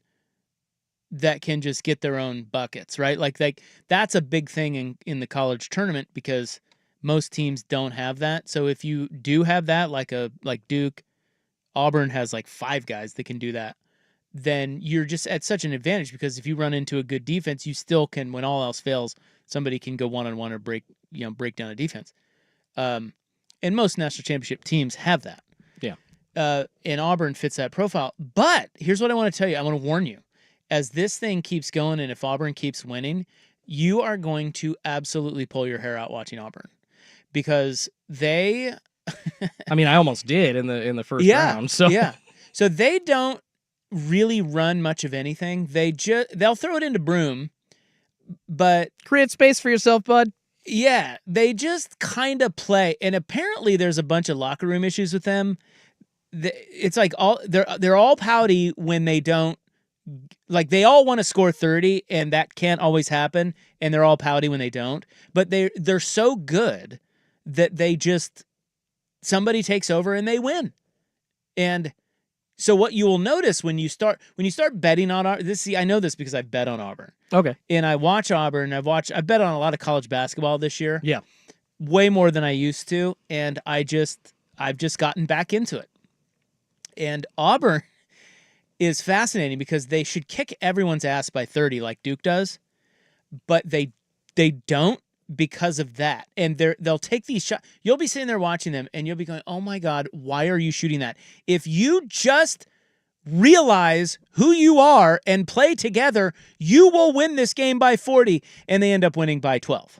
just get their own buckets, right? Like that's a big thing in the college tournament because most teams don't have that. So if you do have that, like Duke, Auburn has like 5 guys that can do that, then you're just at such an advantage because if you run into a good defense, you still can, when all else fails, somebody can go one-on-one or break down a defense. And most national championship teams have that. Yeah. And Auburn fits that profile. But here's what I want to tell you. I want to warn you. As this thing keeps going and if Auburn keeps winning, you are going to absolutely pull your hair out watching Auburn because they I mean, I almost did in the first round. So yeah. So they don't really run much of anything. They'll throw it into Broome, but create space for yourself, bud. Yeah, they just kind of play, and apparently there's a bunch of locker room issues with them. It's like they're all pouty when they don't, like they all want to score 30, and that can't always happen, and they're all pouty when they don't. But they're so good that they just, somebody takes over and they win. And so what you will notice when you start betting on I know this because I bet on Auburn. Okay. And I watch Auburn. I bet on a lot of college basketball this year. Yeah. Way more than I used to, and I've just gotten back into it. And Auburn is fascinating because they should kick everyone's ass by 30 like Duke does, but they don't because of that. And they'll take these shots. You'll be sitting there watching them and you'll be going, "Oh my God, why are you shooting that?" If you just realize who you are and play together, you will win this game by 40, and they end up winning by 12,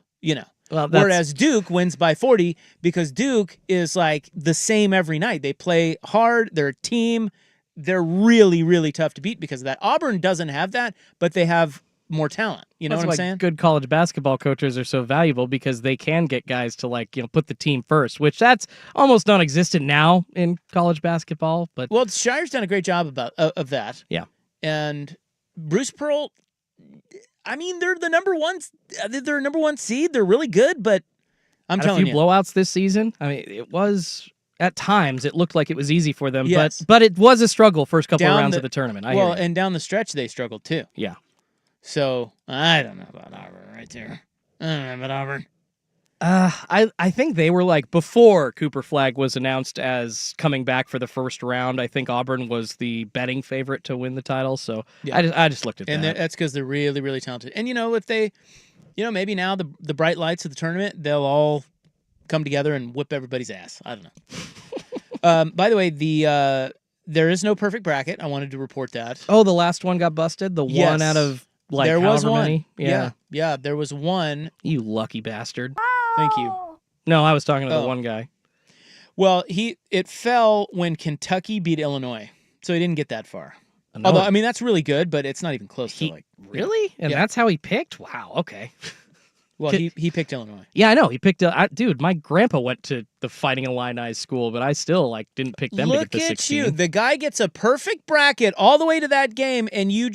Well, whereas Duke wins by 40 because Duke is like the same every night. They play hard. They're a team. They're really, really tough to beat because of that. Auburn doesn't have that, but they have more talent. You know what I'm saying? Good college basketball coaches are so valuable because they can get guys to put the team first, which that's almost non-existent now in college basketball. But Shire's done a great job of that. Yeah, and Bruce Pearl, I mean, they're the number one. They're number one seed. They're really good, but I'm telling you, a few blowouts this season. I mean, it was at times it looked like it was easy for them, yes. but it was a struggle first couple of rounds of the tournament. And down the stretch they struggled too. Yeah. So I don't know about Auburn right there. I don't know about Auburn. I think they were before Cooper Flagg was announced as coming back for the first round. I think Auburn was the betting favorite to win the title. So yeah. I just looked at and that. And that's because they're really, really talented. And if they, maybe now the bright lights of the tournament, they'll all come together and whip everybody's ass. I don't know. By the way, there is no perfect bracket. I wanted to report that. Oh, the last one got busted. The one out of there was one. Many? Yeah. There was one. You lucky bastard. Thank you. No, I was talking to the one guy. Well, it fell when Kentucky beat Illinois, so he didn't get that far. No. Although, I mean, that's really good, but it's not even close to Really? And that's how he picked? Wow, okay. Well, he picked Illinois. Yeah, I know. He picked dude, my grandpa went to the Fighting Illini school, but I still didn't pick them to get the 16. Look at you. The guy gets a perfect bracket all the way to that game, and you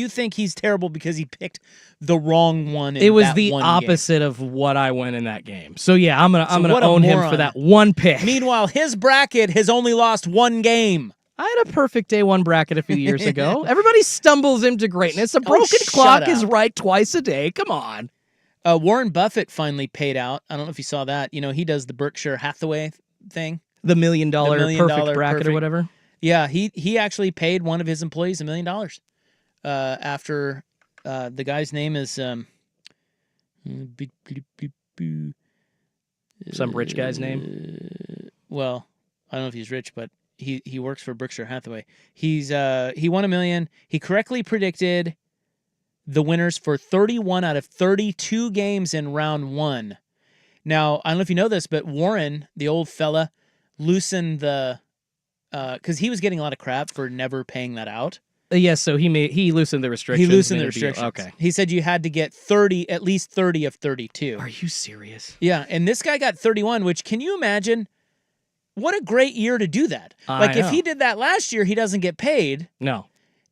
think he's terrible because he picked the wrong one in It was that the one opposite game. of what I went in that game. So yeah, I'm gonna what a own him moron. for that one pick. Meanwhile, his bracket has only lost one game. I had a perfect day one bracket a few years ago. Everybody stumbles into greatness. A broken clock is right twice a day. Come on. Warren Buffett finally paid out. I don't know if you saw that. He does the Berkshire Hathaway thing. The $1 million perfect bracket or whatever. Yeah, he actually paid one of his employees $1 million. After the guy's name is some rich guy's name. Well, I don't know if he's rich, but he works for Berkshire Hathaway. He won $1 million. He correctly predicted the winners for 31 out of 32 games in round one. Now, I don't know if you know this, but Warren, the old fella, loosened because he was getting a lot of crap for never paying that out. Yes, so he loosened the restrictions. He loosened the restrictions. Okay. He said you had to get at least 30 of 32. Are you serious? Yeah, and this guy got 31, which, can you imagine? What a great year to do that. If he did that last year, he doesn't get paid. No.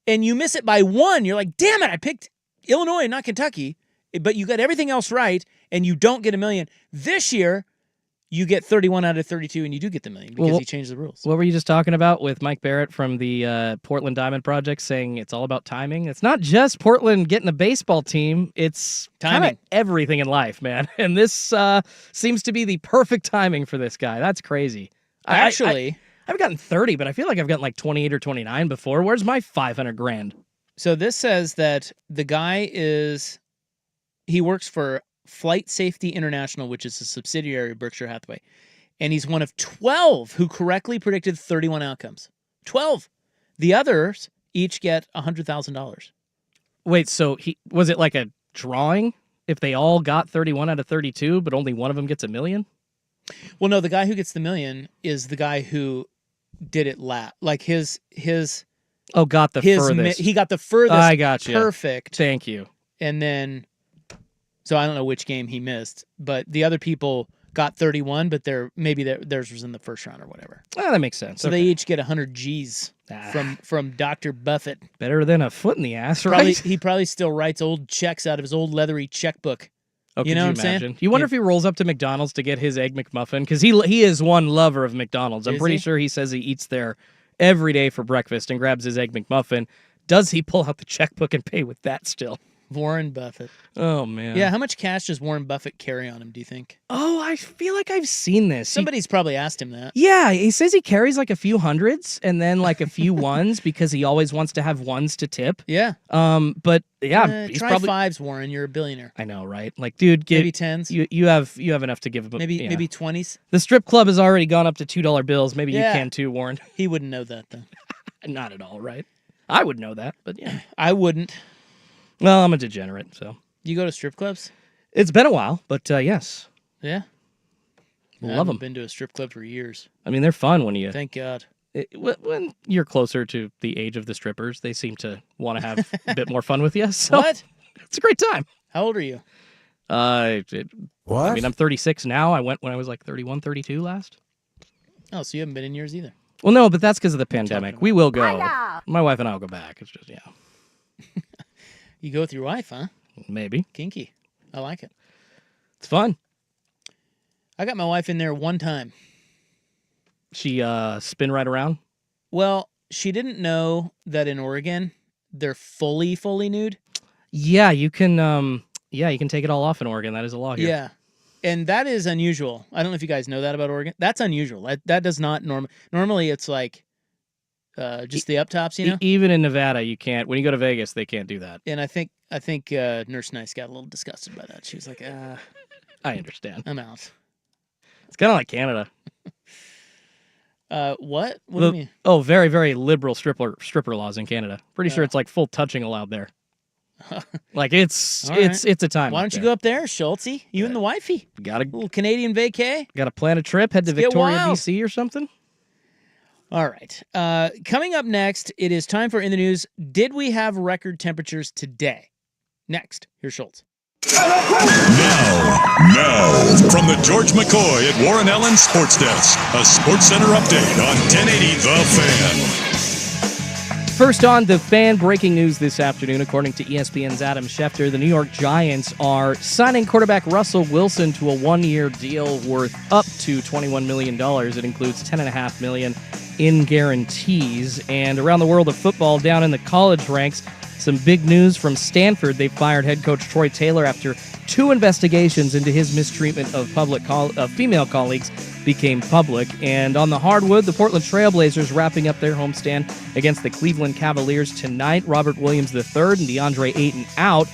And you miss it by one, you're like, damn it, I picked Illinois, not Kentucky, but you got everything else right, and you don't get $1 million. This year, you get 31 out of 32, and you do get the $1 million because he changed the rules. What were you just talking about with Mike Barrett from the Portland Diamond Project saying it's all about timing? It's not just Portland getting a baseball team. It's timing. Everything in life, man. And this seems to be the perfect timing for this guy. That's crazy. Actually, I've gotten 30, but I feel like I've gotten 28 or 29 before. Where's my $500,000? So this says that the guy he works for Flight Safety International, which is a subsidiary of Berkshire Hathaway, and he's one of 12 who correctly predicted 31 outcomes. 12. The others each get $100,000. Wait, so was it like a drawing? If they all got 31 out of 32, but only one of them gets $1 million? Well, no, the guy who gets the million is the guy who did it like his got the furthest. He got the furthest. I got you. Perfect. Thank you. And then, so I don't know which game he missed, but the other people got 31, but theirs was in the first round or whatever. That makes sense. So they each get 100 G's from Dr. Buffett. Better than a foot in the ass, right? He probably still writes old checks out of his old leathery checkbook. Oh, you know what I'm saying? You wonder if he rolls up to McDonald's to get his Egg McMuffin, because he is one lover of McDonald's. I'm pretty sure he says he eats there every day for breakfast and grabs his Egg McMuffin. Does he pull out the checkbook and pay with that still? Warren Buffett. Oh, man. Yeah, how much cash does Warren Buffett carry on him, do you think? Oh, I feel like I've seen this. Somebody's probably asked him that. Yeah, he says he carries like a few hundreds and then like a few ones because he always wants to have ones to tip. Yeah. But yeah, he's try probably... fives, Warren. You're a billionaire. I know, right? Like, dude, maybe tens. You have enough to give him. Maybe 20s. The strip club has already gone up to $2 bills. Maybe you can too, Warren. He wouldn't know that though. Not at all, right? I would know that, but yeah, I wouldn't. Well, I'm a degenerate, so. You go to strip clubs? It's been a while, but yes. Yeah. Love them. I've been to a strip club for years. I mean, they're fun when you... Thank God. When you're closer to the age of the strippers, they seem to want to have a bit more fun with you. So what? It's a great time. How old are you? What? I mean, I'm 36 now. I went when I was like 31, 32 last. Oh, so you haven't been in years either. Well, no, but that's because of the pandemic. We will go. Hiya! My wife and I will go back. It's just, yeah. You go with your wife, huh? Maybe. Kinky. I like it. It's fun. I got my wife in there one time. She spin right around? Well, she didn't know that in Oregon, they're fully nude. Yeah, you can take it all off in Oregon. That is a law here. Yeah. And that is unusual. I don't know if you guys know that about Oregon. That's unusual. That does not normally it's like just the up tops, you know? Even in Nevada, you can't. When you go to Vegas, they can't do that. And I think Nurse Nice got a little disgusted by that. She was like, I understand. I'm out. It's kind of like Canada. What? What do you mean? Oh, very, very liberal stripper laws in Canada. Pretty sure it's like full touching allowed there. Like it's a time. Why don't you go up there, Schultzy? You and the wifey. Got a little Canadian vacay. Got to plan a trip. Head to Victoria, BC, or something. All right. Coming up next, it is time for In the News. Did we have record temperatures today? Next, here's Schultz. Now, from the George McCoy at Warren Allen Sports Desk, a Sports Center update on 1080 The Fan. First on The Fan, breaking news this afternoon. According to ESPN's Adam Schefter, the New York Giants are signing quarterback Russell Wilson to a one-year deal worth up to $21 million. It includes $10.5 million in guarantees. And around the world of football, down in the college ranks, some big news from Stanford. They fired head coach Troy Taylor after 2 investigations into his mistreatment of female colleagues became public. And on the hardwood, the Portland Trail Blazers wrapping up their homestand against the Cleveland Cavaliers tonight. Robert Williams III and DeAndre Ayton out.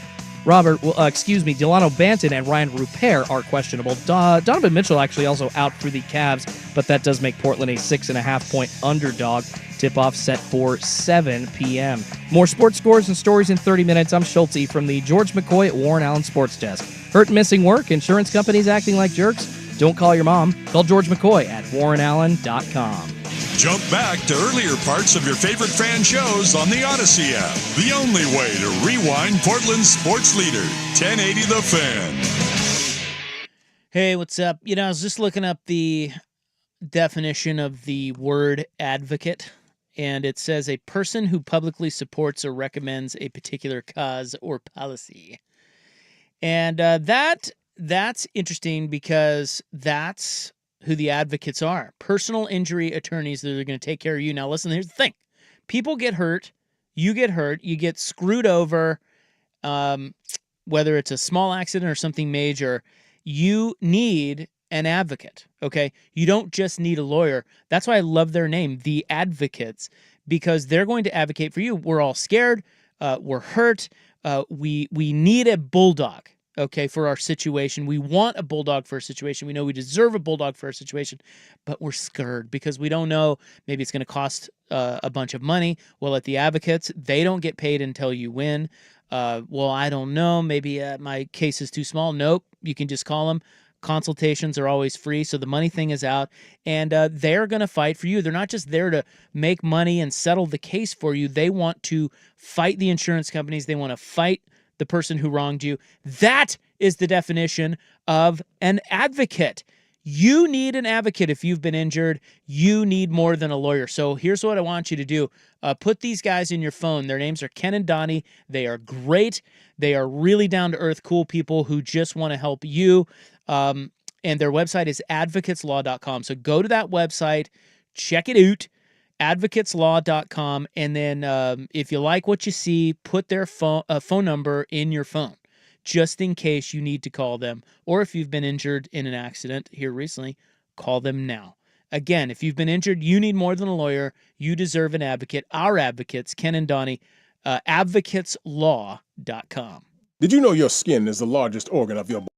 Delano Banton and Ryan Rupert are questionable. Donovan Mitchell actually also out for the Cavs, but that does make Portland a 6.5-point underdog. Tip-off set for 7 p.m. More sports scores and stories in 30 minutes. I'm Schultzy from the George McCoy at Warren Allen Sports Desk. Hurt and missing work? Insurance companies acting like jerks? Don't call your mom. Call George McCoy at warrenallen.com. Jump back to earlier parts of your favorite fan shows on the Odyssey app. The only way to rewind Portland's sports leader, 1080 The Fan. Hey, what's up? I was just looking up the definition of the word advocate, and it says a person who publicly supports or recommends a particular cause or policy. And that's interesting because that's who the advocates are. Personal injury attorneys that are going to take care of you. Now, listen, here's the thing. People get hurt, you get screwed over, whether it's a small accident or something major. You need an advocate, okay? You don't just need a lawyer. That's why I love their name, the Advocates, because they're going to advocate for you. We're all scared. We're hurt. We need a bulldog, okay, for our situation. We want a bulldog for our situation. We know we deserve a bulldog for our situation, but we're scared because we don't know. Maybe it's going to cost a bunch of money. Well, at the Advocates, they don't get paid until you win. Well, I don't know. Maybe my case is too small. Nope. You can just call them. Consultations are always free, so the money thing is out, and they're going to fight for you. They're not just there to make money and settle the case for you. They want to fight the insurance companies. They want to fight the person who wronged you. That is the definition of an advocate. You need an advocate if you've been injured. You need more than a lawyer. So here's what I want you to do. Put these guys in your phone. Their names are Ken and Donnie. They are great. They are really down-to-earth, cool people who just want to help you. And their website is advocateslaw.com. So go to that website, check it out, advocateslaw.com, and then if you like what you see, put their phone number in your phone, just in case you need to call them. Or if you've been injured in an accident here recently, call them now. Again, if you've been injured, you need more than a lawyer. You deserve an advocate. Our advocates, Ken and Donnie, advocateslaw.com. Did you know your skin is the largest organ of your body?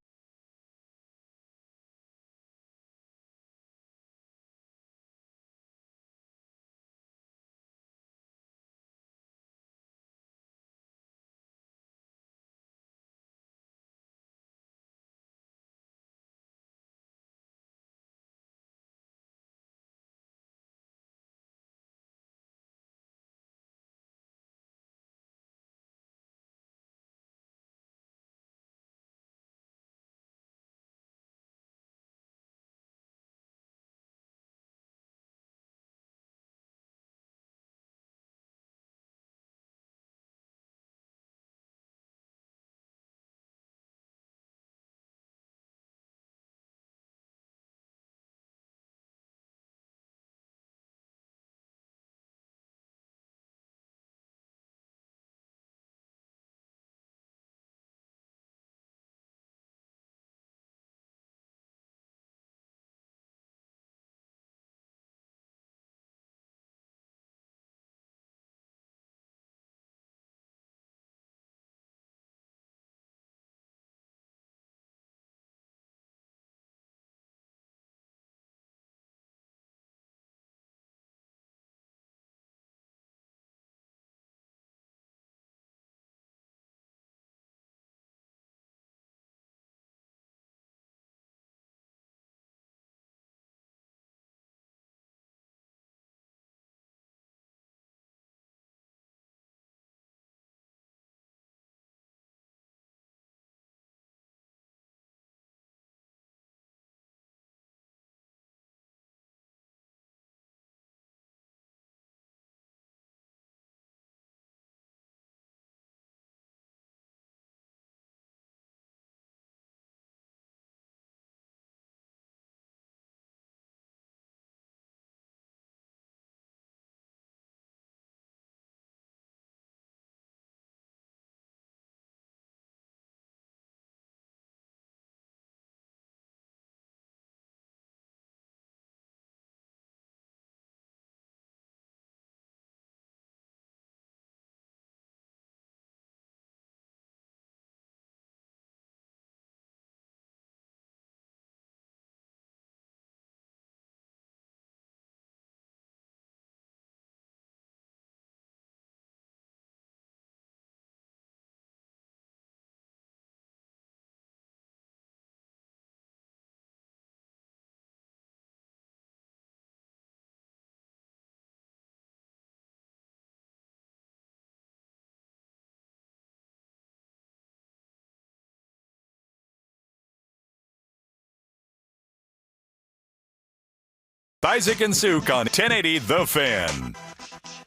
Isaac and Suk on 1080 The Fan.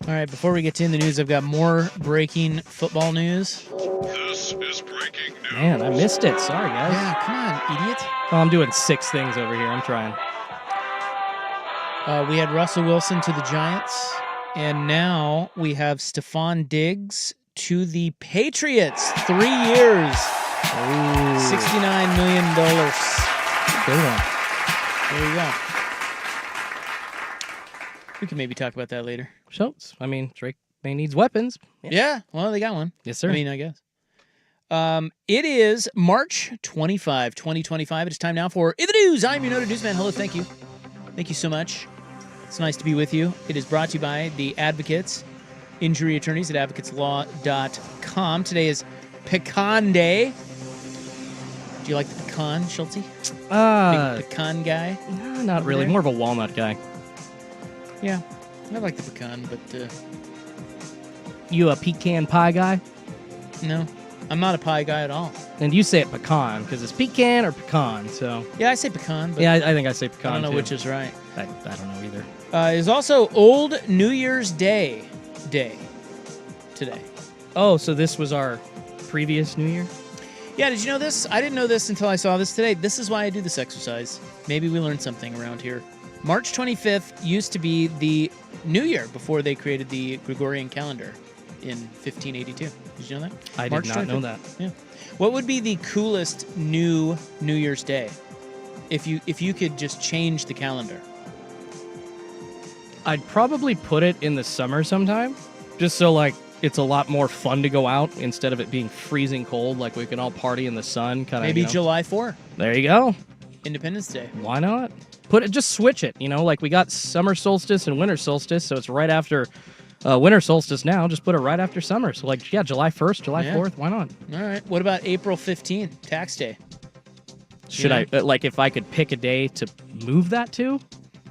All right, before we get to in the news, I've got more breaking football news. This is breaking news. Man, I missed it. Sorry, guys. Yeah, come on, idiot. Oh, I'm doing 6 things over here. I'm trying. We had Russell Wilson to the Giants, and now we have Stephon Diggs to the Patriots. 3 years. Ooh. $69 million. Good one. There you go. We can maybe talk about that later. So, I mean, Drake May needs weapons. Yeah, well, they got one. Yes, sir. I mean, I guess. It is March 25, 2025. It is time now for In the News. I'm your noted newsman. Hello, thank you. Thank you so much. It's nice to be with you. It is brought to you by the Advocates, injury attorneys at advocateslaw.com. Today is Pecan Day. Did you like the pecan, Schulte? Big pecan guy? No, not really. there? More of a walnut guy. Yeah, I like the pecan, but You a pecan pie guy? no, I'm not a pie guy at all. And you say it pecan because it's pecan or pecan. So Yeah, I say pecan, but yeah, I think I say pecan. I don't know too. which is right. I don't know either. Is also Old New Year's Day today. Oh, so this was our previous New Year? Yeah, did you know this? I didn't know this until I saw this today. This is why I do this exercise. Maybe we learned something around here. March 25th used to be the New Year before they created the Gregorian calendar in 1582. Did you know that? I March did not 25th. know that. Yeah. What would be the coolest New Year's Day if you could just change the calendar? I'd probably put it in the summer sometime, just so like it's a lot more fun to go out instead of it being freezing cold. Like we can all party in the sun, kind of. Maybe July 4, There you go. Independence Day. Why not? Just switch it. Like we got summer solstice and winter solstice, so it's right after winter solstice now. Just put it right after summer. So July 1st, July 4th. Why not? All right. What about April 15th, Tax Day? Should I if I could pick a day to move that to?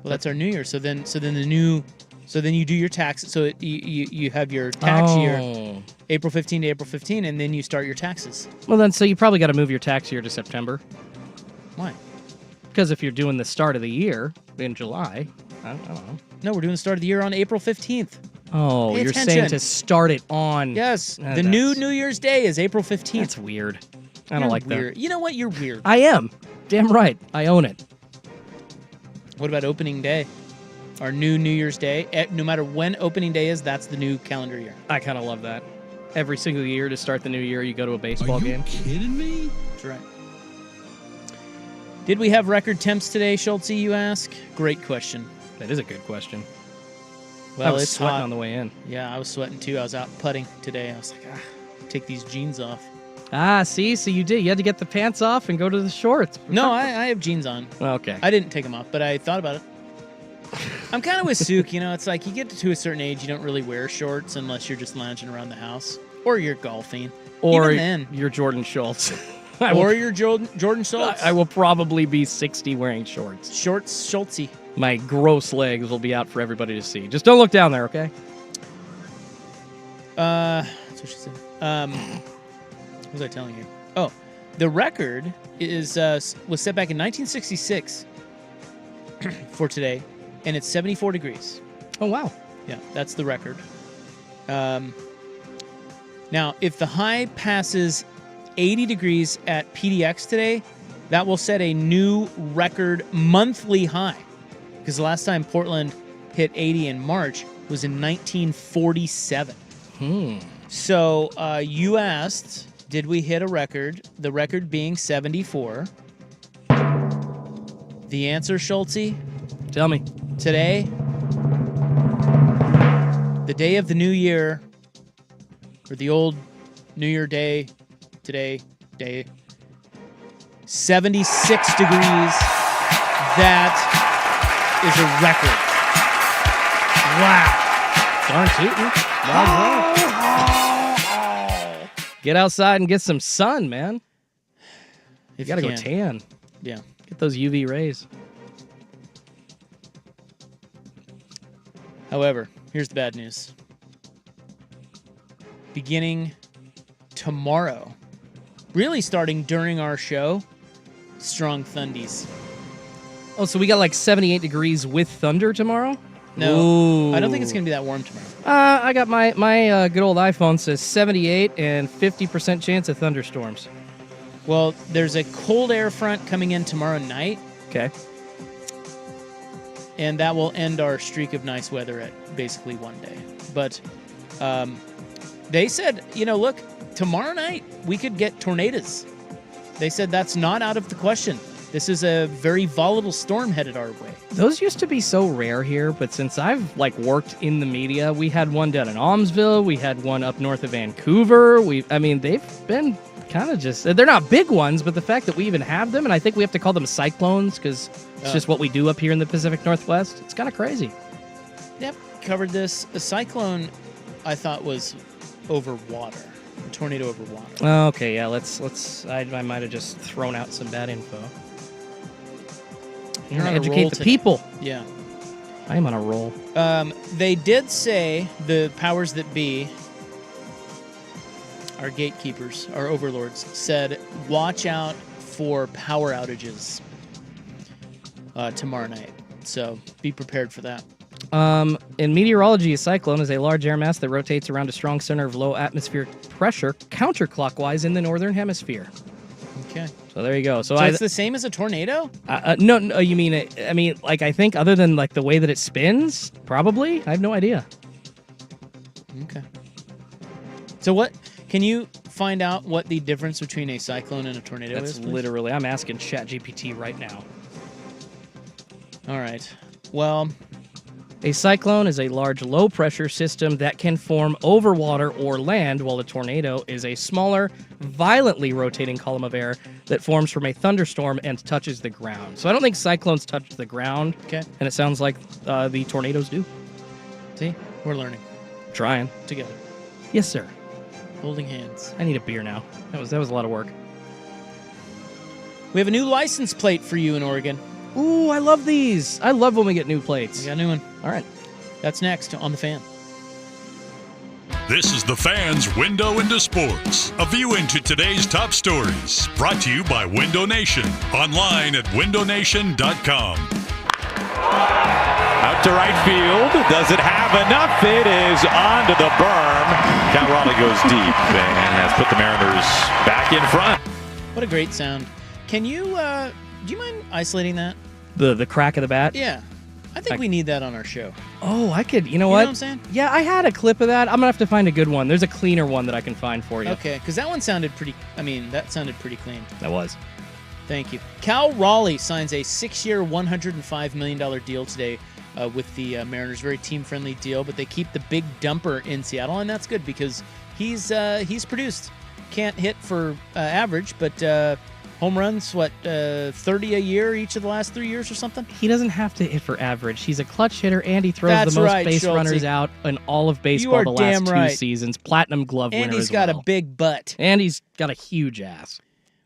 Well, that's our New Year. So then you do your taxes. So you have your tax year, April 15 to April 15, and then you start your taxes. Well, then so you probably got to move your tax year to September. Why? Because if you're doing the start of the year in July, I don't know. No, we're doing the start of the year on April 15th. Oh, Pay you're attention. saying to start it on. Yes, the new New Year's Day is April 15th. That's weird. I don't You're like weird. that. You know what? You're weird. I am. Damn right. I own it. What about opening day? Our new Year's Day. No matter when opening day is, that's the new calendar year. I kind of love that. Every single year to start the new year, you go to a baseball game. Kidding me? That's right. Did we have record temps today, Schulte, you ask? Great question. That is a good question. Well, I was it's sweating hot. on the way in. Yeah, I was sweating too. I was out putting today. I was like, take these jeans off. See? So you did. You had to get the pants off and go to the shorts. No, I have jeans on. Okay. I didn't take them off, but I thought about it. I'm kind of with Sook, it's like you get to a certain age, you don't really wear shorts unless you're just lounging around the house. Or you're golfing. Or even then. you're Jordan Schultz. You're Jordan Schultz. I will probably be 60 wearing shorts. Shorts Schultze. My gross legs will be out for everybody to see. Just don't look down there, okay? That's what she said. What was I telling you? Oh, the record was set back in 1966 for today, and it's 74 degrees. Oh, wow. Yeah, that's the record. Now, if the high passes 80 degrees at PDX today, that will set a new record monthly high. Because the last time Portland hit 80 in March was in 1947. So you asked, did we hit a record? The record being 74. The answer, Schulte? Tell me. Today, the day of the new year, or the old New Year day, today, 76 degrees. That is a record. Wow. Darn tootin'. Get outside and get some sun, man. You gotta go tan. Yeah. Get those UV rays. However, here's the bad news. Beginning tomorrow, really starting during our show, strong thundies. Oh, so we got like 78 degrees with thunder tomorrow? No, Ooh. I don't think it's going to be that warm tomorrow. I got my good old iPhone says 78 and 50% chance of thunderstorms. Well, there's a cold air front coming in tomorrow night. Okay. And that will end our streak of nice weather at basically one day. But they said, look, tomorrow night we could get tornadoes. They said that's not out of the question. This is a very volatile storm headed our way. Those used to be so rare here, but since I've worked in the media, we had one down in Almsville, we had one up north of Vancouver. They've been kind of just, they're not big ones, but the fact that we even have them, and I think we have to call them cyclones because it's just what we do up here in the Pacific Northwest. It's kind of crazy. Yep, covered this. A cyclone, I thought, was over water. Tornado over water. Okay, yeah, let's. I might have just thrown out some bad info. You're on a educate roll the today. people. Yeah. I am on a roll. They did say the powers that be, our gatekeepers, our overlords, said watch out for power outages tomorrow night. So be prepared for that. In meteorology, a cyclone is a large air mass that rotates around a strong center of low atmospheric pressure counterclockwise in the northern hemisphere. Okay. So there you go. So it's the same as a tornado? No, you mean I mean, like, I think other than like the way that it spins, probably. I have no idea. Okay. So what can you find out what the difference between a cyclone and a tornado That's is? literally. I'm asking ChatGPT right now. All right. Well, a cyclone is a large low-pressure system that can form over water or land, while a tornado is a smaller, violently rotating column of air that forms from a thunderstorm and touches the ground. So I don't think cyclones touch the ground. Okay. And it sounds like the tornadoes do. See? We're learning. Trying. Together. Yes, sir. Holding hands. I need a beer now. That was a lot of work. We have a new license plate for you in Oregon. Ooh, I love these. I love when we get new plates. We got a new one. All right. That's next on The Fan. This is The Fan's Window into Sports, a view into today's top stories, brought to you by Window Nation, online at windownation.com. Out to right field. Does it have enough? It is onto the berm. Cal Raleigh goes deep and has put the Mariners back in front. What a great sound. Can you, do you mind isolating that? The crack of the bat? Yeah. I think we need that on our show. Oh, I could. You know You what? know what I'm saying? Yeah, I had a clip of that. I'm going to have to find a good one. There's a cleaner one that I can find for you. Okay, because that one sounded pretty, that sounded pretty clean. That was. Thank you. Cal Raleigh signs a 6-year, $105 million deal today with the Mariners. Very team-friendly deal, but they keep the big dumper in Seattle, and that's good because he's produced. Can't hit for average, but home runs, 30 a year each of the last 3 years or something? He doesn't have to hit for average. He's a clutch hitter, and he throws That's the most right, base Schultze. runners out in all of baseball You are the last damn right. 2 seasons. Platinum glove winner And he's as got well. a big butt. And he's got a huge ass.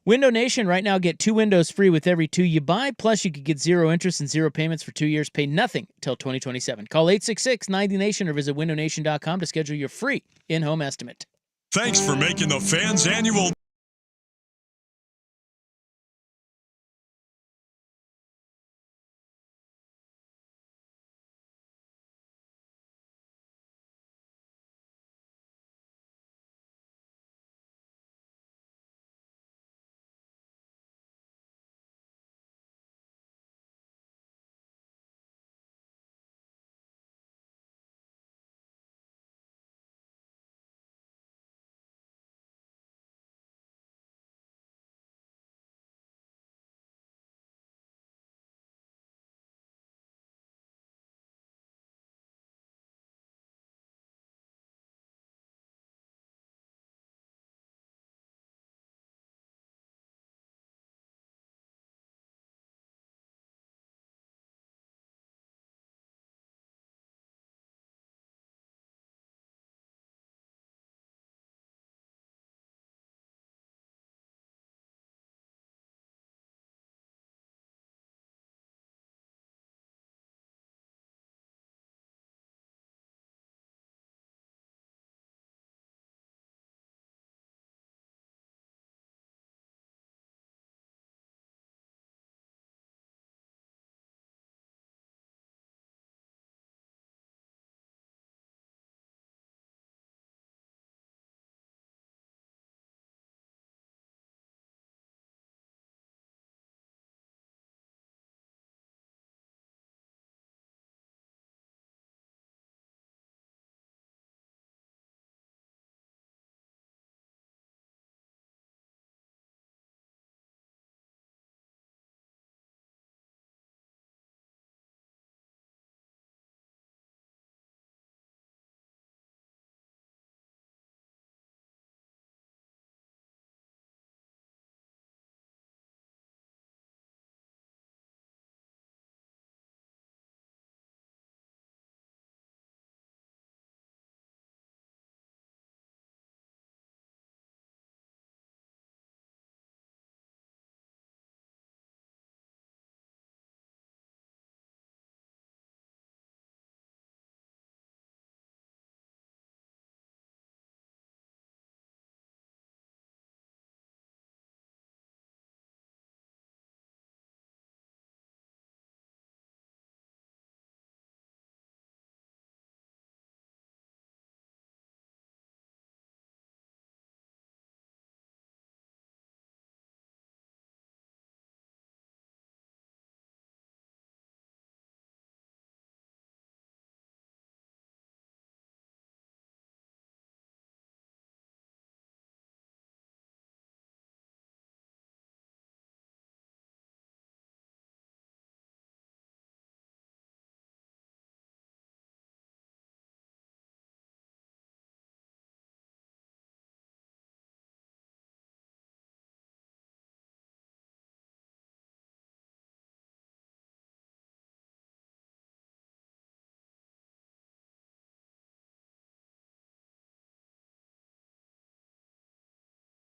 Window Nation right now, get 2 windows free with every 2 you buy. Plus, you could get 0 interest and 0 payments for 2 years. Pay nothing until 2027. Call 866-90Nation or visit windownation.com to schedule your free in-home estimate. Thanks for making the Fans Annual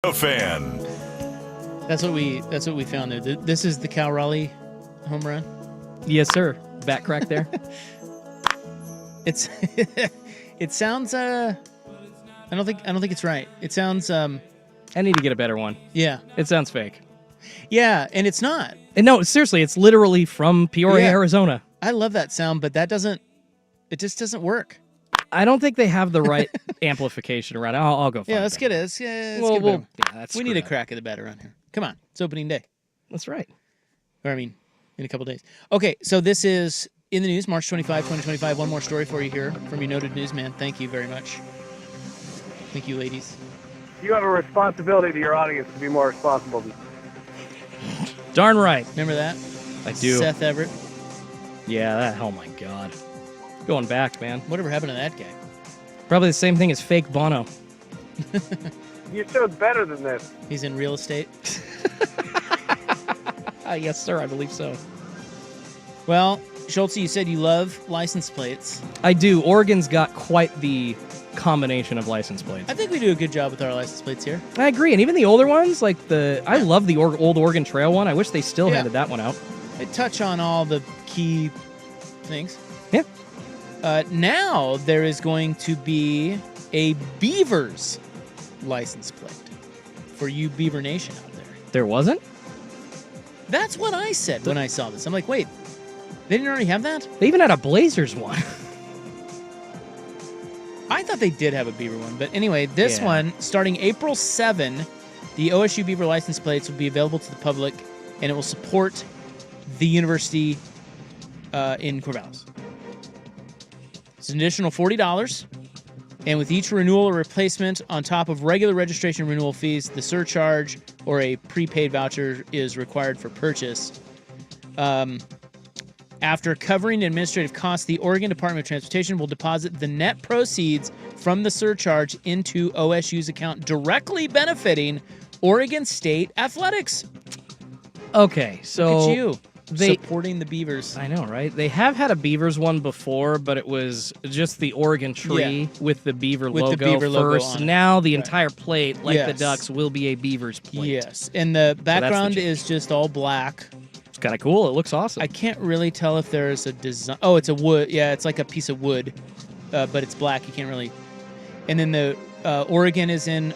The Fan. That's what we found there. This is the Cal Raleigh home run. Yes, sir. Back crack there. It sounds I don't think it's right. It sounds I need to get a better one. Yeah. It sounds fake. Yeah, and it's not. And no, seriously, it's literally from Peoria, Arizona. I love that sound, but it just doesn't work. I don't think they have the right amplification around it. I'll go find it. Yeah, let's get it. Let's get it. We need a crack at the bat around here. Come on. It's opening day. That's right. Or I mean, in a couple days. Okay, so this is in the news, March 25, 2025. One more story for you here from your noted newsman. Thank you very much. Thank you, ladies. You have a responsibility to your audience to be more responsible. Darn right. Remember that? I do. Seth Everett. Yeah, that. Oh my God. Going back, man. Whatever happened to that guy? Probably the same thing as fake Bono. Your show's better than this. He's in real estate. Yes, sir. I believe so. Well, Schultze, you said you love license plates. I do. Oregon's got quite the combination of license plates. I think we do a good job with our license plates here. I agree. And even the older ones, like I love the old Oregon Trail one. I wish they still handed that one out. They touch on all the key things. Yeah. Now there is going to be a Beavers license plate for you Beaver Nation out there. There wasn't? That's what I said when I saw this. I'm like, wait, they didn't already have that? They even had a Blazers one. I thought they did have a Beaver one. But anyway, this one, starting April 7, the OSU Beaver license plates will be available to the public, and it will support the university in Corvallis. It's an additional $40, and with each renewal or replacement on top of regular registration renewal fees, the surcharge or a prepaid voucher is required for purchase. After covering administrative costs, the Oregon Department of Transportation will deposit the net proceeds from the surcharge into OSU's account, directly benefiting Oregon State Athletics. Okay, so look at you. Supporting the Beavers. I know, right? They have had a Beavers one before, but it was just the Oregon tree with the Beaver logo first. Now the entire plate, like the Ducks, will be a Beavers plate. Yes, and the background is just all black. It's kind of cool. It looks awesome. I can't really tell if there's a design. Oh, it's a wood. Yeah, it's like a piece of wood, but it's black. You can't really. And then the Oregon is in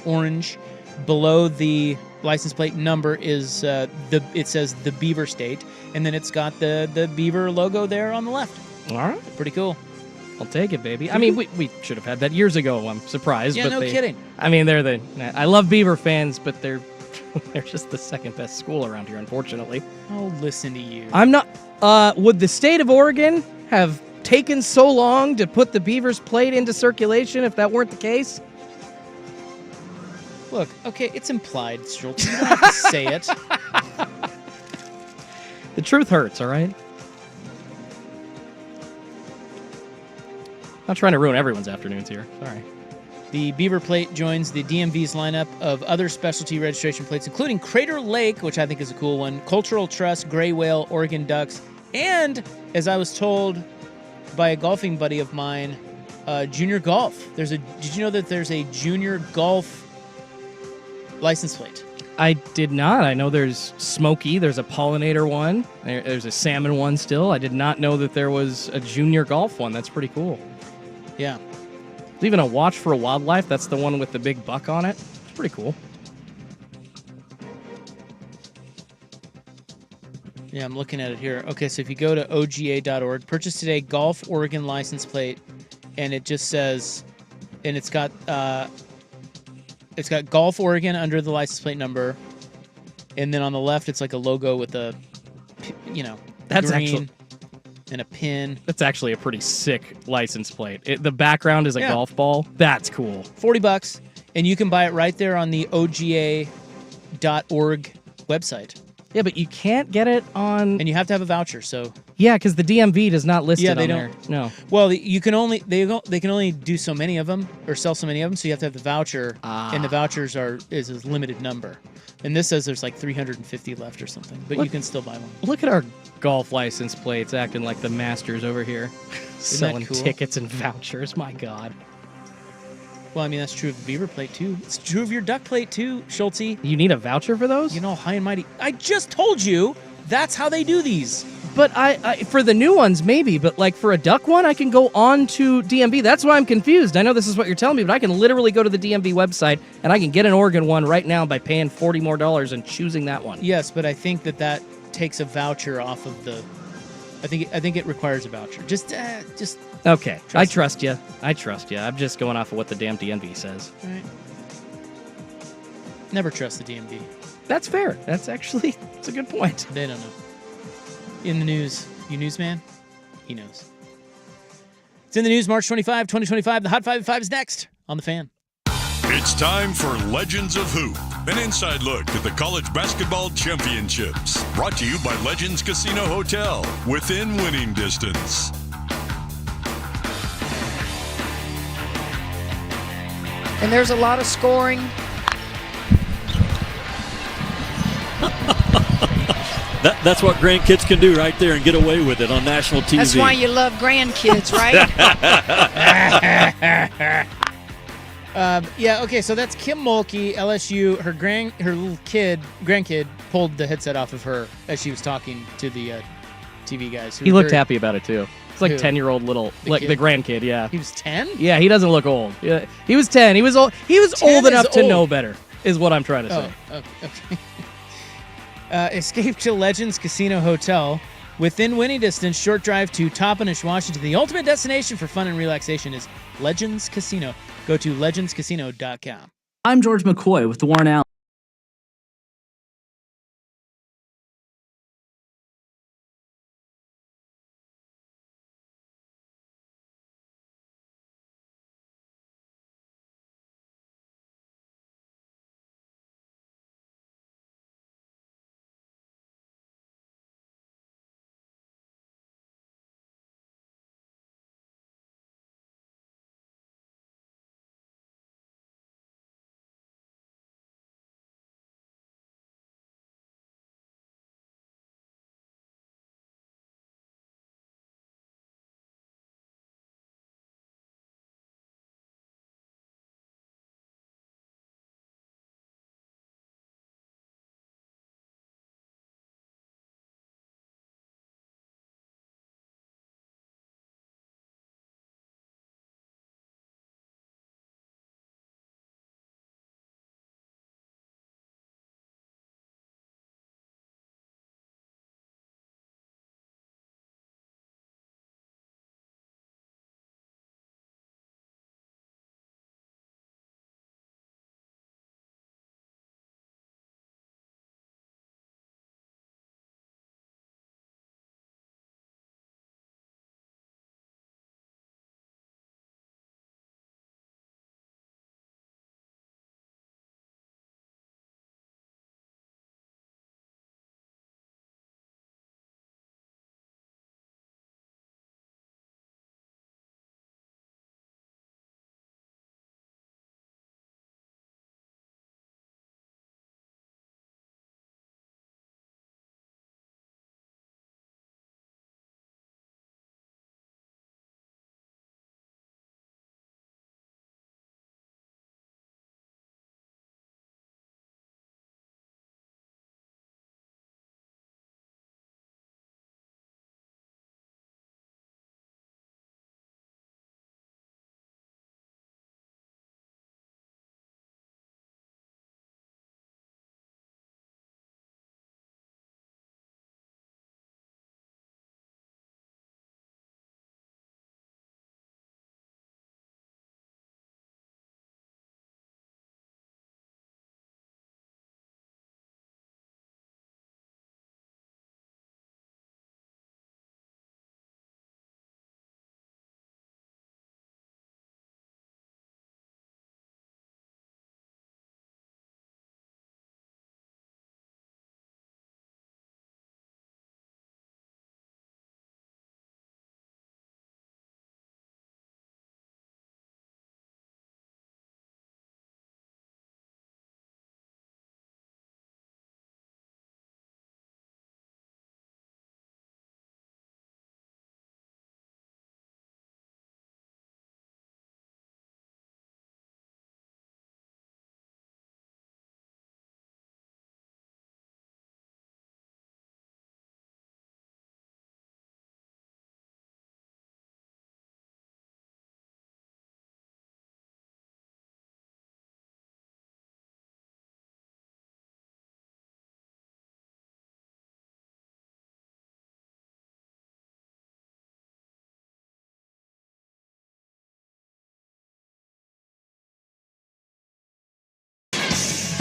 orange. Below the license plate number is it says the Beaver State, and then it's got the Beaver logo there on the left. All right, pretty cool. I'll take it, baby. I mean, we should have had that years ago. I'm surprised. Yeah, but no kidding. I mean, I love Beaver fans, but they're just the second best school around here, unfortunately. Oh, listen to you. I'm not. Would the state of Oregon have taken so long to put the Beavers plate into circulation if that weren't the case? Look, okay, it's implied, Schultz. You don't have to say it. The truth hurts, all right? Not trying to ruin everyone's afternoons here. Sorry. The Beaver plate joins the DMV's lineup of other specialty registration plates, including Crater Lake, which I think is a cool one, Cultural Trust, Gray Whale, Oregon Ducks, and, as I was told by a golfing buddy of mine, Junior Golf. Did you know that there's a Junior Golf license plate? I did not. I know there's Smoky. There's a Pollinator one. There's a Salmon one still. I did not know that there was a Junior Golf one. That's pretty cool. Yeah. There's even a Watch for Wildlife. That's the one with the big buck on it. It's pretty cool. Yeah, I'm looking at it here. Okay, so if you go to oga.org, purchase today Golf Oregon license plate, and it just says, and it's got Golf Oregon under the license plate number, and then on the left it's like a logo with a, that's green actually, and a pin. That's actually a pretty sick license plate. The background is a golf ball. That's cool. $40, and you can buy it right there on the oga.org website. Yeah, but you can't get it on... And you have to have a voucher, so... Yeah, because the DMV does not list it on they there. don't. No. Well, you can only they can only do so many of them or sell so many of them, so you have to have the voucher, and the vouchers is a limited number. And this says there's like 350 left or something, but you can still buy one. Look at our golf license plates acting like the masters over here, selling cool? tickets and vouchers. My God. Well, I mean, that's true of the beaver plate, too. It's true of your duck plate, too, Schulte. You need a voucher for those? You know, high and mighty. I just told you that's how they do these. But I for the new ones, maybe. But like for a duck one, I can go on to DMV. That's why I'm confused. I know this is what you're telling me, but I can literally go to the DMV website and I can get an Oregon one right now by paying $40 more and choosing that one. Yes, but I think that takes a voucher off of the... I think it requires a voucher. Just okay. I trust you. I'm just going off of what the damn DMV says. All right. Never trust the DMV. That's fair. It's a good point. They don't know. In the news. You newsman? He knows. It's in the news, March 25, 2025. The Hot 5 is next on The Fan. It's time for Legends of Hoop, an inside look at the college basketball championships. Brought to you by Legends Casino Hotel, within winning distance. And there's a lot of scoring. That's what grandkids can do right there and get away with it on national TV. That's why you love grandkids, right? Yeah, okay, so that's Kim Mulkey, LSU. Her little grandkid pulled the headset off of her as she was talking to the TV guys. He looked happy about it, too. It's like Who? 10-year-old little, like the grandkid, yeah. He was 10? Yeah, he doesn't look old. Yeah, he was 10. He was old. He was old enough to know better, is what I'm trying to say. Okay. Escape to Legends Casino Hotel. Within winning distance, short drive to Toppenish, Washington. The ultimate destination for fun and relaxation is Legends Casino. Go to legendscasino.com. I'm George McCoy with the Warren Allen.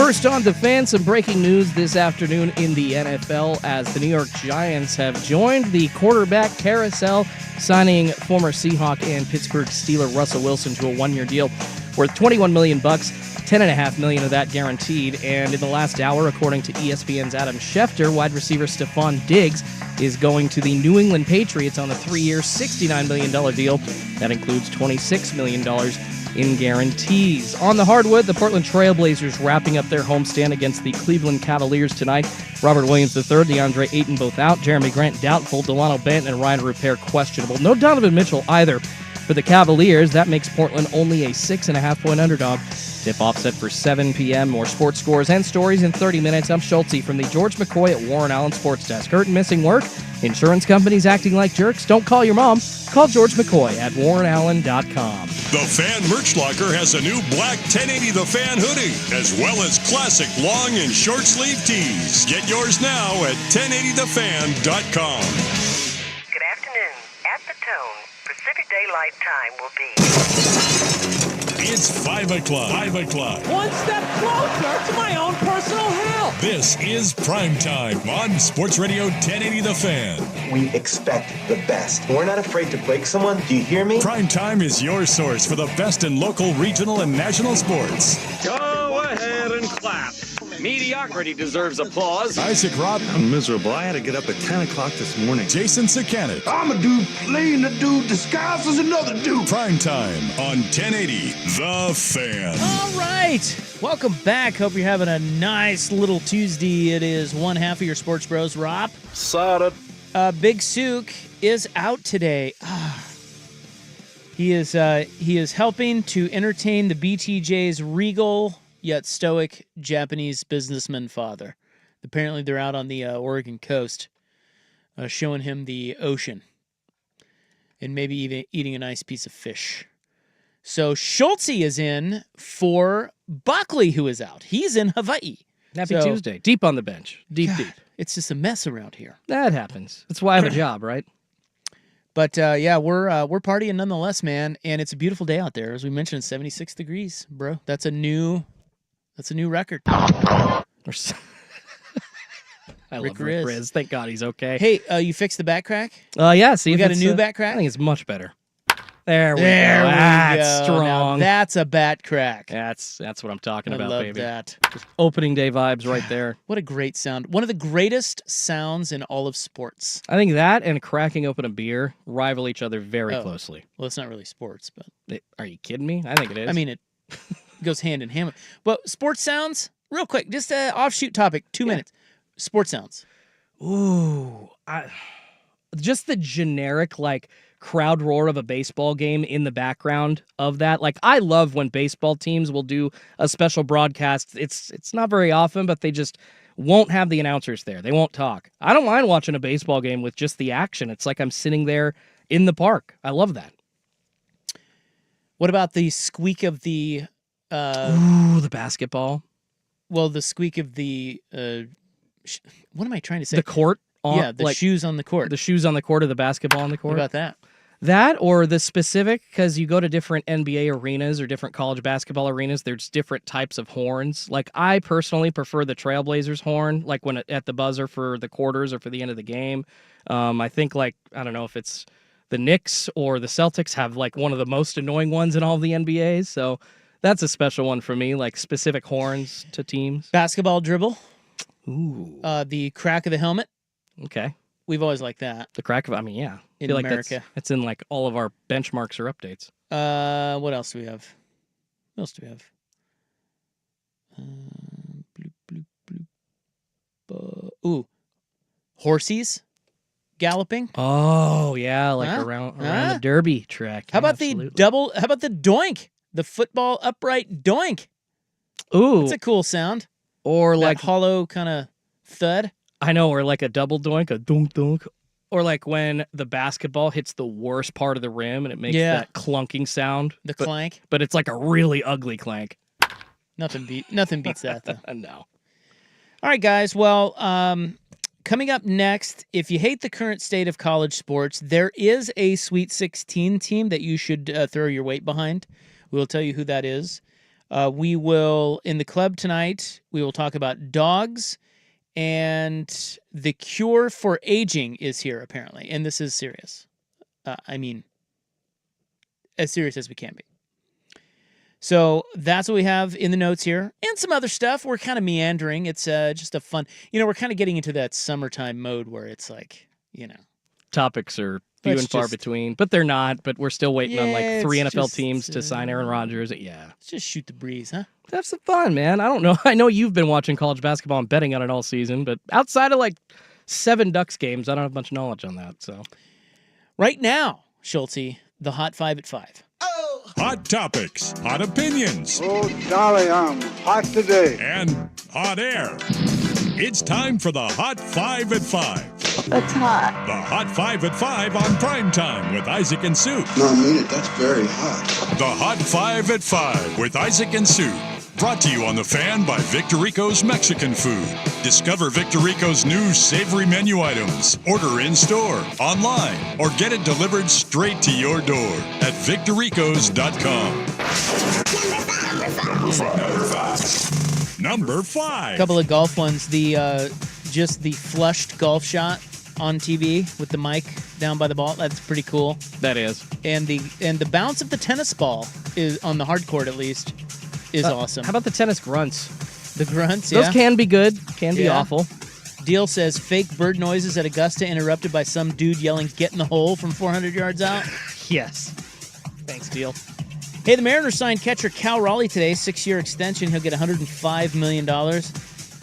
First on the Fan, some breaking news this afternoon in the NFL as the New York Giants have joined the quarterback carousel, signing former Seahawk and Pittsburgh Steeler Russell Wilson to a one-year deal worth $21 million, $10.5 million of that guaranteed. And in the last hour, according to ESPN's Adam Schefter, wide receiver Stephon Diggs is going to the New England Patriots on a 3-year, $69 million deal. That includes $26 million in guarantees. On the hardwood, the Portland Trail Blazers wrapping up their homestand against the Cleveland Cavaliers tonight. Robert Williams III, DeAndre Ayton both out. Jeremy Grant doubtful. Delano Banton and Ryan Rupert questionable. No Donovan Mitchell either for the Cavaliers. That makes Portland only a 6.5-point underdog. Tip-off set for 7 p.m. More sports scores and stories in 30 minutes. I'm Schulte from the George McCoy at Warren Allen Sports Desk. Hurt and missing work? Insurance companies acting like jerks? Don't call your mom. Call George McCoy at warrenallen.com. The Fan Merch Locker has a new black 1080 The Fan hoodie, as well as classic long and short sleeve tees. Get yours now at 1080thefan.com. Good afternoon. At the tone, Pacific Daylight Time will be... It's 5 o'clock. 5 o'clock. One step closer to my own personal hell. This is Primetime on Sports Radio 1080 The Fan. We expect the best. We're not afraid to break someone. Do you hear me? Primetime is your source for the best in local, regional, and national sports. Go ahead and clap. Mediocrity deserves applause. Isaac Robb. I'm miserable. I had to get up at 10 o'clock this morning. Jason Sakanik. I'm a dude playing a dude disguised as another dude. Primetime on 1080 The Fan. All right. Welcome back. Hope you're having a nice little Tuesday. It is one half of your Sports Bros, Rob. Sorted. Big Sook is out today. He is helping to entertain the BTJ's regal yet stoic Japanese businessman father. Apparently they're out on the Oregon coast showing him the ocean and maybe even eating a nice piece of fish. So Schulte is in for Buckley, who is out. He's in Hawaii. Happy Tuesday. Deep on the bench. Deep. It's just a mess around here. That happens. That's why I have a job, right? But yeah, we're partying nonetheless, man, and it's a beautiful day out there. As we mentioned, 76 degrees, bro. That's a new record. I love Rick Riz. Thank God he's okay. Hey, you fixed the back crack? Yeah. See, we got a new back crack. I think it's much better. There we go. That's strong. Now that's a bat crack. That's what I'm talking about, love baby. That. Just opening day vibes right there. What a great sound. One of the greatest sounds in all of sports. I think that and cracking open a beer rival each other very closely. Well, it's not really sports, but are you kidding me? I think it is. I mean, it goes hand in hand. But sports sounds, real quick, just an offshoot topic, 2 minutes. Sports sounds. Ooh, just the generic crowd roar of a baseball game in the background of that. I love when baseball teams will do a special broadcast. It's not very often, but they just won't have the announcers there. They won't talk. I don't mind watching a baseball game with just the action. It's like I'm sitting there in the park. I love that. What about the squeak of the the basketball? Well, the squeak of the what am I trying to say? The court? The shoes on the court. The shoes on the court or the basketball on the court? What about that? That or the specific, because you go to different NBA arenas or different college basketball arenas, there's different types of horns. I personally prefer the Trailblazers horn, when at the buzzer for the quarters or for the end of the game. I think, I don't know if it's the Knicks or the Celtics have, one of the most annoying ones in all of the NBAs. So that's a special one for me, specific horns to teams. Basketball dribble. Ooh. The crack of the helmet. Okay. We've always liked that. The crack of, yeah. In America. That's in all of our benchmarks or updates. What else do we have? What else do we have? Bloop, bloop, bloop. Ooh. Horsies galloping. Oh, yeah, around the Derby track. How about the doink? The football upright doink. Ooh. That's a cool sound. Or that hollow kind of thud. I know, or a double doink, a dunk dunk. Or when the basketball hits the worst part of the rim and it makes that clunking sound. The clank. But it's a really ugly clank. Nothing beats that, though. No. All right, guys. Well, coming up next, if you hate the current state of college sports, there is a Sweet 16 team that you should throw your weight behind. We'll tell you who that is. We will, in the club tonight, we will talk about dogs, and the cure for aging is here, apparently. And this is serious. As serious as we can be. So that's what we have in the notes here. And some other stuff. We're kind of meandering. It's just a fun... we're kind of getting into that summertime mode where it's like, Topics are few and far between, but they're not. But we're still waiting on like 3 NFL teams to sign Aaron Rodgers. Yeah. Let's just shoot the breeze, huh? Have some fun, man. I don't know. I know you've been watching college basketball and betting on it all season, but outside of like 7 Ducks games, I don't have much knowledge on that. So, right now, Schulte, the Hot 5 at 5. Hot topics, hot opinions. Oh, Charlie, I'm hot today. And hot air. It's time for the Hot 5 at 5. That's hot. The Hot 5 at 5 on Primetime with Isaac and Sue. No, I mean it. That's very hot. The Hot 5 at 5 with Isaac and Sue. Brought to you on The Fan by Victorico's Mexican Food. Discover Victorico's new savory menu items. Order in-store, online, or get it delivered straight to your door at victoricos.com. Number 5. Couple of golf ones. Just the flushed golf shot on TV with the mic down by the ball. That's pretty cool. That is. And the bounce of the tennis ball is on the hard court, at least, is awesome. How about the tennis grunts? The grunts, yeah. Those can be good, can be awful. Deal says fake bird noises at Augusta interrupted by some dude yelling, "Get in the hole" from 400 yards out. Yes. Thanks, Deal. Hey, the Mariners signed catcher Cal Raleigh today, 6-year extension. He'll get $105 million.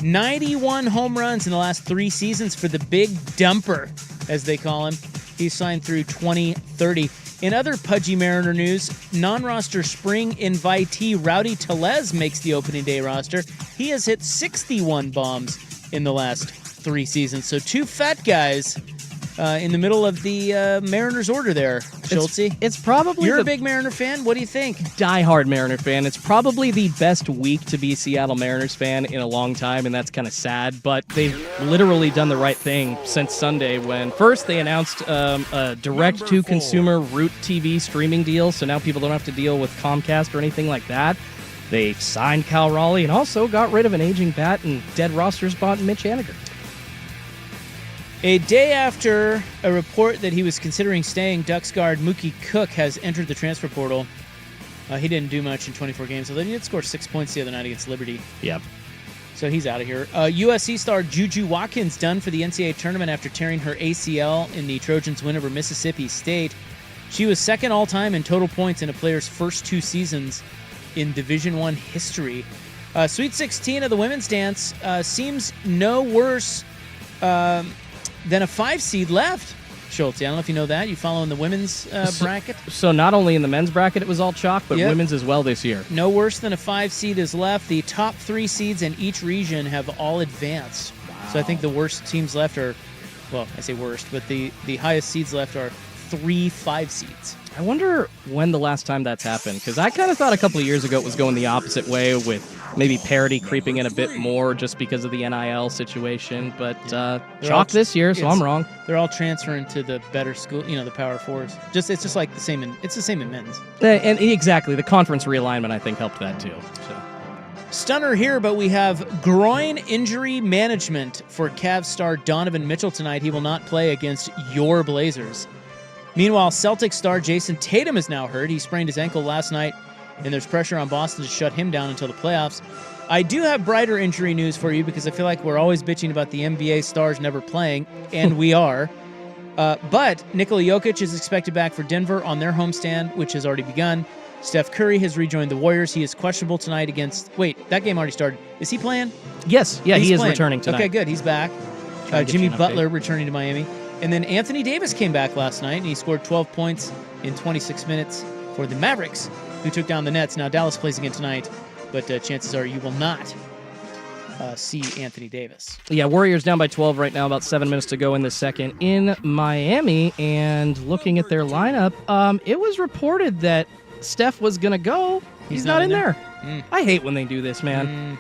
91 home runs in the last 3 seasons for the big dumper, as they call him. He's signed through 2030. In other pudgy Mariner news, non-roster spring invitee Rowdy Tellez makes the opening day roster. He has hit 61 bombs in the last 3 seasons. So 2 fat guys in the middle of the Mariners order there, Schulte. It's probably... You're a big Mariner fan. What do you think? Diehard Mariner fan. It's probably the best week to be a Seattle Mariners fan in a long time, and that's kind of sad. But they've literally done the right thing since Sunday when first they announced a direct-to-consumer Root TV streaming deal, so now people don't have to deal with Comcast or anything like that. They signed Cal Raleigh and also got rid of an aging bat and dead roster spot in Mitch Haniger. A day after a report that he was considering staying, Ducks guard Mookie Cook has entered the transfer portal. He didn't do much in 24 games, although he did score 6 points the other night against Liberty. Yep. So he's out of here. USC star Juju Watkins done for the NCAA tournament after tearing her ACL in the Trojans' win over Mississippi State. She was second all-time in total points in a player's first 2 seasons in Division I history. Sweet 16 of the women's dance seems no worse than a 5 seed left. Schulte, I don't know if you know that. You follow in the women's bracket? So not only in the men's bracket it was all chalk, but women's as well this year. No worse than a 5 seed is left. The top 3 seeds in each region have all advanced. Wow. So I think the worst teams left are, well, I say worst, but the highest seeds left are 3 5 seeds. I wonder when the last time that's happened, because I kind of thought a couple of years ago it was going the opposite way with maybe parity creeping in a bit more just because of the NIL situation, but chalk this year, so I'm wrong. They're all transferring to the better school, the Power Fours. It's just like the same in men's. And exactly, the conference realignment I think helped that too. So. Stunner here, but we have groin injury management for Cavs star Donovan Mitchell tonight. He will not play against your Blazers. Meanwhile, Celtics star Jason Tatum is now hurt. He sprained his ankle last night, and there's pressure on Boston to shut him down until the playoffs. I do have brighter injury news for you because I feel like we're always bitching about the NBA stars never playing, and we are. But Nikola Jokic is expected back for Denver on their homestand, which has already begun. Steph Curry has rejoined the Warriors. He is questionable tonight against... Wait, that game already started. Is he playing? Yes. Yeah, he is returning tonight. Okay, good. He's back. Jimmy Butler returning to Miami. And then Anthony Davis came back last night, and he scored 12 points in 26 minutes for the Mavericks, who took down the Nets. Now, Dallas plays again tonight, but chances are you will not see Anthony Davis. Yeah, Warriors down by 12 right now, about 7 minutes to go in the second in Miami. And looking at their lineup, it was reported that Steph was going to go. He's not in there. I hate when they do this, man.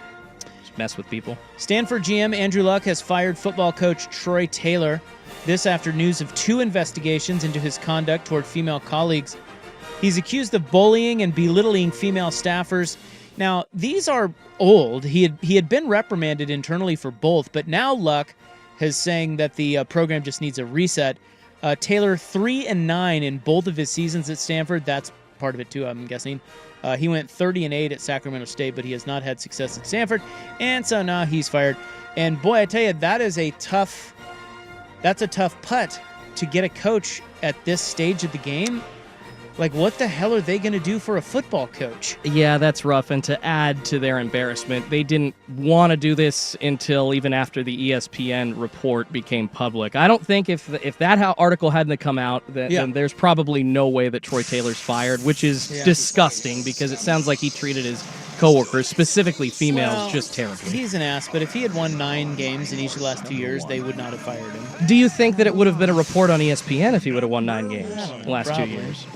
Just mess with people. Stanford GM Andrew Luck has fired football coach Troy Taylor. This after news of 2 investigations into his conduct toward female colleagues. He's accused of bullying and belittling female staffers. Now, these are old. He had been reprimanded internally for both, but now Luck is saying that the program just needs a reset. Taylor 3-9 in both of his seasons at Stanford. That's part of it too, I'm guessing. He went 30-8 at Sacramento State, but he has not had success at Stanford, and so now he's fired. And boy, I tell you, that's a tough putt to get a coach at this stage of the game. Like, what the hell are they going to do for a football coach? Yeah, that's rough. And to add to their embarrassment, they didn't want to do this until even after the ESPN report became public. I don't think if that article hadn't come out, then there's probably no way that Troy Taylor's fired, which is disgusting because it sounds like he treated his coworkers, specifically females, just terribly. He's an ass, but if he had won 9 games in each of the last 2 years, they would not have fired him. Do you think that it would have been a report on ESPN if he would have won 9 games the last 2 years?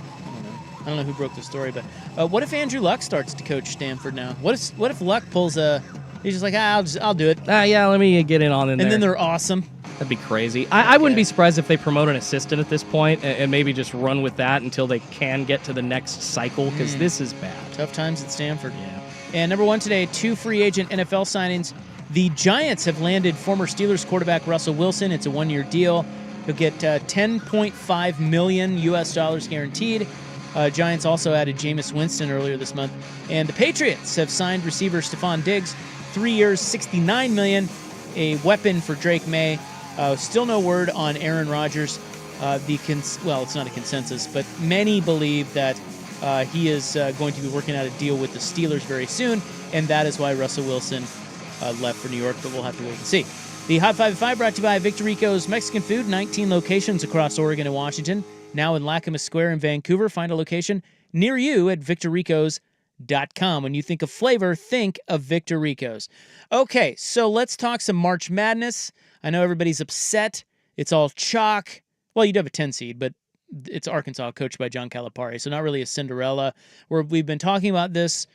I don't know who broke the story, but what if Andrew Luck starts to coach Stanford now? What if Luck pulls he's just like, I'll do it. Yeah, let me get in on there. And then they're awesome. That'd be crazy. I wouldn't be surprised if they promote an assistant at this point and maybe just run with that until they can get to the next cycle, because this is bad. Tough times at Stanford. Yeah. And number 1 today, 2 free agent NFL signings. The Giants have landed former Steelers quarterback Russell Wilson. It's a 1-year deal. He'll get $10.5 million US guaranteed. Giants also added Jameis Winston earlier this month. And the Patriots have signed receiver Stephon Diggs, 3 years, $69 million, a weapon for Drake May. Still no word on Aaron Rodgers. It's not a consensus, but many believe that he is going to be working out a deal with the Steelers very soon, and that is why Russell Wilson left for New York, but we'll have to wait and see. The Hot 5 at 5 brought to you by Victor Rico's Mexican Food, 19 locations across Oregon and Washington. Now in Lacamas Square in Vancouver. Find a location near you at victorricos.com. When you think of flavor, think of Victor Rico's. Okay, so let's talk some March Madness. I know everybody's upset. It's all chalk. Well, you do have a 10 seed, but it's Arkansas, coached by John Calipari, so not really a Cinderella. We've been talking about this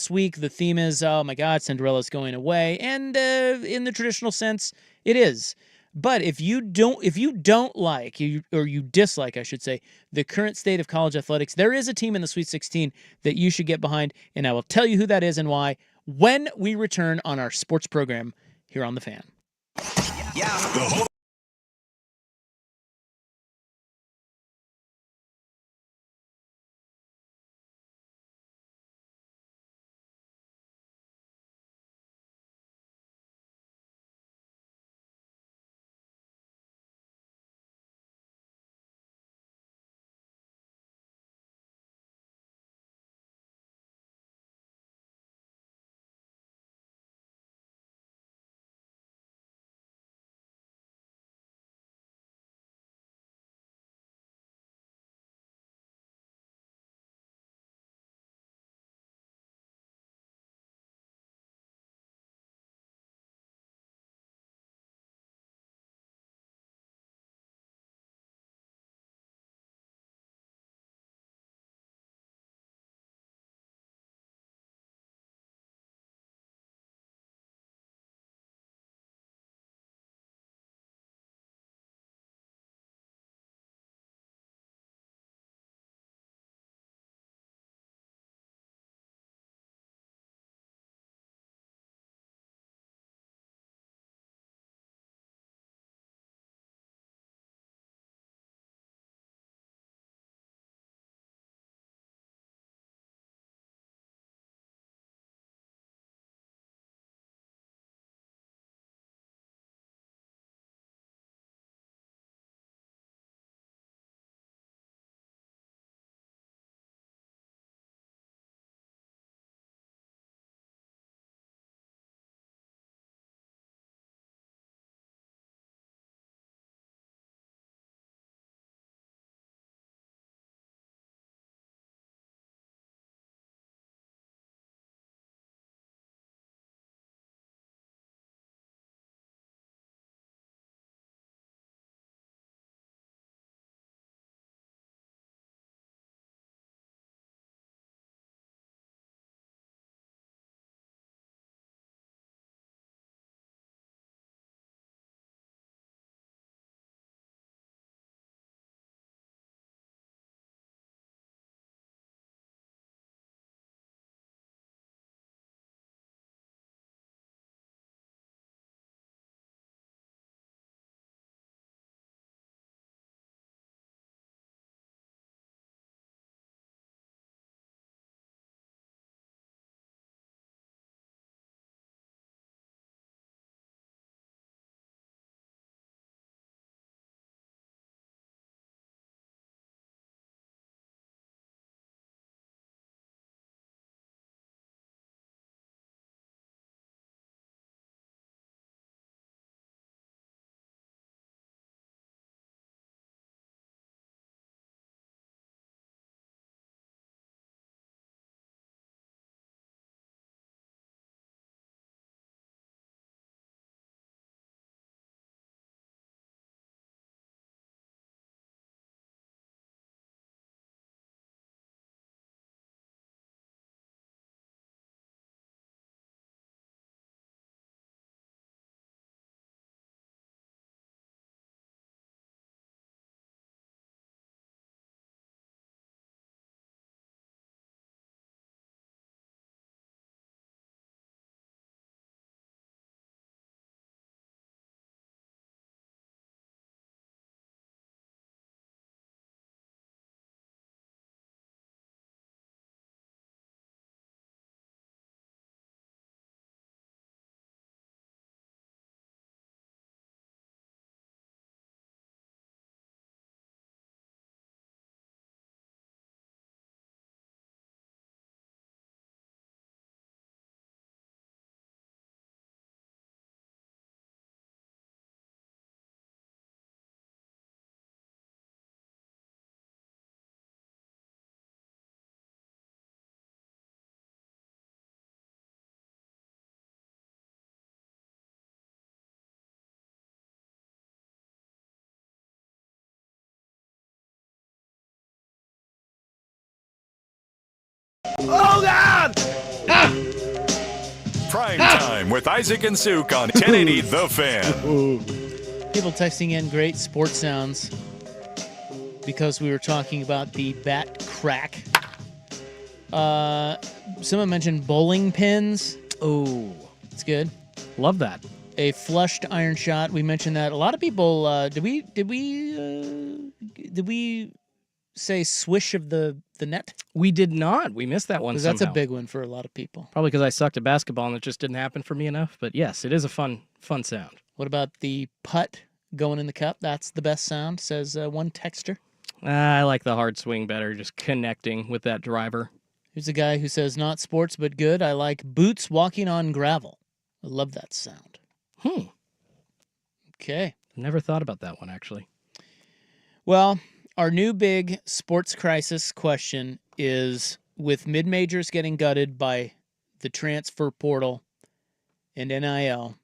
week. The theme is, oh my God, Cinderella's going away, and in the traditional sense, it is. But if you don't like, or you dislike, I should say, the current state of college athletics, there is a team in the Sweet 16 that you should get behind, and I will tell you who that is and why when we return on our sports program here on The Fan. Yeah. Oh, God! Prime Time with Isaac and Suk on 1080 The Fan. People texting in great sports sounds because we were talking about the bat crack. Someone mentioned bowling pins. Oh, it's good. Love that. A flushed iron shot. We mentioned that. A lot of people. Did we say swish of the net? We did not. We missed that one. Because that's a big one for a lot of people. Probably because I sucked at basketball and it just didn't happen for me enough. But yes, it is a fun sound. What about the putt going in the cup? That's the best sound, says one texter. I like the hard swing better, just connecting with that driver. Here's a guy who says, not sports, but good. I like boots walking on gravel. I love that sound. Okay. Never thought about that one, actually. Well, our new big sports crisis question is, with mid-majors getting gutted by the transfer portal and NIL,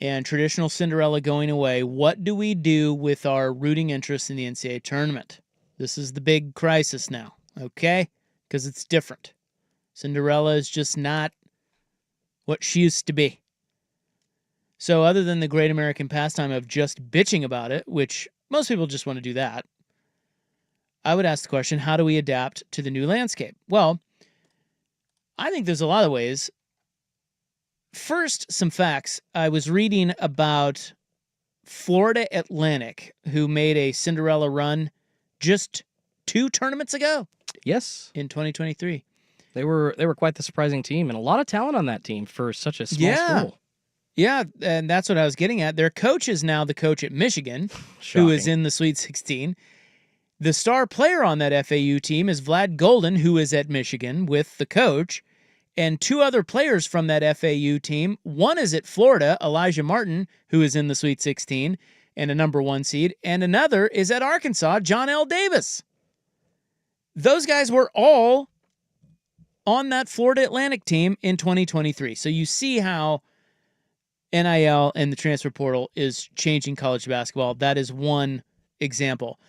and traditional Cinderella going away, what do we do with our rooting interest in the NCAA tournament? This is the big crisis now, okay? Because it's different. Cinderella is just not what she used to be. So other than the great American pastime of just bitching about it, which most people just want to do that, I would ask the question, how do we adapt to the new landscape? Well, I think there's a lot of ways. First, some facts. I was reading about Florida Atlantic, who made a Cinderella run just 2 tournaments ago. Yes. In 2023. They were quite the surprising team, and a lot of talent on that team for such a small school. Yeah, and that's what I was getting at. Their coach is now the coach at Michigan, who is in the Sweet 16. The star player on that FAU team is Vlad Golden, who is at Michigan with the coach, and 2 other players from that FAU team. One is at Florida, Elijah Martin, who is in the Sweet 16 and a number 1 seed, and another is at Arkansas, John L. Davis. Those guys were all on that Florida Atlantic team in 2023. So you see how NIL and the transfer portal is changing college basketball. That is one example.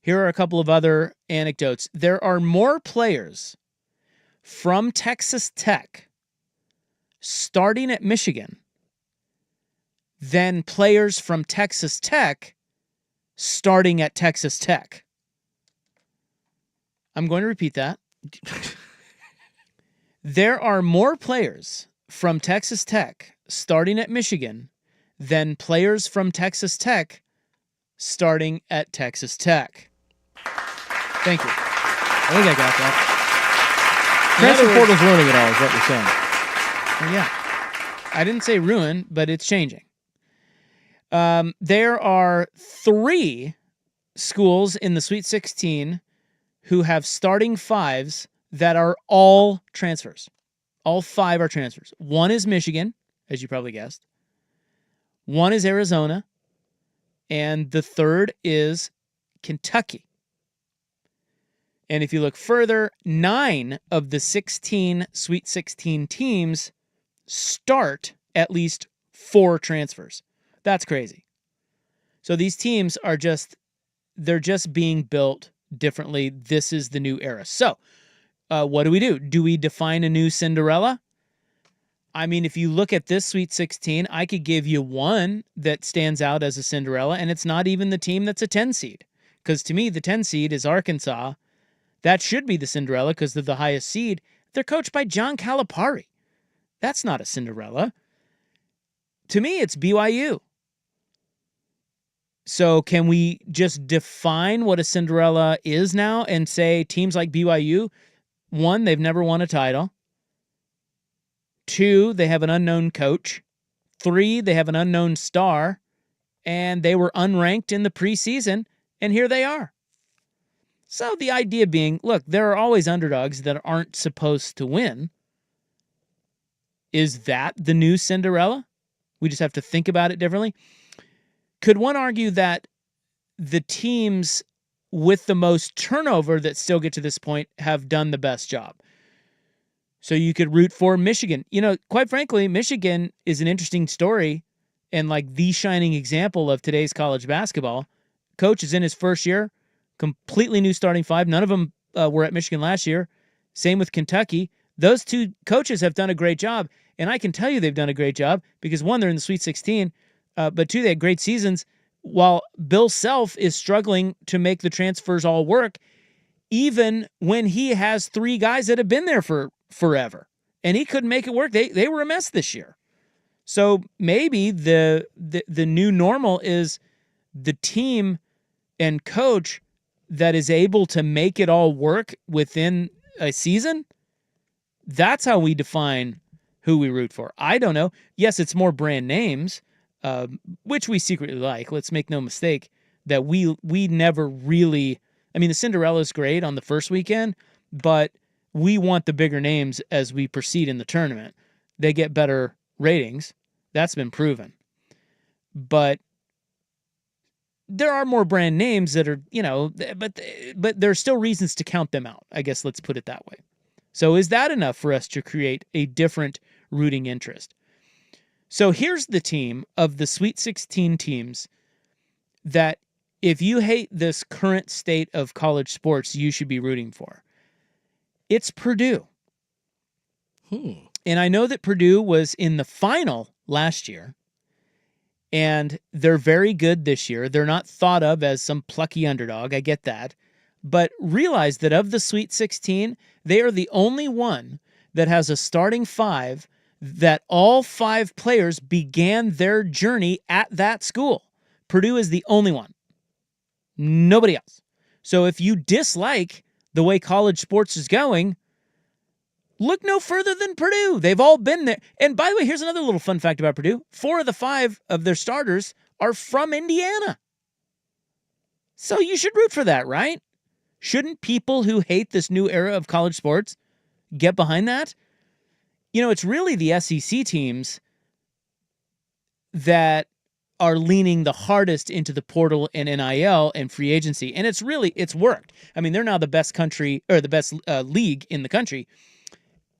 Here are a couple of other anecdotes. There are more players from Texas Tech starting at Michigan than players from Texas Tech starting at Texas Tech. I'm going to repeat that. There are more players from Texas Tech starting at Michigan than players from Texas Tech starting at Texas Tech. Thank you. I think I got that. Transfer portal's ruining it all, is what you're saying. Well, yeah. I didn't say ruin, but it's changing. There are 3 schools in the Sweet 16 who have starting 5s that are all transfers. All 5 are transfers. One is Michigan, as you probably guessed. One is Arizona. And the third is Kentucky. And if you look further, 9 of the 16 Sweet 16 teams start at least 4 transfers. That's crazy. So these teams are they're just being built differently. This is the new era. So what do? Do we define a new Cinderella? I mean, if you look at this Sweet 16, I could give you one that stands out as a Cinderella, and it's not even the team that's a 10 seed. Because to me, the 10 seed is Arkansas. That should be the Cinderella because they're the highest seed. They're coached by John Calipari. That's not a Cinderella. To me, it's BYU. So can we just define what a Cinderella is now and say teams like BYU, 1, they've never won a title. 2, they have an unknown coach. 3, they have an unknown star. And they were unranked in the preseason, and here they are. So the idea being, look, there are always underdogs that aren't supposed to win. Is that the new Cinderella? We just have to think about it differently. Could one argue that the teams with the most turnover that still get to this point have done the best job? So you could root for Michigan. You know, quite frankly, Michigan is an interesting story and like the shining example of today's college basketball. Coach is in his first year, completely new starting 5. None of them were at Michigan last year. Same with Kentucky. Those two coaches have done a great job, and I can tell you they've done a great job because, one, they're in the Sweet 16, but two, they had great seasons, while Bill Self is struggling to make the transfers all work, even when he has three guys that have been there for forever, and he couldn't make it work. They were a mess this year. So maybe the new normal is the team and coach that is able to make it all work within a season. That's how we define who we root for. I don't know. Yes, it's more brand names, which we secretly like. Let's make no mistake that we never really. I mean, the Cinderella's great on the first weekend, but we want the bigger names as we proceed in the tournament. They get better ratings. That's been proven. But there are more brand names that are, but there are still reasons to count them out. I guess let's put it that way. So is that enough for us to create a different rooting interest? So here's the team of the Sweet 16 teams that if you hate this current state of college sports, you should be rooting for. It's Purdue. And I know that Purdue was in the final last year, and they're very good this year. They're not thought of as some plucky underdog. I get that. But realize that of the Sweet 16, they are the only one that has a starting five that all five players began their journey at that school. Purdue is the only one. Nobody else. So if you dislike the way college sports is going, look no further than Purdue. They've all been there. And by the way, here's another little fun fact about Purdue. 4 of the 5 of their starters are from Indiana. So you should root for that, right? Shouldn't people who hate this new era of college sports get behind that? It's really the SEC teams that are leaning the hardest into the portal and NIL and free agency. And it's worked. I mean, they're now the best country or the best league in the country.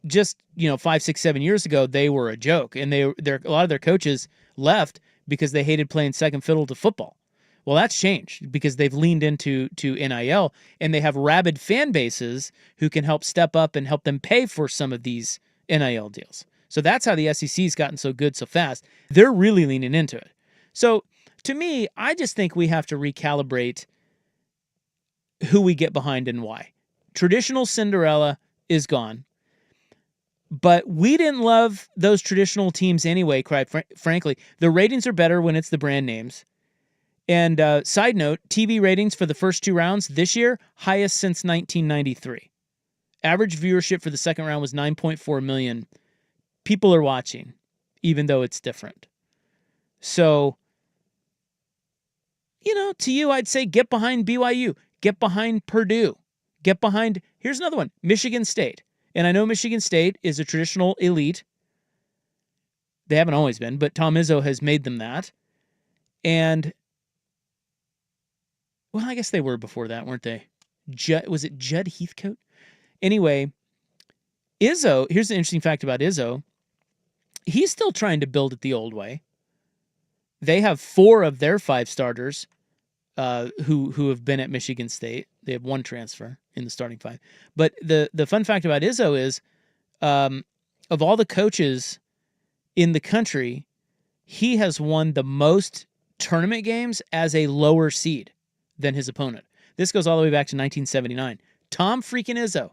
Just, 5, 6, 7 years ago, they were a joke. And a lot of their coaches left because they hated playing second fiddle to football. Well, that's changed because they've leaned into NIL, and they have rabid fan bases who can help step up and help them pay for some of these NIL deals. So that's how the SEC's gotten so good so fast. They're really leaning into it. So to me, I just think we have to recalibrate who we get behind and why. Traditional Cinderella is gone. But we didn't love those traditional teams anyway, quite frankly. The ratings are better when it's the brand names. And side note, TV ratings for the first 2 rounds this year, highest since 1993. Average viewership for the second round was 9.4 million. People are watching, even though it's different. So, to you, I'd say get behind BYU. Get behind Purdue. Get behind, here's another one, Michigan State. And I know Michigan State is a traditional elite. They haven't always been, but Tom Izzo has made them that. And, well, I guess they were before that, weren't they? Was it Judd Heathcote? Anyway, Izzo, here's the interesting fact about Izzo. He's still trying to build it the old way. They have 4 of their 5 starters who have been at Michigan State. They have 1 transfer in the starting 5. But the fun fact about Izzo is, of all the coaches in the country, he has won the most tournament games as a lower seed than his opponent. This goes all the way back to 1979. Tom freaking Izzo,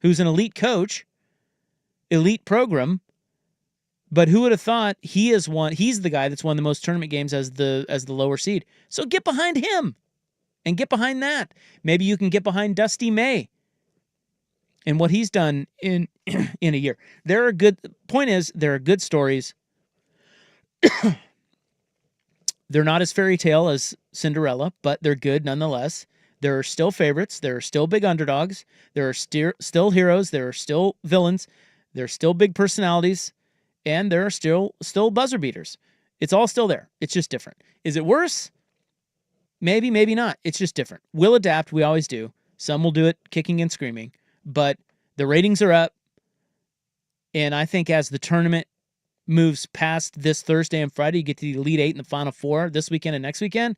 who's an elite coach, elite program, but who would have thought he's the guy that's won the most tournament games as the lower seed. So get behind him and get behind that. Maybe you can get behind Dusty May and what he's done in a year. There are good stories. They're not as fairy tale as Cinderella, but they're good nonetheless. There are still favorites. There are still big underdogs. There are still heroes. There are still villains. There are still big personalities. And there are still buzzer beaters. It's all still there. It's just different. Is it worse? Maybe, maybe not. It's just different. We'll adapt. We always do. Some will do it kicking and screaming. But the ratings are up. And I think as the tournament moves past this Thursday and Friday, you get to the Elite Eight and the Final Four this weekend and next weekend,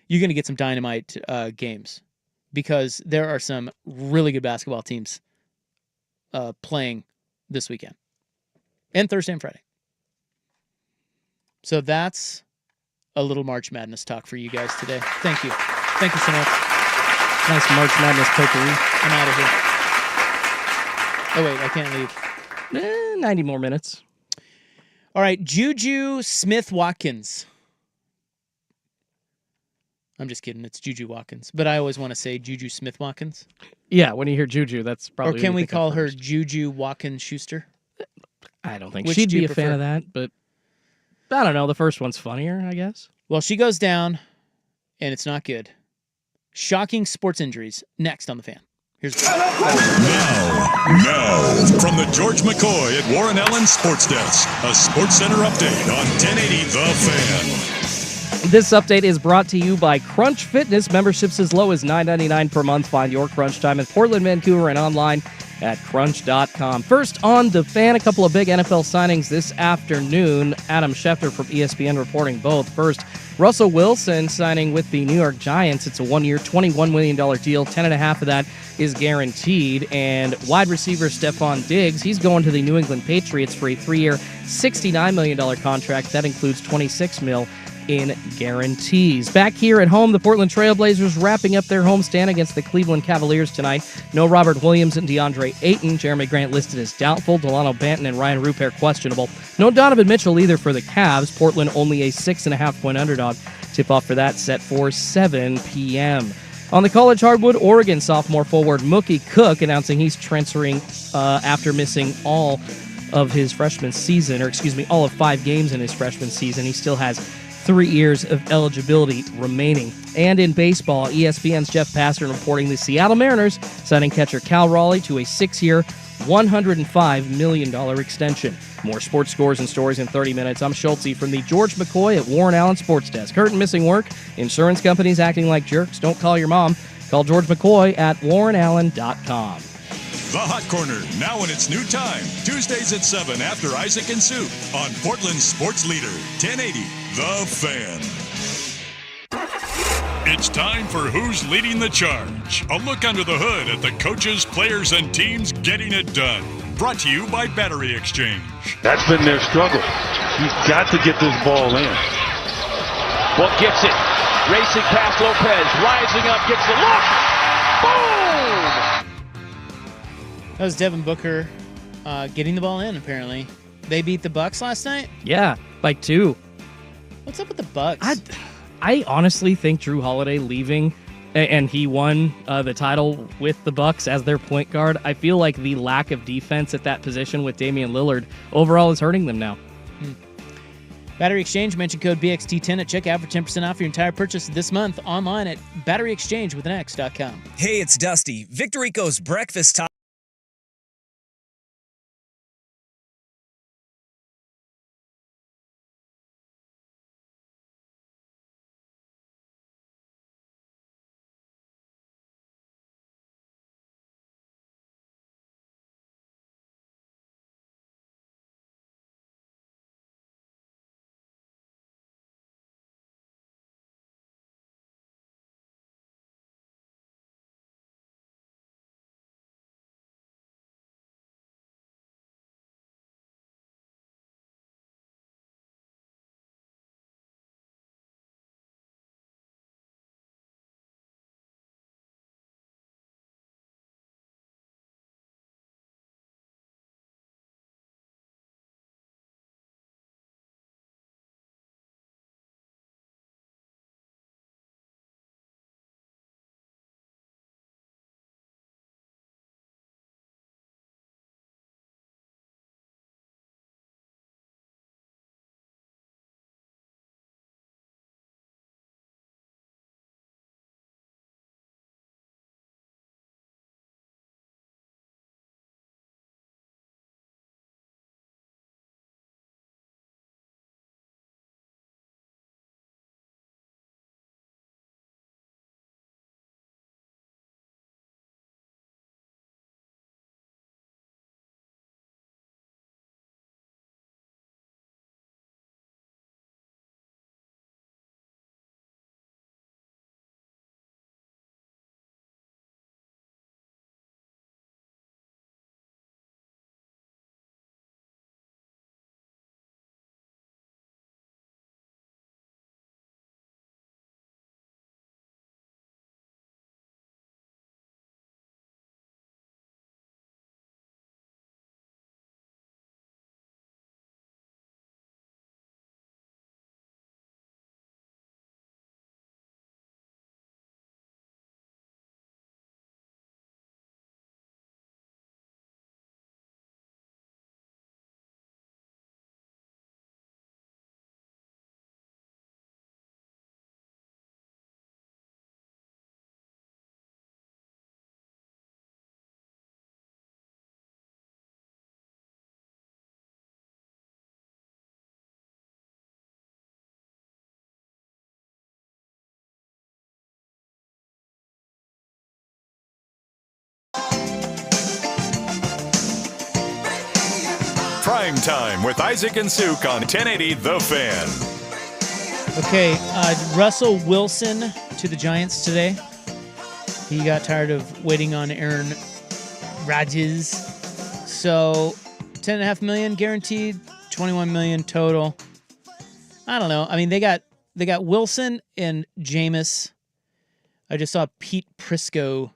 you're going to get some dynamite games. because there are some really good basketball teams playing this weekend and Thursday and Friday. So that's a little March Madness talk for you guys today. Thank you. Thank you so much. Nice March Madness potpourri. I'm out of here. Oh, wait, I can't leave. 90 more minutes. All right, Juju Smith-Watkins. I'm just kidding. It's Juju Watkins. But I always want to say Juju Smith-Watkins. Yeah, when you hear Juju, that's probably. Or can we call her Juju Watkins-Schuster? I don't think she'd be a fan of that, but I don't know. The first one's funnier, I guess. Well, she goes down, and it's not good. Shocking sports injuries. Next on The Fan. Here's Now, from the George McCoy at Warren Allen Sports Desk, a Sports Center update on 1080 The Fan. This update is brought to you by Crunch Fitness. Memberships as low as $9.99 per month. Find your Crunch time in Portland, Vancouver, and online at crunch.com. First on The Fan, a couple of big NFL signings this afternoon. Adam Schefter from ESPN reporting both. First, Russell Wilson signing with the New York Giants. It's a one-year, $21 million deal. 10.5 of that is guaranteed. And wide receiver Stephon Diggs, he's going to the New England Patriots for a 3-year, $69 million contract. That includes $26 million in guarantees. Back here at home, the Portland Trail Blazers wrapping up their homestand against the Cleveland Cavaliers tonight. No Robert Williams and DeAndre Ayton. Jeremy Grant listed as doubtful. Delano Banton and Ryan Rupert questionable. No Donovan Mitchell either for the Cavs. Portland only a 6.5-point underdog. Tip-off for that set for 7 p.m. On the college hardwood, Oregon sophomore forward Mookie Cook announcing he's transferring after missing all of his freshman season, all of 5 games in his freshman season. He still has 3 years of eligibility remaining. And in baseball, ESPN's Jeff Passan reporting the Seattle Mariners signing catcher Cal Raleigh to a 6-year, $105 million extension. More sports scores and stories in 30 minutes. I'm Schultze from the George McCoy at Warren Allen Sports Desk. Hurt and missing work? Insurance companies acting like jerks? Don't call your mom. Call George McCoy at warrenallen.com. The Hot Corner, now in its new time. Tuesdays at 7 after Isaac and Soup on Portland's sports leader, 1080 The Fan. It's time for Who's Leading the Charge. A look under the hood at the coaches, players, and teams getting it done. Brought to you by Battery Exchange. That's been their struggle. He's got to get this ball in. Well, gets it. Racing past Lopez. Rising up. Gets the look. Boom! That was Devin Booker getting the ball in, apparently. They beat the Bucks last night? Yeah, by 2. What's up with the Bucks? I honestly think Drew Holiday leaving, and he won the title with the Bucks as their point guard. I feel like the lack of defense at that position with Damian Lillard overall is hurting them now. Battery Exchange, mention code BXT10 at checkout for 10% off your entire purchase this month online at batteryexchangewithAnX.com. Hey, it's Dusty. Victorico's breakfast time. Primetime with Isaac and Suk on 1080 The Fan. Okay, Russell Wilson to the Giants today. He got tired of waiting on Aaron Rodgers. So, $10.5 million guaranteed, $21 million total. I don't know. I mean, they got Wilson and Jameis. I just saw Pete Prisco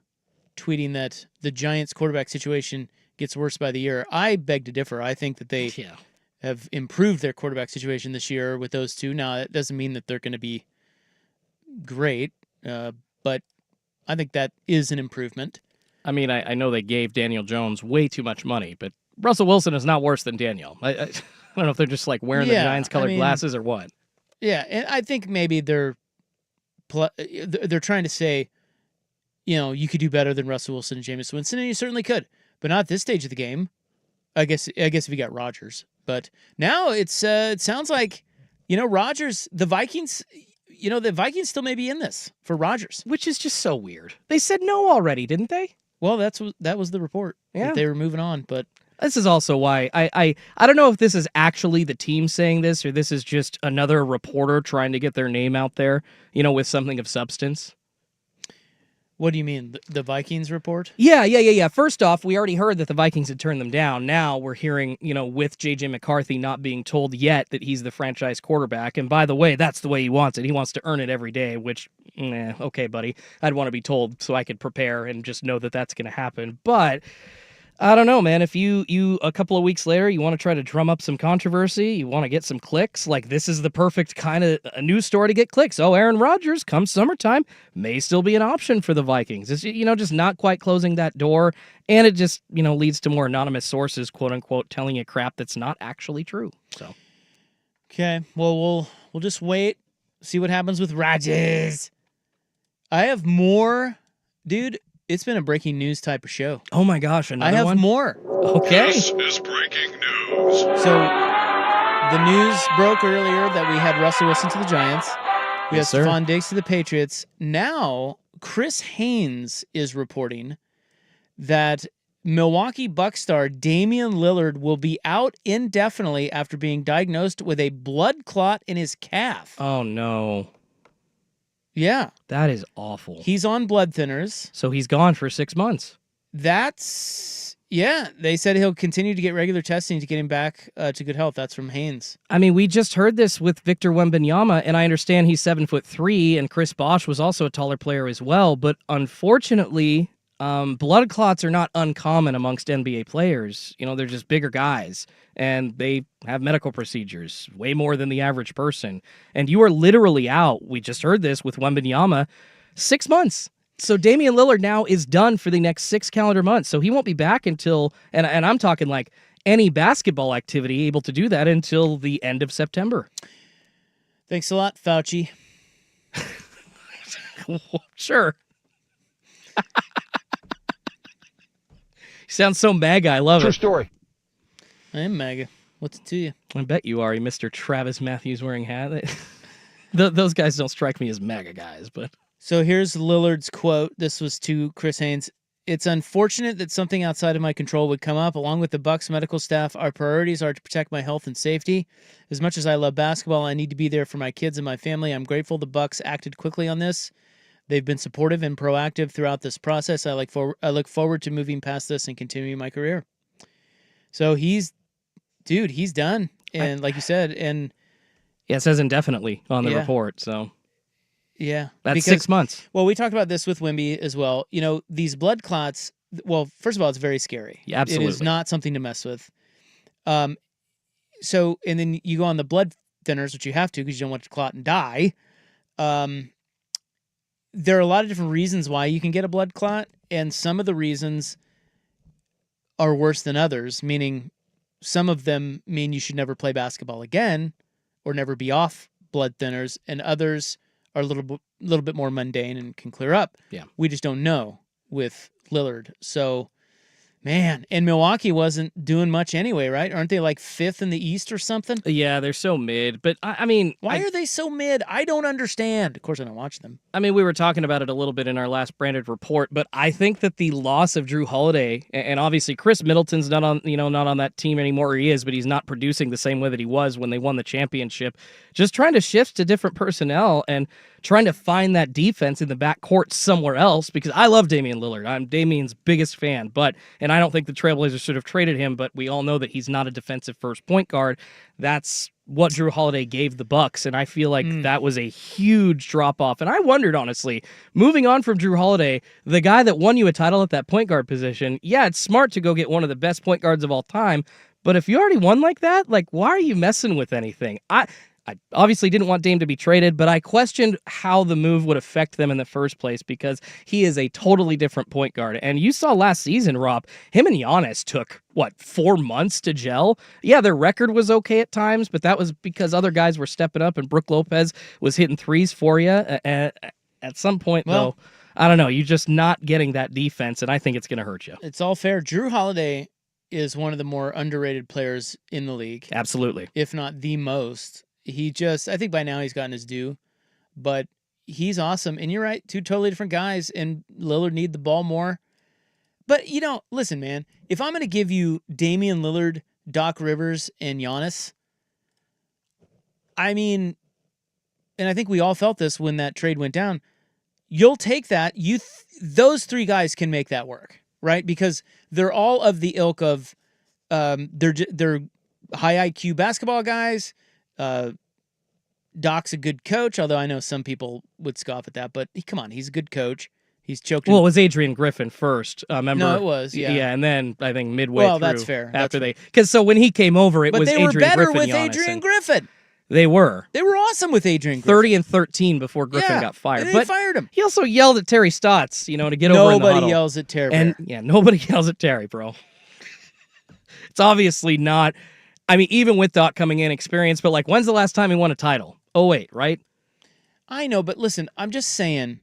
tweeting that the Giants quarterback situation gets worse by the year. I beg to differ. I think that they have improved their quarterback situation this year with those two. Now, that doesn't mean that they're going to be great, but I think that is an improvement. I mean, I know they gave Daniel Jones way too much money, but Russell Wilson is not worse than Daniel. I don't know if they're just like wearing the Giants-colored glasses or what. Yeah, and I think maybe they're trying to say, you could do better than Russell Wilson and Jameis Winston, and you certainly could, but not at this stage of the game. I guess if you got Rodgers, but now it sounds like Rodgers, the Vikings. The Vikings still may be in this for Rodgers, which is just so weird. They said no already, didn't they? Well, that was the report. Yeah, that they were moving on, but. This is also why I don't know if this is actually the team saying this or this is just another reporter trying to get their name out there, with something of substance. What do you mean? The Vikings report? Yeah. First off, we already heard that the Vikings had turned them down. Now we're hearing, with J.J. McCarthy not being told yet that he's the franchise quarterback. And by the way, that's the way he wants it. He wants to earn it every day, which, okay, buddy. I'd want to be told so I could prepare and just know that that's going to happen. But I don't know, man. If you a couple of weeks later, you want to try to drum up some controversy, you want to get some clicks, like this is the perfect kind of a news story to get clicks. Oh, Aaron Rodgers, come summertime, may still be an option for the Vikings. It's, just not quite closing that door. And it just, leads to more anonymous sources, quote unquote, telling you crap that's not actually true. So, okay. Well, we'll just wait, see what happens with Rodgers. I have more, dude. It's been a breaking news type of show. Oh my gosh, another one? I have more. Okay. This is breaking news. So the news broke earlier that we had Russell Wilson to the Giants. We have Stephon Diggs to the Patriots. Now, Chris Haynes is reporting that Milwaukee Bucks star Damian Lillard will be out indefinitely after being diagnosed with a blood clot in his calf. Oh, no. Yeah. That is awful. He's on blood thinners. So he's gone for 6 months. They said he'll continue to get regular testing to get him back to good health. That's from Haynes. I mean, we just heard this with Victor Wembanyama, and I understand he's 7'3", and Chris Bosh was also a taller player as well. But unfortunately, blood clots are not uncommon amongst NBA players. They're just bigger guys, and they have medical procedures, way more than the average person. And you are literally out. We just heard this with Wembanyama, 6 months. So Damian Lillard now is done for the next 6 calendar months. So he won't be back until, and I'm talking like any basketball activity, able to do that until the end of September. Thanks a lot, Fauci. Sure. Sounds so MAGA. I love it. True story. I am MAGA. What's it to you? I bet you are, Mr. Travis Matthews wearing hat. Those guys don't strike me as MAGA guys, but. So here's Lillard's quote. This was to Chris Haynes. It's unfortunate that something outside of my control would come up. Along with the Bucks medical staff, our priorities are to protect my health and safety. As much as I love basketball, I need to be there for my kids and my family. I'm grateful the Bucks acted quickly on this. They've been supportive and proactive throughout this process. I look forward to moving past this and continuing my career. So he's done. And like you said, and yeah, it says indefinitely on the report. So yeah, that's 6 months. Well, we talked about this with Wemby as well. These blood clots. Well, first of all, it's very scary. Yeah, absolutely. It is not something to mess with. So, and then you go on the blood thinners, which you have to because you don't want to clot and die. There are a lot of different reasons why you can get a blood clot, and some of the reasons are worse than others, meaning some of them mean you should never play basketball again or never be off blood thinners, and others are a little bit more mundane and can clear up. Yeah. We just don't know with Lillard. So Man, and Milwaukee wasn't doing much anyway, right? Aren't they like 5th in the East or something? Yeah, they're so mid. But, I mean... Why are they so mid? I don't understand. Of course, I don't watch them. I mean, we were talking about it a little bit in our last branded report, but I think that the loss of Drew Holiday, and obviously Chris Middleton's not on that team anymore, or he is, but he's not producing the same way that he was when they won the championship. Just trying to shift to different personnel and trying to find that defense in the backcourt somewhere else, because I love Damian Lillard. I'm Damian's biggest fan, and I don't think the Trailblazers should have traded him, but we all know that he's not a defensive first point guard. That's what Drew Holiday gave the Bucks, and I feel like that was a huge drop-off. And I wondered, honestly, moving on from Drew Holiday, the guy that won you a title at that point guard position, yeah, it's smart to go get one of the best point guards of all time, but if you already won like that, why are you messing with anything? I obviously didn't want Dame to be traded, but I questioned how the move would affect them in the first place because he is a totally different point guard. And you saw last season, Rob, him and Giannis took, 4 months to gel? Yeah, their record was okay at times, but that was because other guys were stepping up and Brook Lopez was hitting threes for you. At some point, though, I don't know, you're just not getting that defense, and I think it's going to hurt you. It's all fair. Drew Holiday is one of the more underrated players in the league. Absolutely. If not the most. I think by now he's gotten his due, but he's awesome. And you're right, 2 totally different guys, and Lillard need the ball more. But, listen, man, if I'm going to give you Damian Lillard, Doc Rivers, and Giannis, I mean, and I think we all felt this when that trade went down, you'll take that. Those 3 guys can make that work, right? Because they're all of the ilk of they're high IQ basketball guys. Doc's a good coach, although I know some people would scoff at that, but come on, he's a good coach. He's choked. Well, it was Adrian Griffin first. Remember? No, it was, yeah. Yeah, and then I think midway through. That's fair. Because so when he came over, it was Adrian Griffin. But they were better with Giannis, Adrian Griffin. They were. They were awesome with Adrian Griffin. 30-13 before Griffin got fired. They fired him. He also yelled at Terry Stotts, to get over in the huddle. Nobody yells at Terry. And nobody yells at Terry, bro. It's obviously not. I mean, even with Doc coming in experienced, but when's the last time he won a title? 2008, right? I know, but listen, I'm just saying,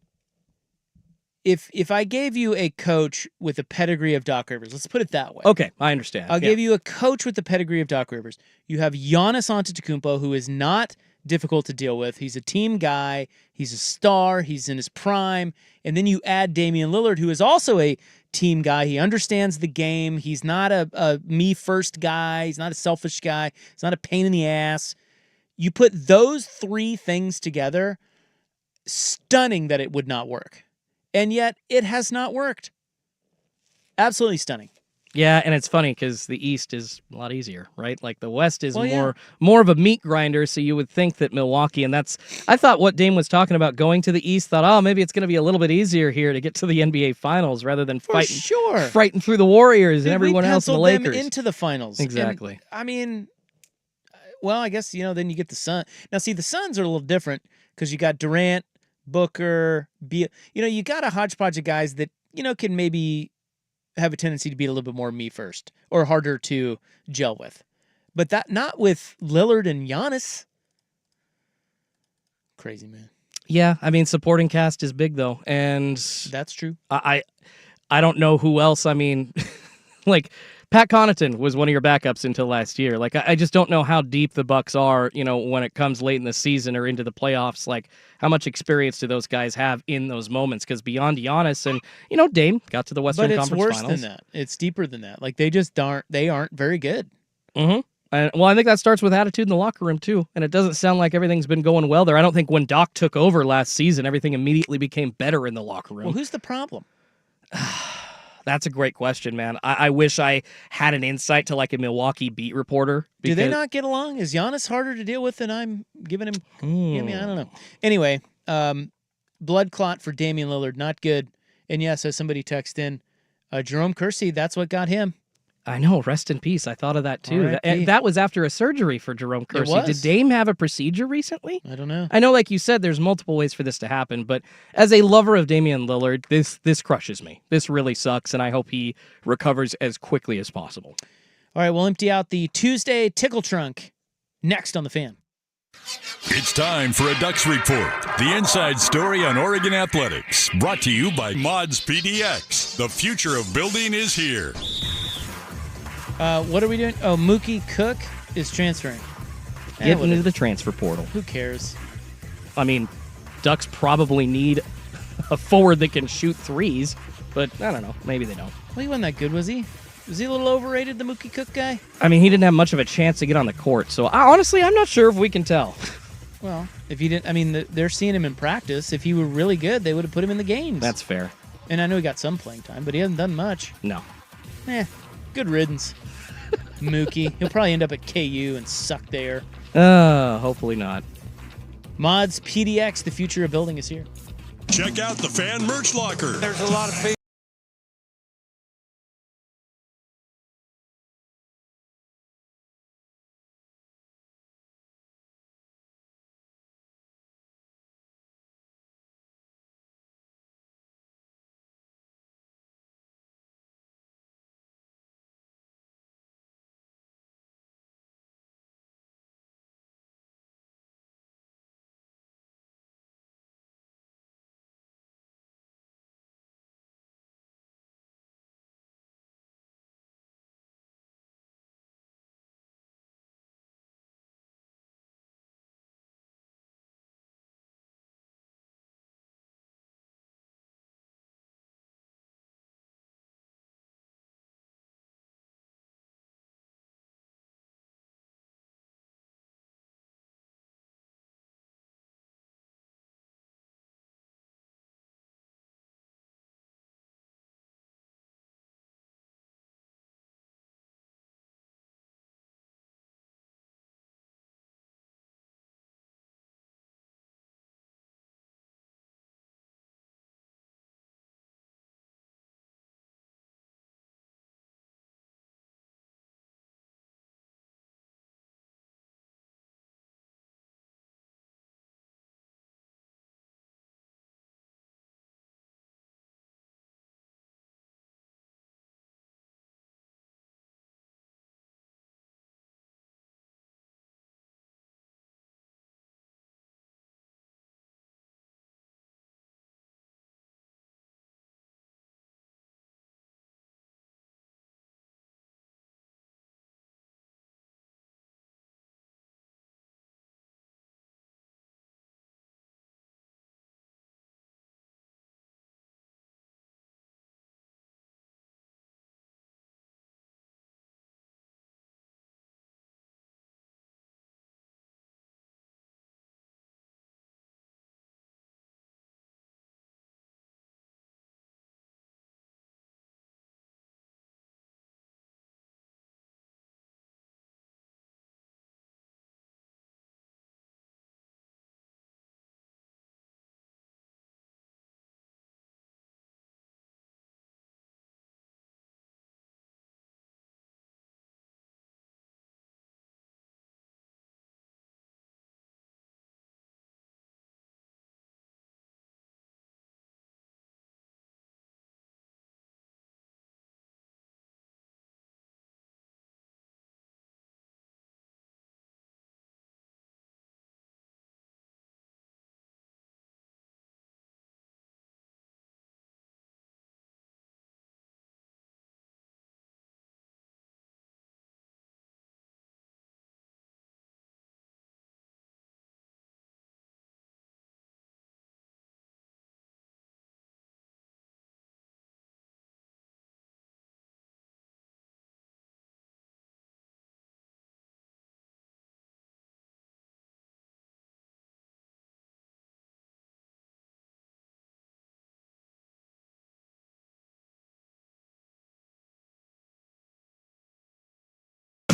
if I gave you a coach with a pedigree of Doc Rivers, let's put it that way. Okay, I understand. I'll give you a coach with the pedigree of Doc Rivers. You have Giannis Antetokounmpo, who is not difficult to deal with. He's a team guy. He's a star. He's in his prime. And then you add Damian Lillard, who is also a team guy. He understands the game. He's not a me-first guy. He's not a selfish guy. He's not a pain in the ass. You put those 3 things together, stunning that it would not work. And yet, it has not worked. Absolutely stunning. Yeah, and it's funny because the East is a lot easier, right? The West is more of a meat grinder, so you would think that Milwaukee, and I thought what Dame was talking about going to the East, maybe it's going to be a little bit easier here to get to the NBA Finals rather than fighting through the Warriors and everyone else in the Lakers. Them into the Finals. Exactly. And, I mean, well, I guess, then you get the Suns. Now, see, the Suns are a little different because you got Durant, Booker, you got a hodgepodge of guys that, can maybe have a tendency to be a little bit more me first or harder to gel with. But that not with Lillard and Giannis. Crazy, man. Yeah, I mean, supporting cast is big, though. And that's true. I don't know who else. I mean, Pat Connaughton was one of your backups until last year. I just don't know how deep the Bucks are, when it comes late in the season or into the playoffs. How much experience do those guys have in those moments? Because beyond Giannis and, Dame got to the Western Conference Finals. But it's worse than that. It's deeper than that. They just aren't very good. Mm-hmm. Well, I think that starts with attitude in the locker room, too. And it doesn't sound like everything's been going well there. I don't think when Doc took over last season, everything immediately became better in the locker room. Well, who's the problem? That's a great question, man. I wish I had an insight to a Milwaukee beat reporter. Do they not get along? Is Giannis harder to deal with than I'm giving him? I don't know. Anyway, blood clot for Damian Lillard, not good. And yes, as somebody texted in, Jerome Kersey, that's what got him. I know. Rest in peace. I thought of that, too. That was after a surgery for Jerome Kersey. It was. Did Dame have a procedure recently? I don't know. I know, like you said, there's multiple ways for this to happen, but as a lover of Damian Lillard, this crushes me. This really sucks, and I hope he recovers as quickly as possible. All right, we'll empty out the Tuesday Tickle Trunk next on The Fan. It's time for a Ducks Report, the inside story on Oregon athletics, brought to you by Mods PDX. The future of building is here. What are we doing? Oh, Mookie Cook is transferring. Get into the transfer portal. Who cares? I mean, Ducks probably need a forward that can shoot threes, but I don't know. Maybe they don't. Well, he wasn't that good, was he? Was he a little overrated, the Mookie Cook guy? I mean, he didn't have much of a chance to get on the court, so honestly, I'm not sure if we can tell. Well, if he didn't, I mean, they're seeing him in practice. If he were really good, they would have put him in the games. That's fair. And I know he got some playing time, but he hasn't done much. No. Good riddance. Mookie. He'll probably end up at KU and suck there. Hopefully not. Mods PDX, the future of building is here. Check out the fan merch locker. There's a lot of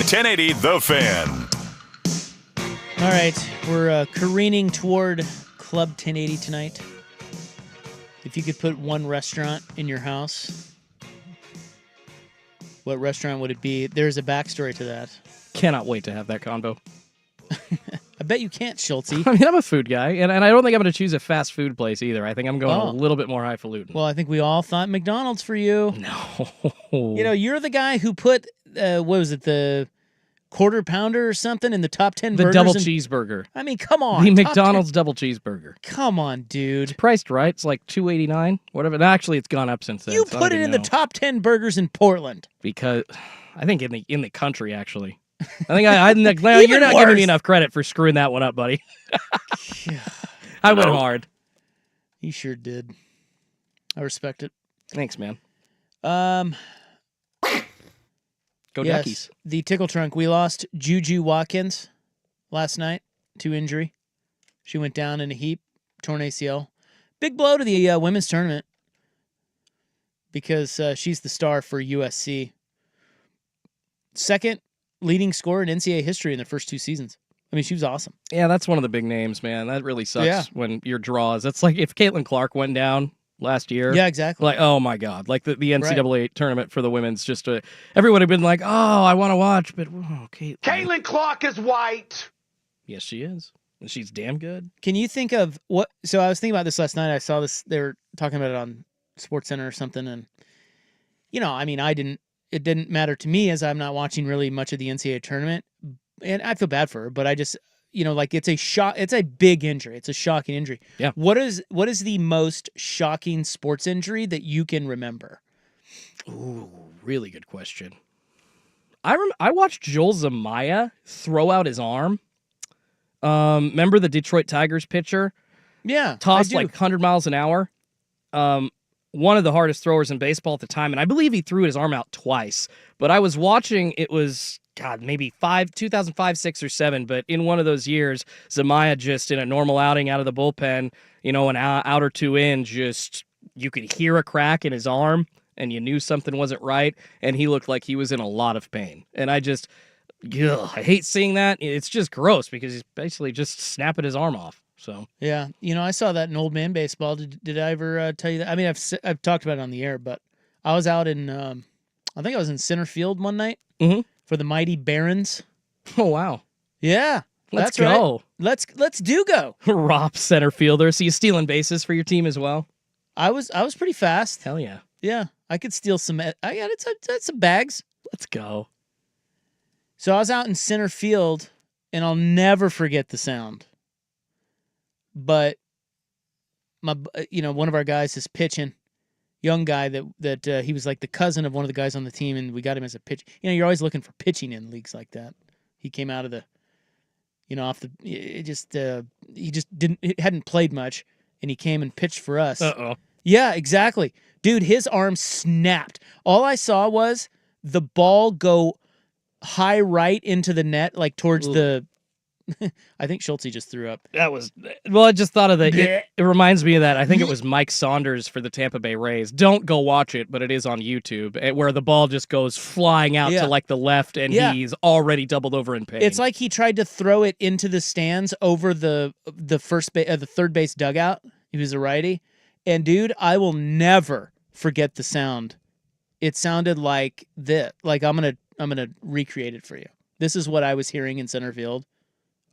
The 1080 The Fan. All right, we're careening toward Club 1080 tonight. If you could put one restaurant in your house, what restaurant would it be? There's a backstory to that. Cannot wait to have that combo. I bet you can't, Schultz. I mean, I'm a food guy, and I don't think I'm going to choose a fast food place either. I think I'm going a little bit more highfalutin. Well, I think we all thought McDonald's for you. No. You know, you're the guy who put, what was it, the quarter pounder or something in the top 10 The burgers. double cheeseburger. I mean, come on. The top McDonald's double cheeseburger. 10. Come on, dude. It's priced right. It's like $2.89, whatever. Actually, it's gone up since then. You so put it in the top 10 burgers in Portland. Because I think in the country, actually. I think you're not giving me enough credit for screwing that one up, buddy. I went hard. You sure did. I respect it. Thanks, man. Go yes, Duckies. The Tickle Trunk. We lost Juju Watkins last night to injury. She went down in a heap, torn ACL. Big blow to the women's tournament because she's the star for USC. Second leading scorer in NCAA history in the first 2 seasons. I mean, she was awesome. Yeah, that's one of the big names, man. That really sucks when your draws. That's like if Caitlin Clark went down last year. Yeah, exactly. Like, oh my God. Like the NCAA tournament for the women's, just everyone had been like, oh, I want to watch, but Caitlin. Caitlin Clark is white. Yes, she is. And she's damn good. Can you think of what? So I was thinking about this last night. I saw this. They were talking about it on SportsCenter or something. And, I mean, it didn't matter to me as I'm not watching really much of the NCAA tournament. And I feel bad for her, but I just, it's a shock. It's a big injury. It's a shocking injury. Yeah. What is the most shocking sports injury that you can remember? Ooh, really good question. I watched Joel Zamaya throw out his arm. Remember the Detroit Tigers pitcher? Yeah. Tossed like 100 miles an hour. One of the hardest throwers in baseball at the time, and I believe he threw his arm out twice. But I was watching, it was, maybe 2005, 6, or 7, but in one of those years, Zamaya just in a normal outing out of the bullpen, an out or two in, just you could hear a crack in his arm, and you knew something wasn't right, and he looked like he was in a lot of pain. And I hate seeing that. It's just gross because he's basically just snapping his arm off. So yeah, I saw that in Old Man Baseball. Did I ever tell you that? I mean, I've talked about it on the air, but I was out in I think I was in center field one night for the mighty Barons. Oh wow, yeah, let's go. Right. Let's go. Rob center fielder. So you stealing bases for your team as well? I was pretty fast. Hell yeah. Yeah, I could steal some. I got some bags. Let's go. So I was out in center field, and I'll never forget the sound. But one of our guys is pitching, young guy that he was like the cousin of one of the guys on the team, and we got him as a pitch. You're always looking for pitching in leagues like that. He came out of the, off the. He just hadn't played much, and he came and pitched for us. Uh-oh. Yeah, exactly, dude. His arm snapped. All I saw was the ball go high right into the net, like towards the. I think Schulte just threw up. That was I just thought of it reminds me of that. I think it was Mike Saunders for the Tampa Bay Rays. Don't go watch it, but it is on YouTube where the ball just goes flying out to like the left, and he's already doubled over in pain. It's like he tried to throw it into the stands over the the third base dugout. He was a righty, and dude, I will never forget the sound. It sounded like this. Like I'm gonna recreate it for you. This is what I was hearing in center field.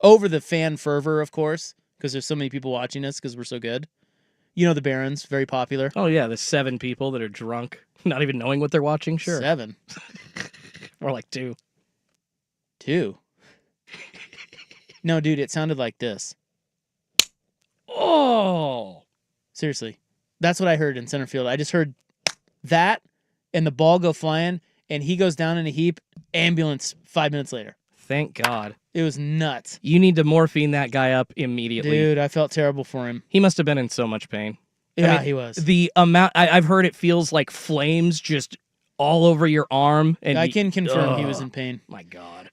Over the fan fervor, of course, because there's so many people watching us because we're so good. The Barons, very popular. Oh, yeah, the 7 people that are drunk, not even knowing what they're watching, sure. 7. Or like 2. 2? No, dude, it sounded like this. Oh! Seriously. That's what I heard in center field. I just heard that and the ball go flying, and he goes down in a heap, ambulance 5 minutes later. Thank God. It was nuts. You need to morphine that guy up immediately. Dude, I felt terrible for him. He must have been in so much pain. Yeah, he was. The amount, I've heard it feels like flames just all over your arm. And I can confirm he was in pain. My God.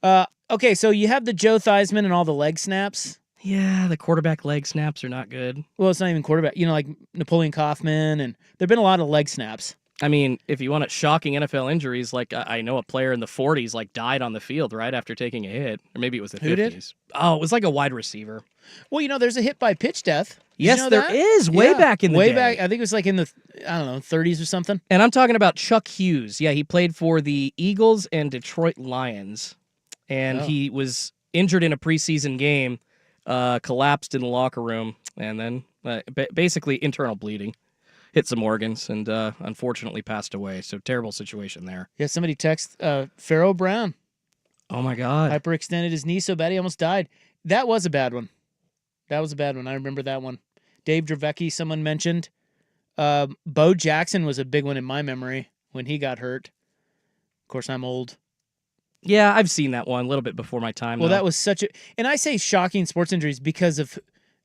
Okay, so you have the Joe Theismann and all the leg snaps. Yeah, the quarterback leg snaps are not good. Well, it's not even quarterback. Like Napoleon Kaufman, and there have been a lot of leg snaps. I mean, if you want shocking NFL injuries, like I know a player in the 40s died on the field right after taking a hit, or maybe it was the 50s. Who did? Oh, it was like a wide receiver. Well, there's a hit by pitch death. Yes, there is. Way back in the day. Way back. I think it was like in the 30s or something. And I'm talking about Chuck Hughes. Yeah, he played for the Eagles and Detroit Lions, and he was injured in a preseason game, collapsed in the locker room, and then basically internal bleeding. Hit some organs and unfortunately passed away. So terrible situation there. Yeah, somebody text Pharaoh Brown. Oh, my God. Hyperextended his knee so bad he almost died. That was a bad one. I remember that one. Dave Dravecki, someone mentioned. Bo Jackson was a big one in my memory when he got hurt. Of course, I'm old. Yeah, I've seen that one a little bit before my time. Well, though. that was and I say shocking sports injuries because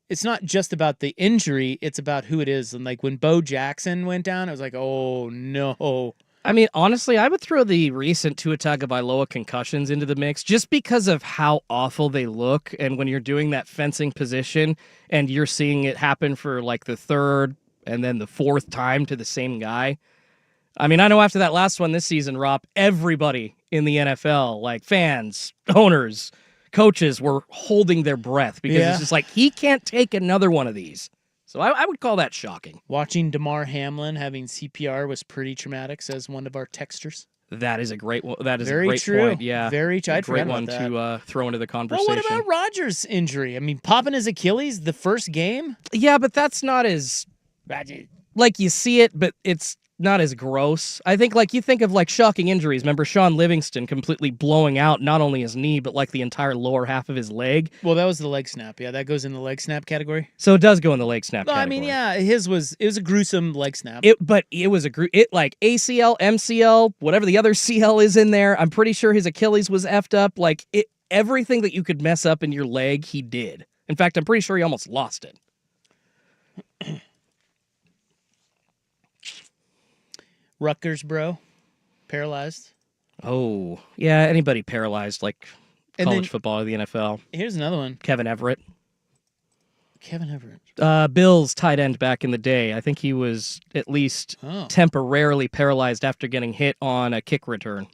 it's not just about the injury, it's about who it is. And like when Bo Jackson went down, I was like, oh no. I mean, honestly, I would throw the recent Tua Tagovailoa concussions into the mix just because of how awful they look. And when you're doing that fencing position and you're seeing it happen for like the third and then the fourth time to the same guy. I mean, I know after that last one this season, Rob, everybody in the NFL, like fans, owners, coaches, were holding their breath because it's just like, he can't take another one of these. So I would call that shocking. Watching DeMar Hamlin having CPR was pretty traumatic, says one of our texters. That is a great one. That is Very a great true. point. Yeah, Very true. I'd great forgot one about that. to throw into the conversation. Well, what about Rodgers' injury? I mean, popping his Achilles the first game? Yeah, but that's not as like you see it, but it's not as gross. I think like you think of like shocking injuries. Remember Sean Livingston completely blowing out not only his knee but like the entire lower half of his leg. Well, that was the leg snap. Yeah, that goes in the leg snap category. So it does go in the leg snap category. I mean, yeah, it was a gruesome leg snap. But it was like ACL, MCL, whatever the other CL is in there. I'm pretty sure his Achilles was effed up. Like everything that you could mess up in your leg, he did. In fact, I'm pretty sure he almost lost it. Rutgers, bro. Paralyzed. Oh, yeah, anybody paralyzed, like college football or the NFL. Here's another one. Kevin Everett. Bills tight end back in the day. I think he was at least temporarily paralyzed after getting hit on a kick return.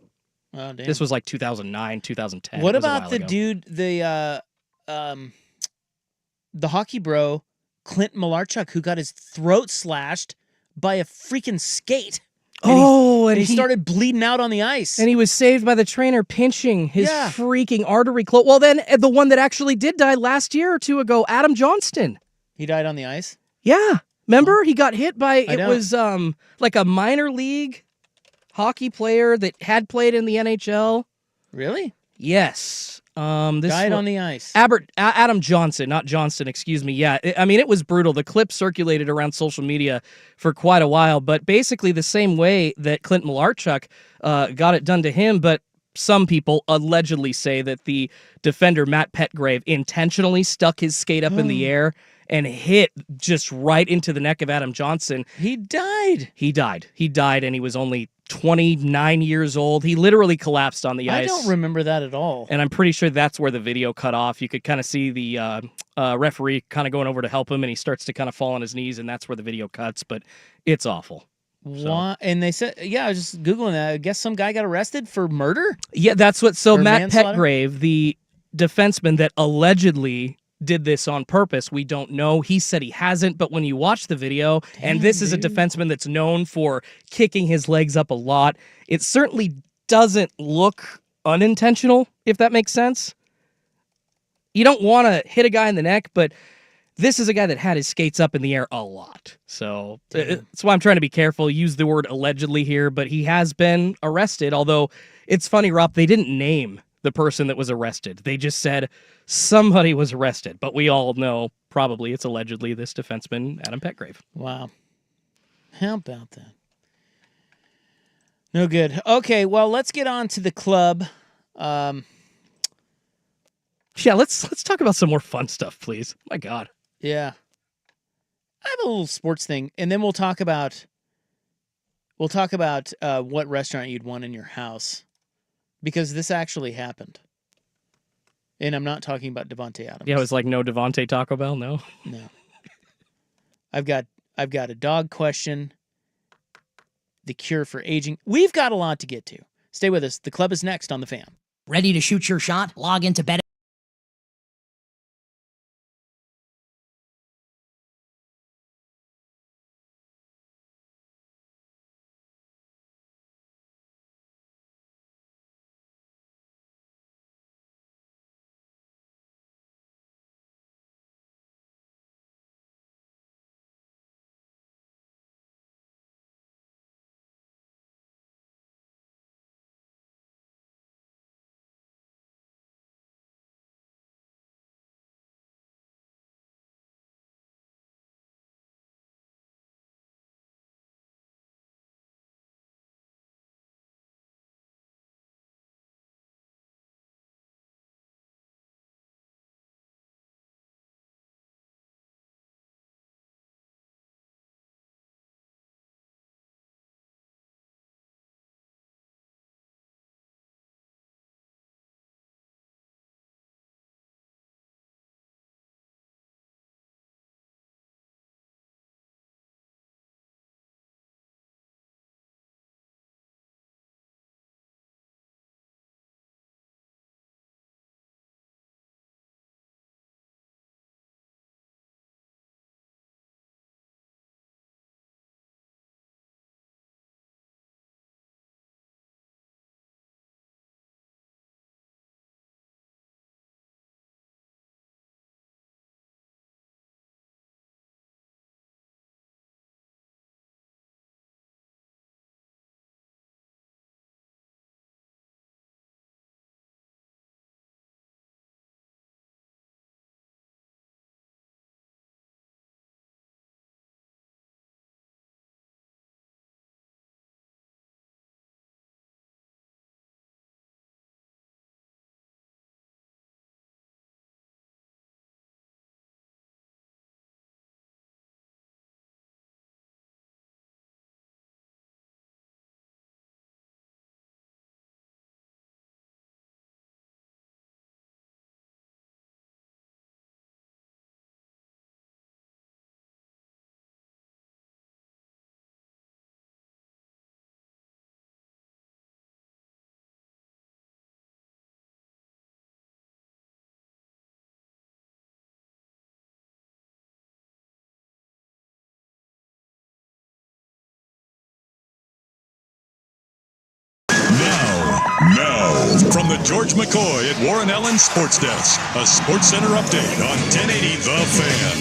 Oh, damn. This was like 2009, 2010. What about the dude, the hockey bro, Clint Malarchuk, who got his throat slashed by a freaking skate? And he started bleeding out on the ice. And he was saved by the trainer pinching his freaking artery close. Well, then the one that actually did die last year or two ago, Adam Johnston. He died on the ice? Yeah. Remember? He got hit by, it was like a minor league hockey player that had played in the NHL. Really? Yes. Died on the ice. Adam Johnson, not Johnston, excuse me. Yeah, I mean, it was brutal. The clip circulated around social media for quite a while, but basically the same way that Clint Malarchuk got it done to him, but some people allegedly say that the defender, Matt Petgrave, intentionally stuck his skate up in the air and hit just right into the neck of Adam Johnson. He died. He died, and he was only 29 years old. He literally collapsed on the ice. I don't remember that at all. And I'm pretty sure that's where the video cut off. You could kind of see the referee kind of going over to help him, and he starts to kind of fall on his knees, and that's where the video cuts. But it's awful. What? And they said, I was just Googling that. I guess some guy got arrested for murder? Yeah, that's what. So Matt manslaughter? Petgrave, the defenseman that allegedly did this on purpose, we don't know. He said he hasn't, but when you watch the video, and this is a defenseman that's known for kicking his legs up a lot, it certainly doesn't look unintentional, if that makes sense. You don't want to hit a guy in the neck, but this is a guy that had his skates up in the air a lot. So that's why I'm trying to be careful, use the word allegedly here, but he has been arrested, although it's funny, Rob, they didn't name the person that was arrested. They just said somebody was arrested, but we all know probably it's allegedly this defenseman, Adam Petgrave. Wow. How about that? No good. Okay, well, let's get on to the club. Yeah, let's talk about some more fun stuff, please. My God. Yeah. I have a little sports thing, and then we'll talk about what restaurant you'd want in your house. Because this actually happened. And I'm not talking about Devontae Adams. Yeah, it was like no Devontae Taco Bell, no? No. I've got a dog question, the cure for aging. We've got a lot to get to. Stay with us. The club is next on The Fan. Ready to shoot your shot? Log into Bet with George McCoy at Warren Allen Sports Desk. A Sports Center update on 1080 The Fan.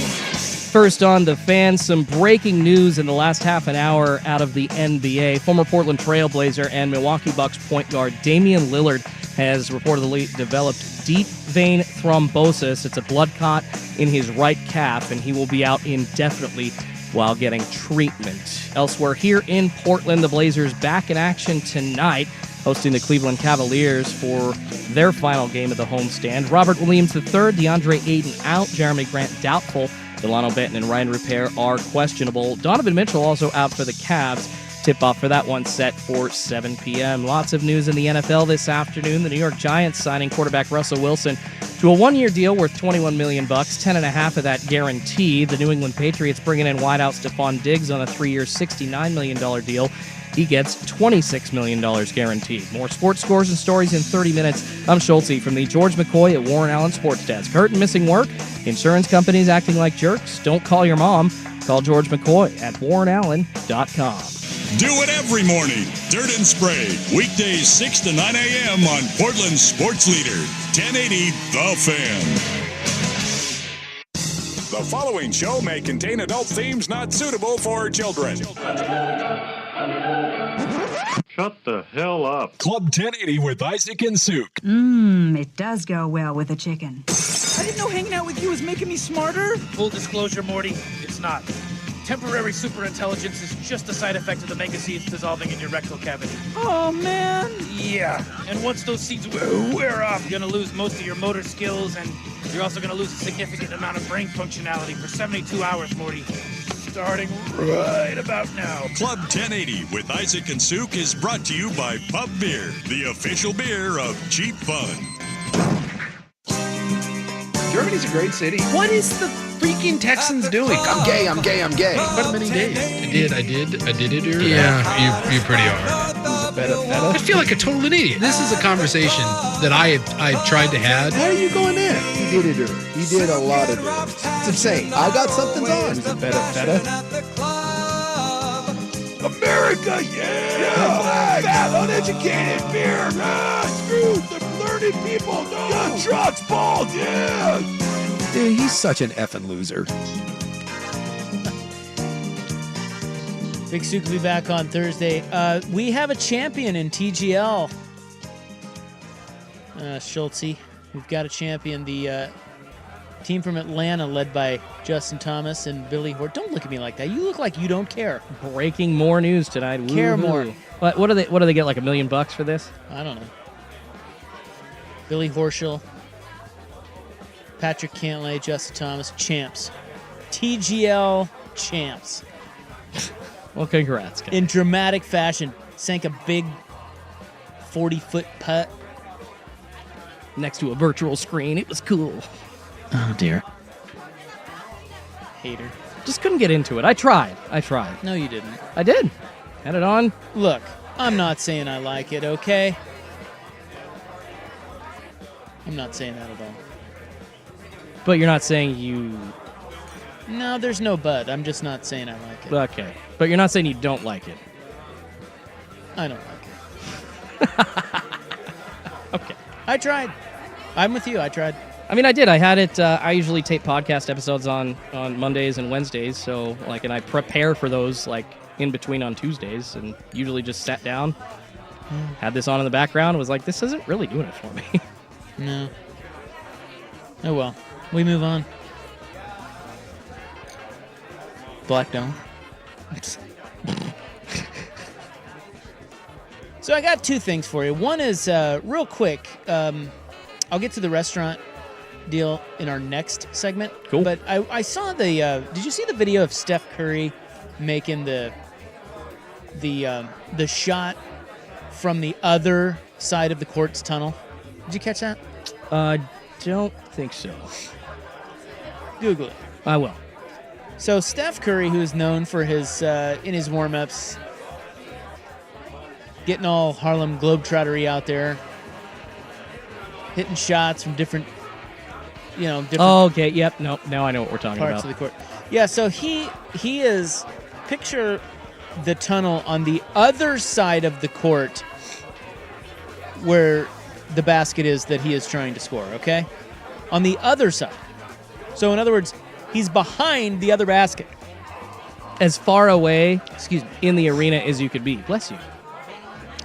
First on The Fan, some breaking news in the last half an hour out of the NBA. Former Portland Trailblazer and Milwaukee Bucks point guard Damian Lillard has reportedly developed deep vein thrombosis. It's a blood clot in his right calf, and he will be out indefinitely while getting treatment. Elsewhere here in Portland, the Blazers back in action tonight, hosting the Cleveland Cavaliers for their final game of the homestand. Robert Williams III, DeAndre Ayton out, Jeremy Grant doubtful, Delano Benton and Ryan Repair are questionable. Donovan Mitchell also out for the Cavs. Tip-off for that one set for 7 p.m. Lots of news in the NFL this afternoon. The New York Giants signing quarterback Russell Wilson to a one-year deal worth $21 million, $10.5 of that guaranteed. The New England Patriots bringing in wideout Stephon Diggs on a 3-year, $69 million deal. He gets $26 million guaranteed. More sports scores and stories in 30 minutes. I'm Schulte from the George McCoy at Warren Allen Sports Desk. Hurt and missing work? Insurance companies acting like jerks? Don't call your mom. Call George McCoy at warrenallen.com. Do it every morning. Dirt and Spray. Weekdays 6 to 9 a.m. on Portland's Sports Leader. 1080 The Fan. The following show may contain adult themes not suitable for children. Shut the hell up. Club 1080 with Isaac and Souk. It does go well with a chicken. I didn't know hanging out with you was making me smarter. Full disclosure, Morty, it's not. Temporary superintelligence is just a side effect of the mega seeds dissolving in your rectal cavity. Oh, man. Yeah, and once those seeds wear off, you're going to lose most of your motor skills, and you're also going to lose a significant amount of brain functionality for 72 hours, Morty. Starting right about now. Club 1080 with Isaac and Souk is brought to you by Pub Beer, the official beer of Cheap Fun. Germany's a great city. What is the freaking Texans doing? I'm gay. But many days. I did it. Yeah, you pretty are. I feel like a total idiot. This is a conversation that I tried to have. How are you going there? He did it. He did a lot of it. It's insane. I got something on. Is it better? America, yeah! Fat, uneducated beer, screw the learned people, no! Gun trucks, bald, yeah! Dude, he's such an effing loser. Big Souk will be back on Thursday. We have a champion in TGL. Schulte, we've got a champion. The team from Atlanta, led by Justin Thomas and Billy Hort. Don't look at me like that. You look like you don't care. Breaking more news tonight. Care Woo-hoo. more. What do they get, like $1 million for this? I don't know. Billy Horschel, Patrick Cantlay, Justin Thomas, champs. TGL champs. Well, congrats, guys. In dramatic fashion, sank a big 40-foot putt next to a virtual screen. It was cool. Oh, dear. Hater. Just couldn't get into it. I tried. No, you didn't. I did. Had it on. Look, I'm not saying I like it, okay? I'm not saying that at all. But you're not saying you... No, there's no but. I'm just not saying I like it. Okay. But you're not saying you don't like it. I don't like it. Okay. I tried. I'm with you. I tried. I mean, I did. I had it. I usually tape podcast episodes on Mondays and Wednesdays. So, and I prepare for those, in between on Tuesdays. And usually just sat down, had this on in the background, and was like, this isn't really doing it for me. No. Oh, well. We move on. Black Dome. So I got two things for you. One is real quick. I'll get to the restaurant deal in our next segment. Cool. But I saw the. Did you see the video of Steph Curry making the shot from the other side of the court's tunnel? Did you catch that? Don't think so. Google it. I will. So Steph Curry, who is known for his in his warm-ups, getting all Harlem Globetrottery out there, hitting shots from different. Oh, okay. Yep. No. Now I know what we're talking parts about. Of the court. Yeah. So he is. Picture the tunnel on the other side of the court, where the basket is that he is trying to score, okay? On the other side. So, in other words, he's behind the other basket. As far away, in the arena as you could be. Bless you.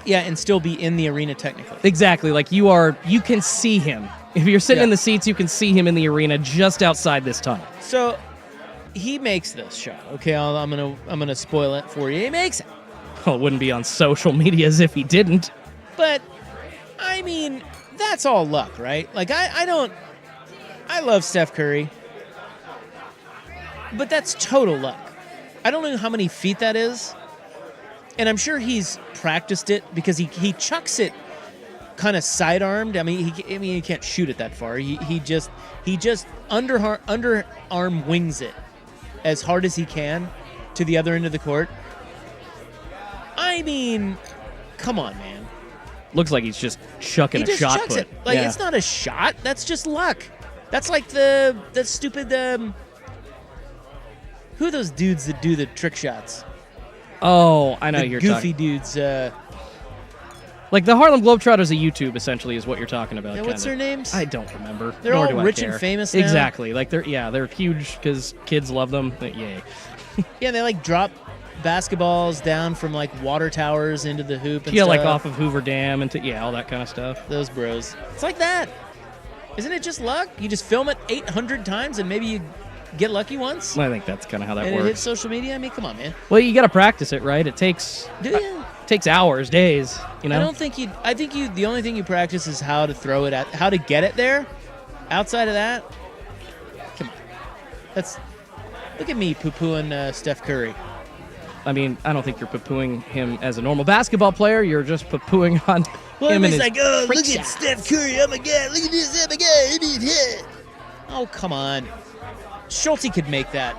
Yeah, and still be in the arena technically. Exactly. Like you can see him. If you're sitting in the seats, you can see him in the arena just outside this tunnel. So he makes this shot. Okay, I'm gonna spoil it for you. He makes it. Well, it wouldn't be on social media as if he didn't. But I mean, that's all luck, right? Like I love Steph Curry, but that's total luck. I don't know how many feet that is, and I'm sure he's practiced it because he chucks it kind of sidearmed. I mean, he can't shoot it that far. He just underarm wings it as hard as he can to the other end of the court. I mean, come on, man. Looks like he's just chucking a shot put. It. Like it's not a shot. That's just luck. That's like the stupid who are those dudes that do the trick shots? Oh, I know the you're goofy talking. Dudes. Like the Harlem Globetrotters of YouTube, essentially, is what you're talking about. Yeah, what's their names? I don't remember. They're all rich and famous now. Exactly. Like they're huge because kids love them. Yay. Yeah, they like drop basketballs down from like water towers into the hoop and stuff. Like off of Hoover Dam and all that kind of stuff. Those bros. It's like that. Isn't it just luck? You just film it 800 times and maybe you get lucky once? I think that's kind of how that and works. It hits social media? I mean, come on, man. Well, you got to practice it, right? It takes... Do you? Takes hours, days, you know? I think the only thing you practice is how to throw it at, how to get it there. Outside of that, come on. Look at me poo-pooing Steph Curry. I mean, I don't think you're poo-pooing him as a normal basketball player. You're just poo-pooing on him and his like, oh, look at Steph Curry. Oh, my God. Look at this. Oh, my God. He needs hit. Oh, come on. Schulte could make that.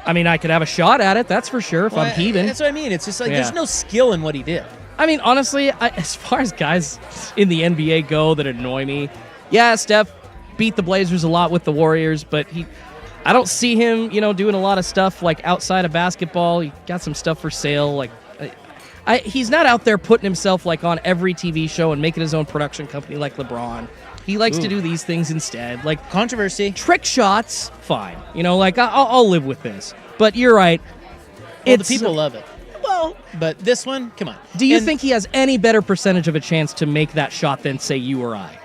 I mean, I could have a shot at it, that's for sure, if I'm heaving. That's what I mean. It's just like there's no skill in what he did. I mean, honestly, as far as guys in the NBA go that annoy me, yeah, Steph beat the Blazers a lot with the Warriors, but I don't see him, doing a lot of stuff like outside of basketball. He got some stuff for sale. Like, he's not out there putting himself like on every TV show and making his own production company like LeBron. He likes to do these things instead. Like controversy. Trick shots, fine. I'll live with this. But you're right. Well, the people love it. Well, but this one, come on. Do you think he has any better percentage of a chance to make that shot than, say, you or I?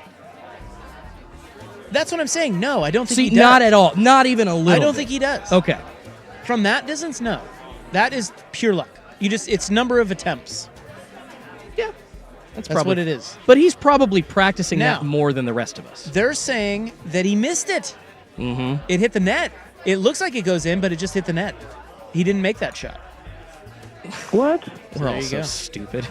That's what I'm saying. No, I don't think he does. Not at all. Not even a little I don't think he does. Okay. From that distance, no. That is pure luck. It's number of attempts. Yeah. That's what it is. But he's probably practicing that more than the rest of us. They're saying that he missed it. Mm-hmm. It hit the net. It looks like it goes in, but it just hit the net. He didn't make that shot. What? We're all so stupid.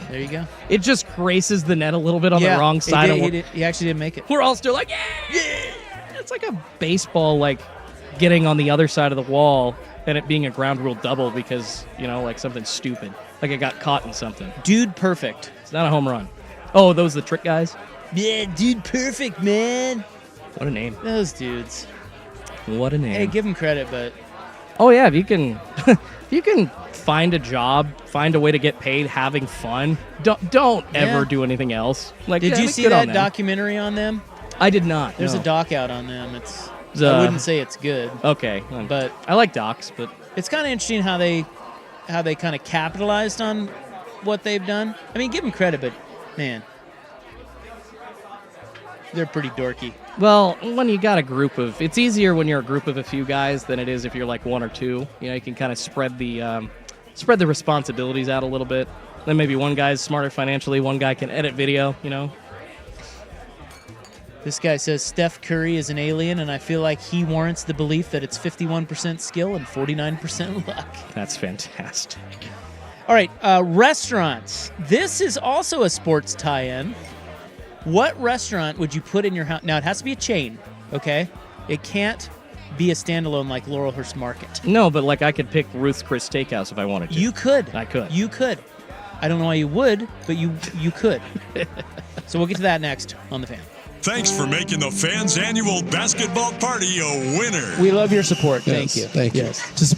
There you go. It just graces the net a little bit on the wrong side. He actually didn't make it. We're all still like, yeah! It's like a baseball, like, getting on the other side of the wall and it being a ground rule double because, like something stupid. Like it got caught in something. Dude perfect. It's not a home run. Oh, those the trick guys? Yeah, dude perfect, man. What a name. Those dudes. What a name. Hey, give them credit, but... Oh, yeah, if you can find a job, find a way to get paid having fun, don't ever do anything else. Like, did you see that documentary on them? I did not. There's a doc out on them. I wouldn't say it's good. Okay. But I like docs, but... It's kind of interesting how they kind of capitalized on what they've done. I mean, give them credit, but, man, they're pretty dorky. Well, when you got a group of... It's easier when you're a group of a few guys than it is if you're like one or two. You can kind of spread the responsibilities out a little bit. Then maybe one guy's smarter financially, one guy can edit video, This guy says Steph Curry is an alien, and I feel like he warrants the belief that it's 51% skill and 49% luck. That's fantastic. All right, restaurants. This is also a sports tie-in. What restaurant would you put in your house? Now, it has to be a chain, okay? It can't be a standalone like Laurelhurst Market. No, but like I could pick Ruth's Chris Steakhouse if I wanted to. You could. I could. You could. I don't know why you would, but you could. So we'll get to that next on The Fan. Thanks for making the Fan's annual basketball party a winner. We love your support. Yes, Thank you. Thank you. Yes.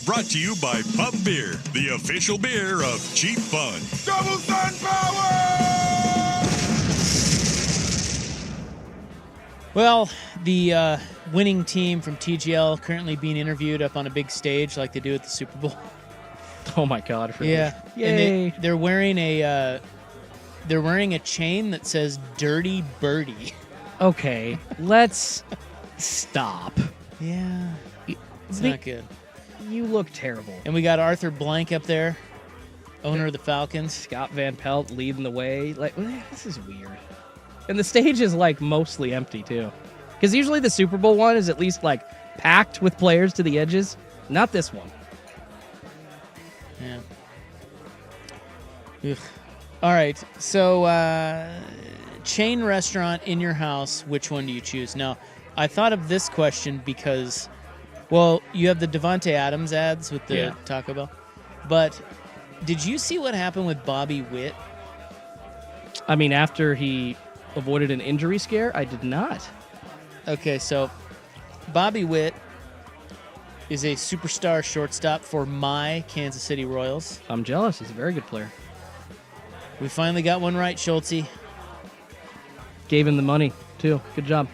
Brought to you by Pub Beer, the official beer of Cheap Fun. Double Sun Power! Well, the winning team from TGL currently being interviewed up on a big stage like they do at the Super Bowl. Oh my God! Really? Yeah, Yay! And they're wearing a chain that says "Dirty Birdie." Okay, let's stop. Yeah, it's not good. You look terrible. And we got Arthur Blank up there, owner of the Falcons. Scott Van Pelt leading the way. Like, this is weird. And the stage is like mostly empty too, because usually the Super Bowl one is at least like packed with players to the edges. Not this one. Yeah. Ugh. All right. So, chain restaurant in your house, which one do you choose? Now, I thought of this question because, well, you have the Devontae Adams ads with the Taco Bell. But did you see what happened with Bobby Witt? I mean, after he avoided an injury scare, I did not. Okay, so Bobby Witt is a superstar shortstop for my Kansas City Royals. I'm jealous. He's a very good player. We finally got one right, Schultze. Gave him the money, too. Good job.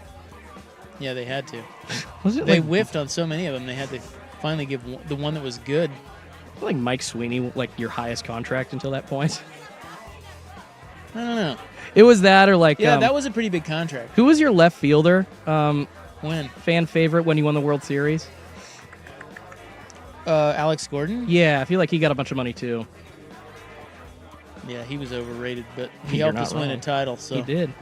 Yeah, they had to. They whiffed on so many of them. They had to finally give the one that was good. Like Mike Sweeney, like your highest contract until that point. I don't know. It was that or like... Yeah, that was a pretty big contract. Who was your left fielder? When? Fan favorite when you won the World Series? Alex Gordon? Yeah, I feel like he got a bunch of money too. Yeah, he was overrated, but he helped us win a title. So he did.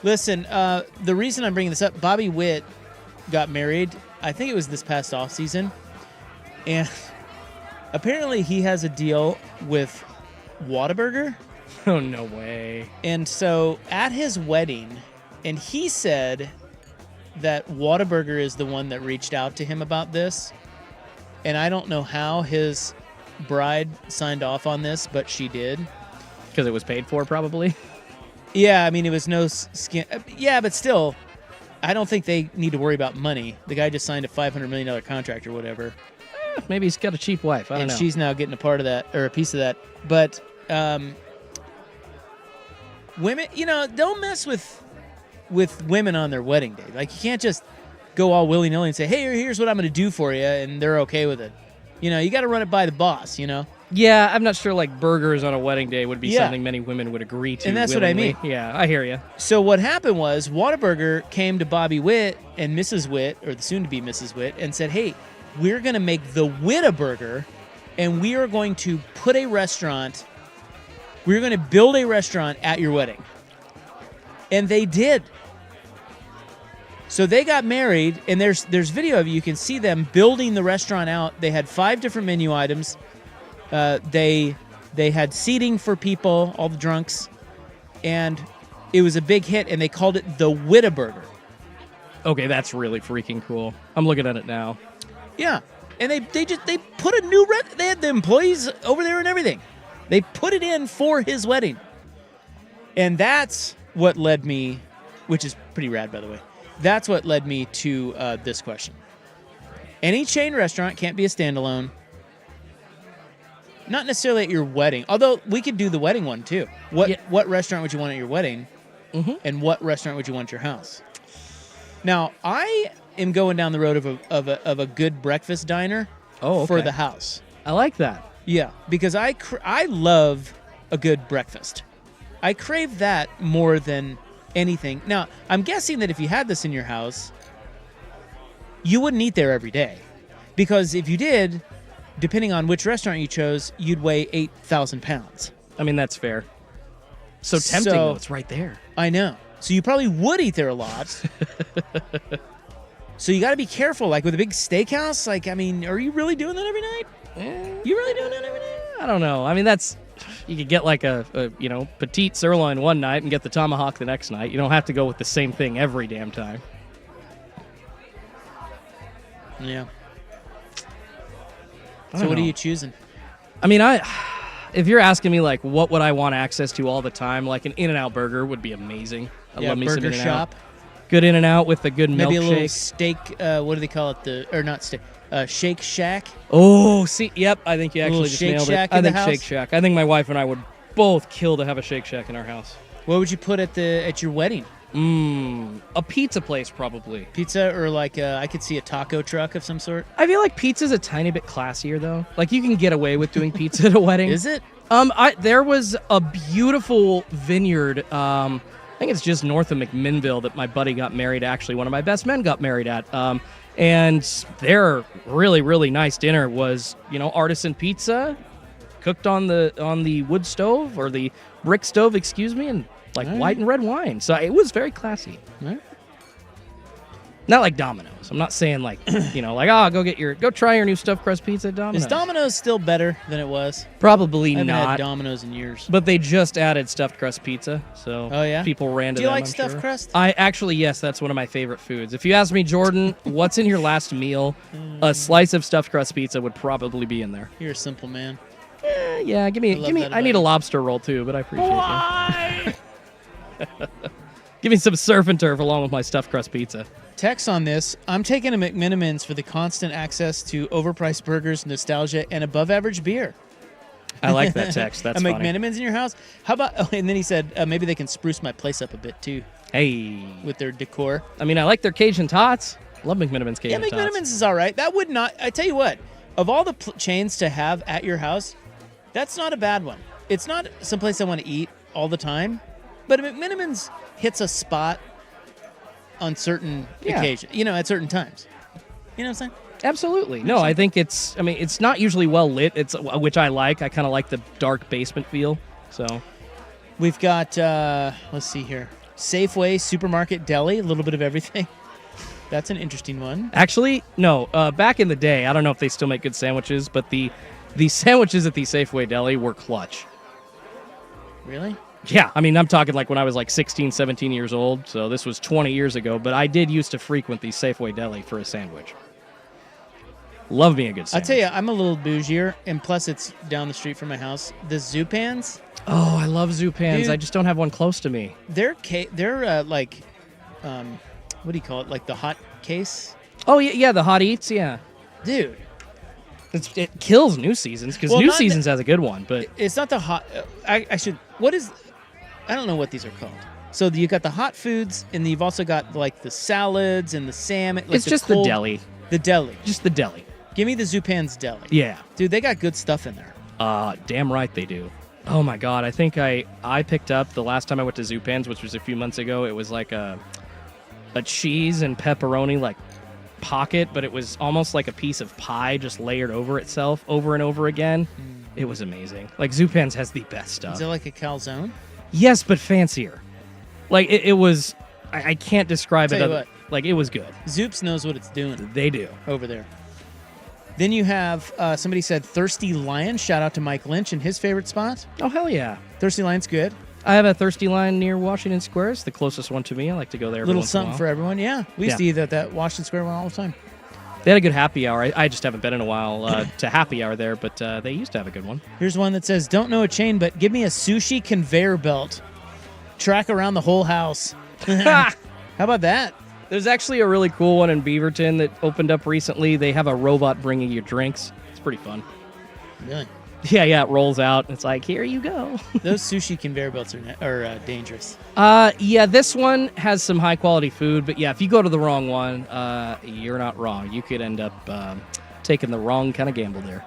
Listen, the reason I'm bringing this up, Bobby Witt got married. I think it was this past offseason. And apparently he has a deal with Whataburger. Oh, no way. And so at his wedding, and he said that Whataburger is the one that reached out to him about this. And I don't know how his bride signed off on this, but she did. Because it was paid for, probably? Yeah, I mean, it was no skin. Yeah, but still, I don't think they need to worry about money. The guy just signed a $500 million contract or whatever. Maybe he's got a cheap wife. I don't know. And she's now getting a part of that, or a piece of that. But women, don't mess with women on their wedding day. Like, you can't just go all willy-nilly and say, hey, here's what I'm going to do for you, and they're okay with it. You got to run it by the boss, Yeah, I'm not sure, like, burgers on a wedding day would be something many women would agree to. And that's willingly. what I mean. Yeah, I hear you. So what happened was Whataburger came to Bobby Witt and Mrs. Witt, or the soon-to-be Mrs. Witt, and said, hey, we're going to make the Wittaburger, and we are going to put a restaurant, we're going to build a restaurant at your wedding. And they did. So they got married, and there's video of it. You can see them building the restaurant out. They had 5 different menu items. They had seating for people, all the drunks, and it was a big hit, and they called it the Wittaburger. Okay, that's really freaking cool. I'm looking at it now. Yeah, and they put a new they had the employees over there and everything. They put it in for his wedding, and that's what led me, which is pretty rad, by the way. That's what led me to this question. Any chain restaurant can't be a standalone. Not necessarily at your wedding, although we could do the wedding one too. What restaurant would you want at your wedding, and what restaurant would you want at your house? Now, I am going down the road of a good breakfast diner for the house. I like that. Yeah, because I love a good breakfast. I crave that more than anything. Now, I'm guessing that if you had this in your house, you wouldn't eat there every day. Because if you did, depending on which restaurant you chose, you'd weigh 8,000 pounds. I mean, that's fair. So tempting, though. It's right there. I know. So you probably would eat there a lot. So you got to be careful. Like with a big steakhouse, like, I mean, are you really doing that every night? You really doing that every night? I don't know. I mean, you could get like a petite sirloin one night and get the tomahawk the next night. You don't have to go with the same thing every damn time. Yeah. So what are you choosing? I mean, if you're asking me, like, what would I want access to all the time, like an In-N-Out burger would be amazing. I love me some In-N-Out. Burger shop. Good In and Out with a good milkshake. Maybe a little steak. What do they call it? Not steak. Shake Shack. Oh, see, yep. I think you A actually little just Shake nailed Shack it. I in the think house? Shake Shack. I think my wife and I would both kill to have a Shake Shack in our house. What would you put at your wedding? A pizza place probably. Pizza or like I could see a taco truck of some sort. I feel like pizza's a tiny bit classier though. Like you can get away with doing pizza at a wedding. Is it? There was a beautiful vineyard. I think it's just north of McMinnville that my buddy got married. Actually, one of my best men got married at. And their really, really nice dinner was, artisan pizza, cooked on the wood stove or the brick stove, excuse me, and white and red wine. So it was very classy. Right. Not like Domino's. I'm not saying go try your new stuffed crust pizza at Domino's. Is Domino's still better than it was? Probably I haven't not. had Domino's in years. But they just added stuffed crust pizza, so people ran to Do you them, like I'm stuffed sure. crust? Yes, that's one of my favorite foods. If you ask me, Jordan, what's in your last meal? A slice of stuffed crust pizza would probably be in there. You're a simple man. Yeah, give me. I need a lobster roll too, but I appreciate Why? it. Give me some surf and turf along with my stuffed crust pizza. Text on this. I'm taking a McMinimans for the constant access to overpriced burgers, nostalgia, and above-average beer. I like that text. That's a funny. McMinimans in your house? How about? Oh, and then he said maybe they can spruce my place up a bit too. Hey, with their decor. I mean, I like their Cajun tots. Love McMinimans Cajun tots. Yeah, McMinimans is all right. That would not. I tell you what. Of all the chains to have at your house, that's not a bad one. It's not someplace I want to eat all the time, but McMinimans hits a spot on certain occasions, at certain times. You know what I'm saying? Absolutely. No, I think it's not usually well lit, which I like. I kind of like the dark basement feel. So we've got, let's see here, Safeway, supermarket, deli, a little bit of everything. That's an interesting one. Actually, no, back in the day, I don't know if they still make good sandwiches, but the sandwiches at the Safeway deli were clutch. Really? Yeah, I mean, I'm talking like when I was like 16, 17 years old, so this was 20 years ago, but I did used to frequent the Safeway deli for a sandwich. Love me a good sandwich. I tell you, I'm a little bougier, and plus it's down the street from my house. The Zupans. Oh, I love Zupans. Dude, I just don't have one close to me. They're like, what do you call it? Like the hot case? Oh, yeah, the hot eats, yeah. Dude. It kills New Seasons, because New Seasons has a good one, but... It's not the hot... I don't know what these are called. So you got the hot foods, and you've also got like the salads and the salmon. Like it's just the deli. The deli. Just the deli. Give me the Zupan's deli. Yeah. Dude, they got good stuff in there. Damn right they do. Oh my God, I think I picked up the last time I went to Zupan's, which was a few months ago. It was like a cheese and pepperoni like pocket, but it was almost like a piece of pie just layered over itself over and over again. It was amazing. Like Zupan's has the best stuff. Is it like a calzone? Yes, but fancier. Like it was. I can't describe it. Like it was good. Zoops knows what it's doing. They do over there. Then you have somebody said Thirsty Lion. Shout out to Mike Lynch and his favorite spot. Oh hell yeah, Thirsty Lion's good. I have a Thirsty Lion near Washington Square. It's the closest one to me. I like to go there. Little something for everyone. Yeah, we used to eat at that Washington Square one all the time. They had a good happy hour. I just haven't been in a while to happy hour there, but they used to have a good one. Here's one that says, don't know a chain, but give me a sushi conveyor belt. Track around the whole house. How about that? There's actually a really cool one in Beaverton that opened up recently. They have a robot bringing you drinks. It's pretty fun. Really? Yeah, it rolls out. It's like, here you go. Those sushi conveyor belts are dangerous. Yeah, this one has some high-quality food, but yeah, if you go to the wrong one, you're not wrong. You could end up taking the wrong kind of gamble there.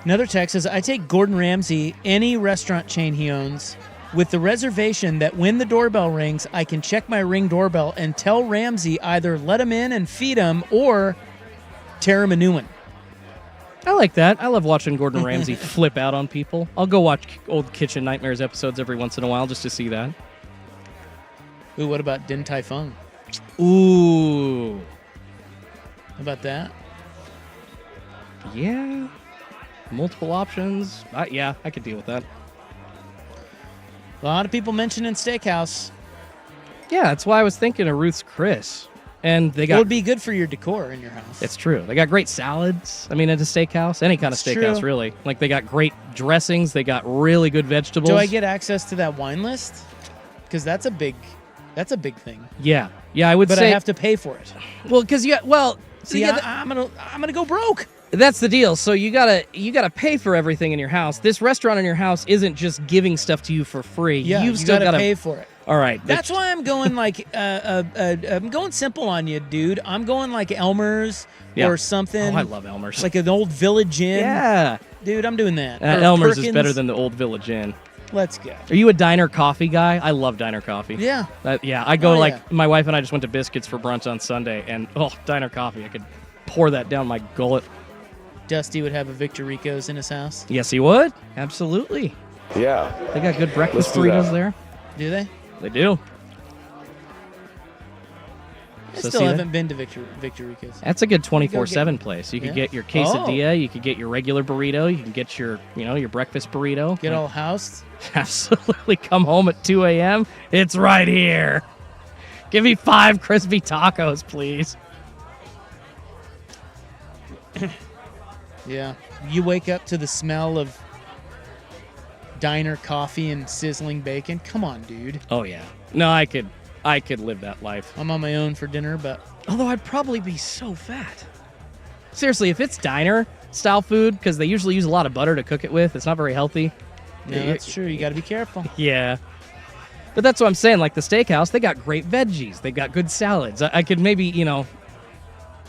Another text says, I take Gordon Ramsay, any restaurant chain he owns, with the reservation that when the doorbell rings, I can check my Ring doorbell and tell Ramsay either let him in and feed him or tear him a new one. I like that. I love watching Gordon Ramsay flip out on people. I'll go watch old Kitchen Nightmares episodes every once in a while just to see that. Ooh, what about Din Tai Fung? Ooh. How about that? Yeah. Multiple options. Yeah, I could deal with that. A lot of people mentioning steakhouse. Yeah, that's why I was thinking of Ruth's Chris. And they got. It would be good for your decor in your house. It's true. They got great salads. I mean, at a steakhouse, any kind of steakhouse, really. Like they got great dressings. They got really good vegetables. Do I get access to that wine list? Because that's a big That's a big thing. Yeah, I would but say. I have to pay for it. Well, because See, I'm gonna go broke. That's the deal. So you gotta pay for everything in your house. This restaurant in your house isn't just giving stuff to you for free. Yeah, You've still gotta pay for it. All right. That's why I'm going like I'm going simple on you, dude. I'm going like Elmer's or something. Oh, I love Elmer's. Like an old Village Inn. Yeah. Dude, I'm doing that. Elmer's Perkins. is better than the old Village Inn. Let's go. Are you a diner coffee guy? I love diner coffee. Yeah. I go my wife and I just went to Biscuits for brunch on Sunday, and diner coffee. I could pour that down my gullet. Dusty would have a Victor Rico's in his house. Yes, he would. Absolutely. Yeah. They got good breakfast burritos there. Do they? They do. I still haven't been to Victor Rico's. That's a good 24/7 place. You could get your quesadilla, you could get your regular burrito, you can get your breakfast burrito. Get all housed. Absolutely. Come home at 2 a.m. It's right here. Give me 5 crispy tacos, please. Yeah. You wake up to the smell of diner coffee and sizzling bacon. Come on, dude. Oh yeah. No, I could live that life. I'm on my own for dinner, but although I'd probably be so fat. Seriously, if it's diner style food, because they usually use a lot of butter to cook it with, it's not very healthy. Yeah, that's true. You got to be careful. Yeah. But that's what I'm saying. Like the steakhouse, they got great veggies. They got good salads. I could maybe,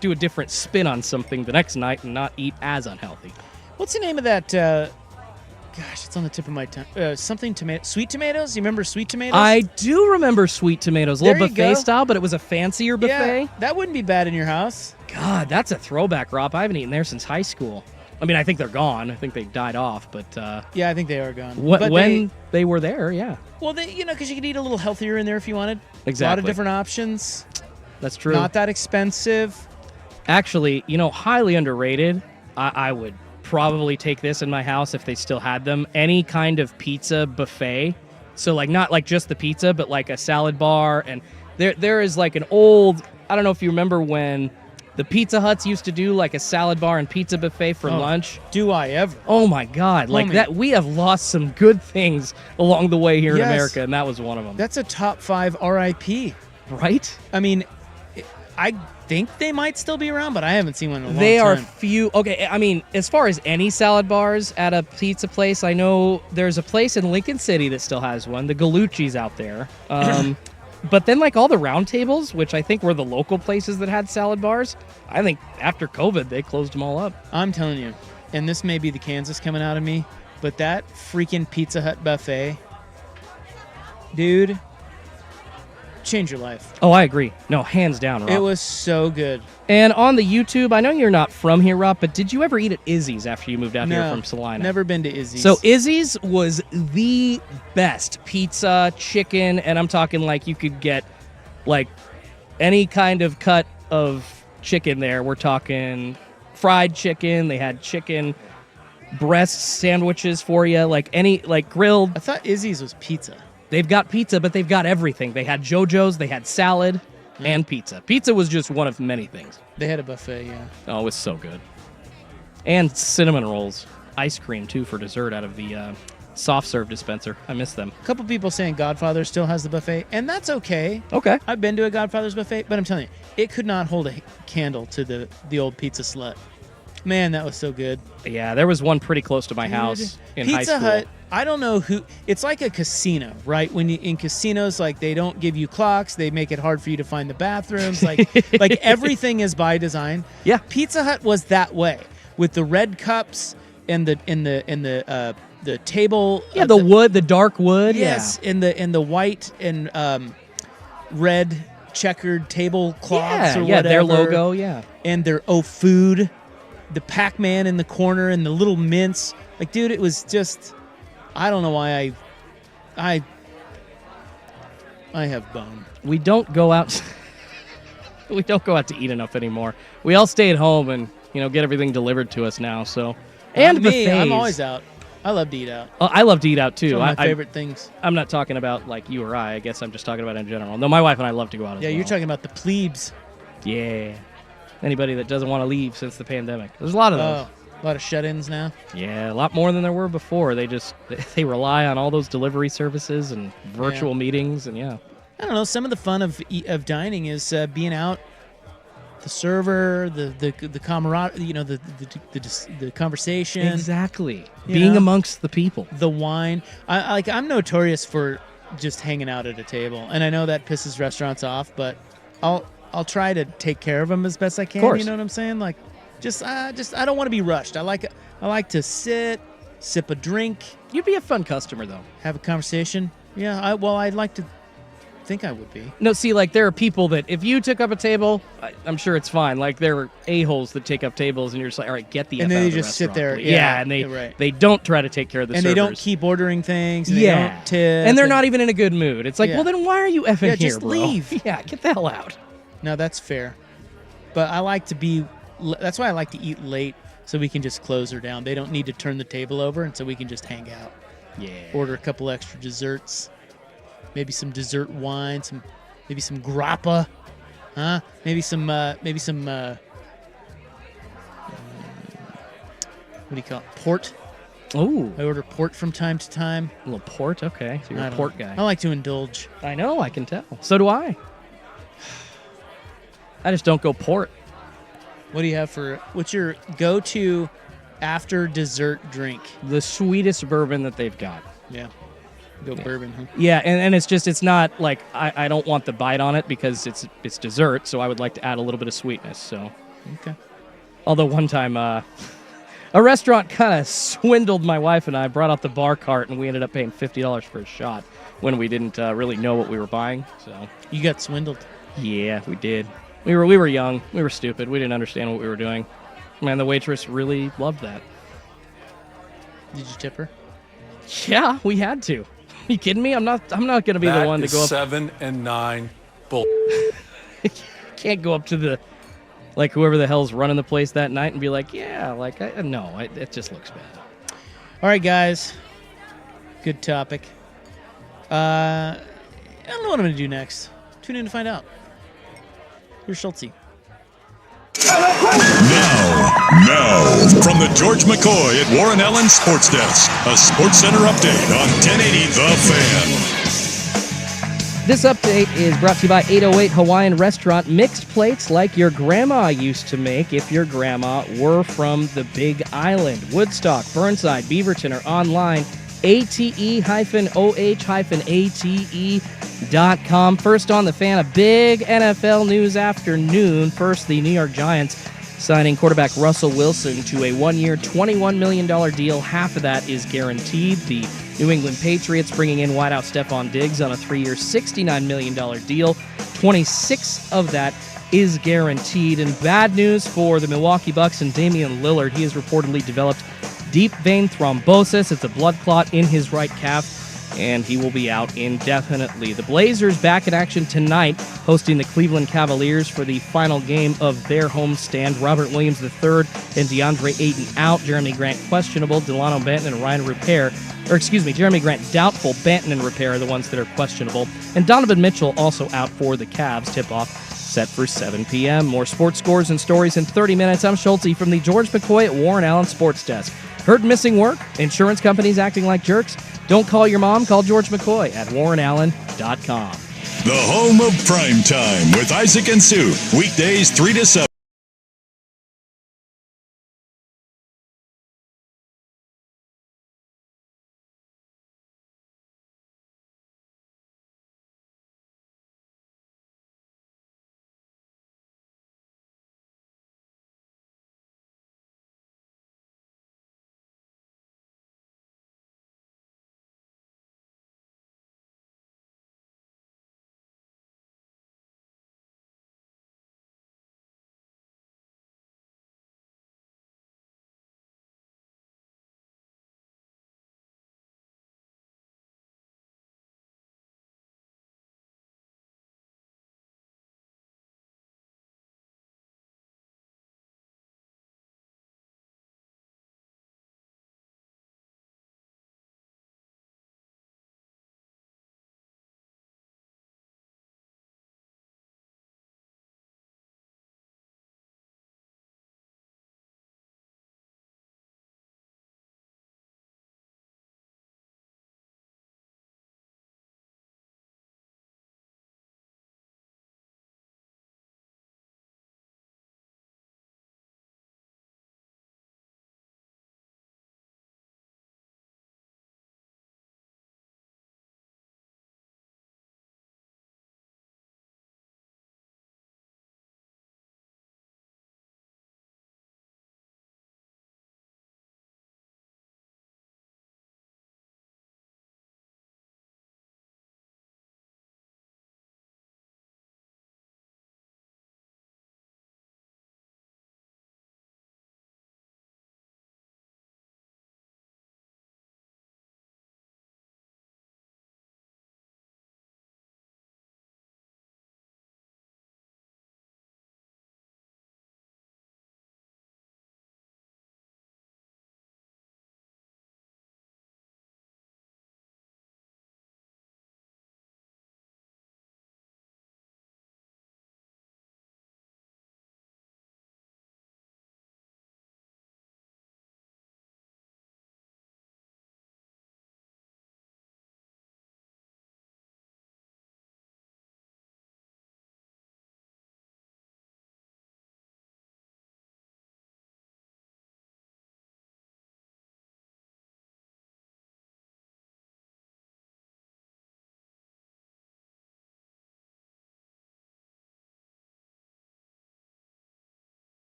do a different spin on something the next night and not eat as unhealthy. What's the name of that? Gosh, it's on the tip of my tongue. Sweet tomatoes? You remember sweet tomatoes? I do remember sweet tomatoes. A little buffet style, but it was a fancier buffet. Yeah, that wouldn't be bad in your house. God, that's a throwback, Rob. I haven't eaten there since high school. I mean, I think they're gone. I think they died off, but... yeah, I think they are gone. When they were there, yeah. Well, because you could eat a little healthier in there if you wanted. Exactly. A lot of different options. That's true. Not that expensive. Actually, highly underrated. I would probably take this in my house if they still had them. Any kind of pizza buffet. So, not like just the pizza, but like a salad bar. And there is like an old... I don't know if you remember when... The Pizza Huts used to do like a salad bar and pizza buffet for lunch. Do I ever? Oh my God. Like that, we have lost some good things along the way here in America, and that was one of them. That's a top 5 RIP. Right? I mean, I think they might still be around, but I haven't seen one in a long time. They are few. Okay, I mean, as far as any salad bars at a pizza place, I know there's a place in Lincoln City that still has one. The Gallucci's out there. But then, all the round tables, which I think were the local places that had salad bars, I think after COVID, they closed them all up. I'm telling you, and this may be the Kansas coming out of me, but that freaking Pizza Hut buffet, dude, changed your life. Oh, I agree. No, hands down, Rob. It was so good. And on the YouTube, I know you're not from here, Rob, but did you ever eat at Izzy's after you moved out here from Salina? Never been to Izzy's. So Izzy's was the best pizza, chicken, and I'm talking you could get any kind of cut of chicken there. We're talking fried chicken. They had chicken breast sandwiches for you, grilled. I thought Izzy's was pizza. They've got pizza, but they've got everything. They had JoJo's, they had salad, and pizza. Pizza was just one of many things. They had a buffet, yeah. Oh, it was so good. And cinnamon rolls. Ice cream, too, for dessert out of the soft serve dispenser. I miss them. A couple people saying Godfather still has the buffet, and that's okay. Okay. I've been to a Godfather's buffet, but I'm telling you, it could not hold a candle to the old Pizza Slut. Man, that was so good. Yeah, there was one pretty close to my house in high school. Pizza Hut, I don't know who... It's like a casino, right? When in casinos, they don't give you clocks. They make it hard for you to find the bathrooms. Everything is by design. Yeah. Pizza Hut was that way, with the red cups and the table. Yeah, the dark wood. Yes, yeah. in the white and red checkered tablecloths or whatever. Yeah, their logo, yeah. And their food. The Pac-Man in the corner and the little mints. Dude, it was just... I don't know why I have bone. We don't go out... we don't go out to eat enough anymore. We all stay at home and, get everything delivered to us now, so... And me, buffets. I'm always out. I love to eat out. Oh, I love to eat out, too. It's one of my favorite things. I'm not talking about, you or I guess I'm just talking about in general. No, my wife and I love to go out as well. Yeah, you're talking about the plebes. Yeah. Anybody that doesn't want to leave since the pandemic. There's a lot of those. A lot of shut-ins now. Yeah, a lot more than there were before. They rely on all those delivery services and virtual meetings, and yeah. I don't know. Some of the fun of dining is being out, the server, the camaraderie, the conversation. Exactly. Being amongst the people. The wine. I'm notorious for just hanging out at a table, and I know that pisses restaurants off, but I'll try to take care of them as best I can. Of course. You know what I'm saying? Like, I don't want to be rushed. I like to sit, sip a drink. You'd be a fun customer, though. Have a conversation. Yeah. I'd like to think I would be. No, see, like, there are people that if you took up a table, I'm sure it's fine. Like, there are a-holes that take up tables, and you're just like, all right, get the F and then out they of the just sit restaurant, there. please. Yeah, and they don't try to take care of the and servers. they don't keep ordering things. And yeah, they don't tip, and they're not even in a good mood. It's like, Yeah. well, then why are you effing here, just bro? leave. Yeah, get the hell out. No, that's fair. But I like to be. That's why I like to eat late, so we can just close her down. They don't need to turn the table over, and so we can just hang out. Yeah. Order a couple extra desserts, maybe some dessert wine, maybe some grappa, huh? Maybe some. What do you call it? Port. Oh. I order port from time to time. A little port, okay. So you're a port guy. I like to indulge. I know, I can tell. So do I. I just don't go port. What do you have what's your go-to after dessert drink? The sweetest bourbon that they've got. Yeah. Go bourbon, huh? Yeah, and it's not like I don't want the bite on it because it's dessert, so I would like to add a little bit of sweetness. So, okay. Although one time a restaurant kind of swindled my wife and I, brought out the bar cart, and we ended up paying $50 for a shot when we didn't really know what we were buying. So you got swindled. Yeah, we did. We were young. We were stupid. We didn't understand what we were doing. Man, the waitress really loved that. Did you tip her? Yeah, we had to. You kidding me? I'm not going to be the one to go up. 7 and 9 bull. Can't go up to the whoever the hell's running the place that night and be like, yeah, it just looks bad. All right, guys. Good topic. I don't know what I'm going to do next. Tune in to find out. Here's Schultze. Now, from the George McCoy at Warren Allen Sports Desk, a Sports Center update on 1080 The Fan. This update is brought to you by 808 Hawaiian Restaurant. Mixed plates like your grandma used to make if your grandma were from the Big Island. Woodstock, Burnside, Beaverton are online. ate-oh-ate.com. First on the Fan, a big NFL news afternoon. First, the New York Giants signing quarterback Russell Wilson to a one-year, $21 million deal. Half of that is guaranteed. The New England Patriots bringing in wideout Stephon Diggs on a 3-year, $69 million deal. 26 of that is guaranteed. And bad news for the Milwaukee Bucks and Damian Lillard. He has reportedly developed deep vein thrombosis. It's a blood clot in his right calf, and he will be out indefinitely. The Blazers back in action tonight, hosting the Cleveland Cavaliers for the final game of their homestand. Robert Williams III and DeAndre Ayton out. Jeremy Grant questionable. Delano Banton and Ryan Jeremy Grant doubtful. Banton and Repair are the ones that are questionable. And Donovan Mitchell also out for the Cavs. Tip-off set for 7 p.m. More sports scores and stories in 30 minutes. I'm Schultze from the George McCoy at Warren Allen Sports Desk. Heard missing work? Insurance companies acting like jerks? Don't call your mom. Call George McCoy at warrenallen.com. The home of Primetime with Isaac and Sue. Weekdays 3 to 7.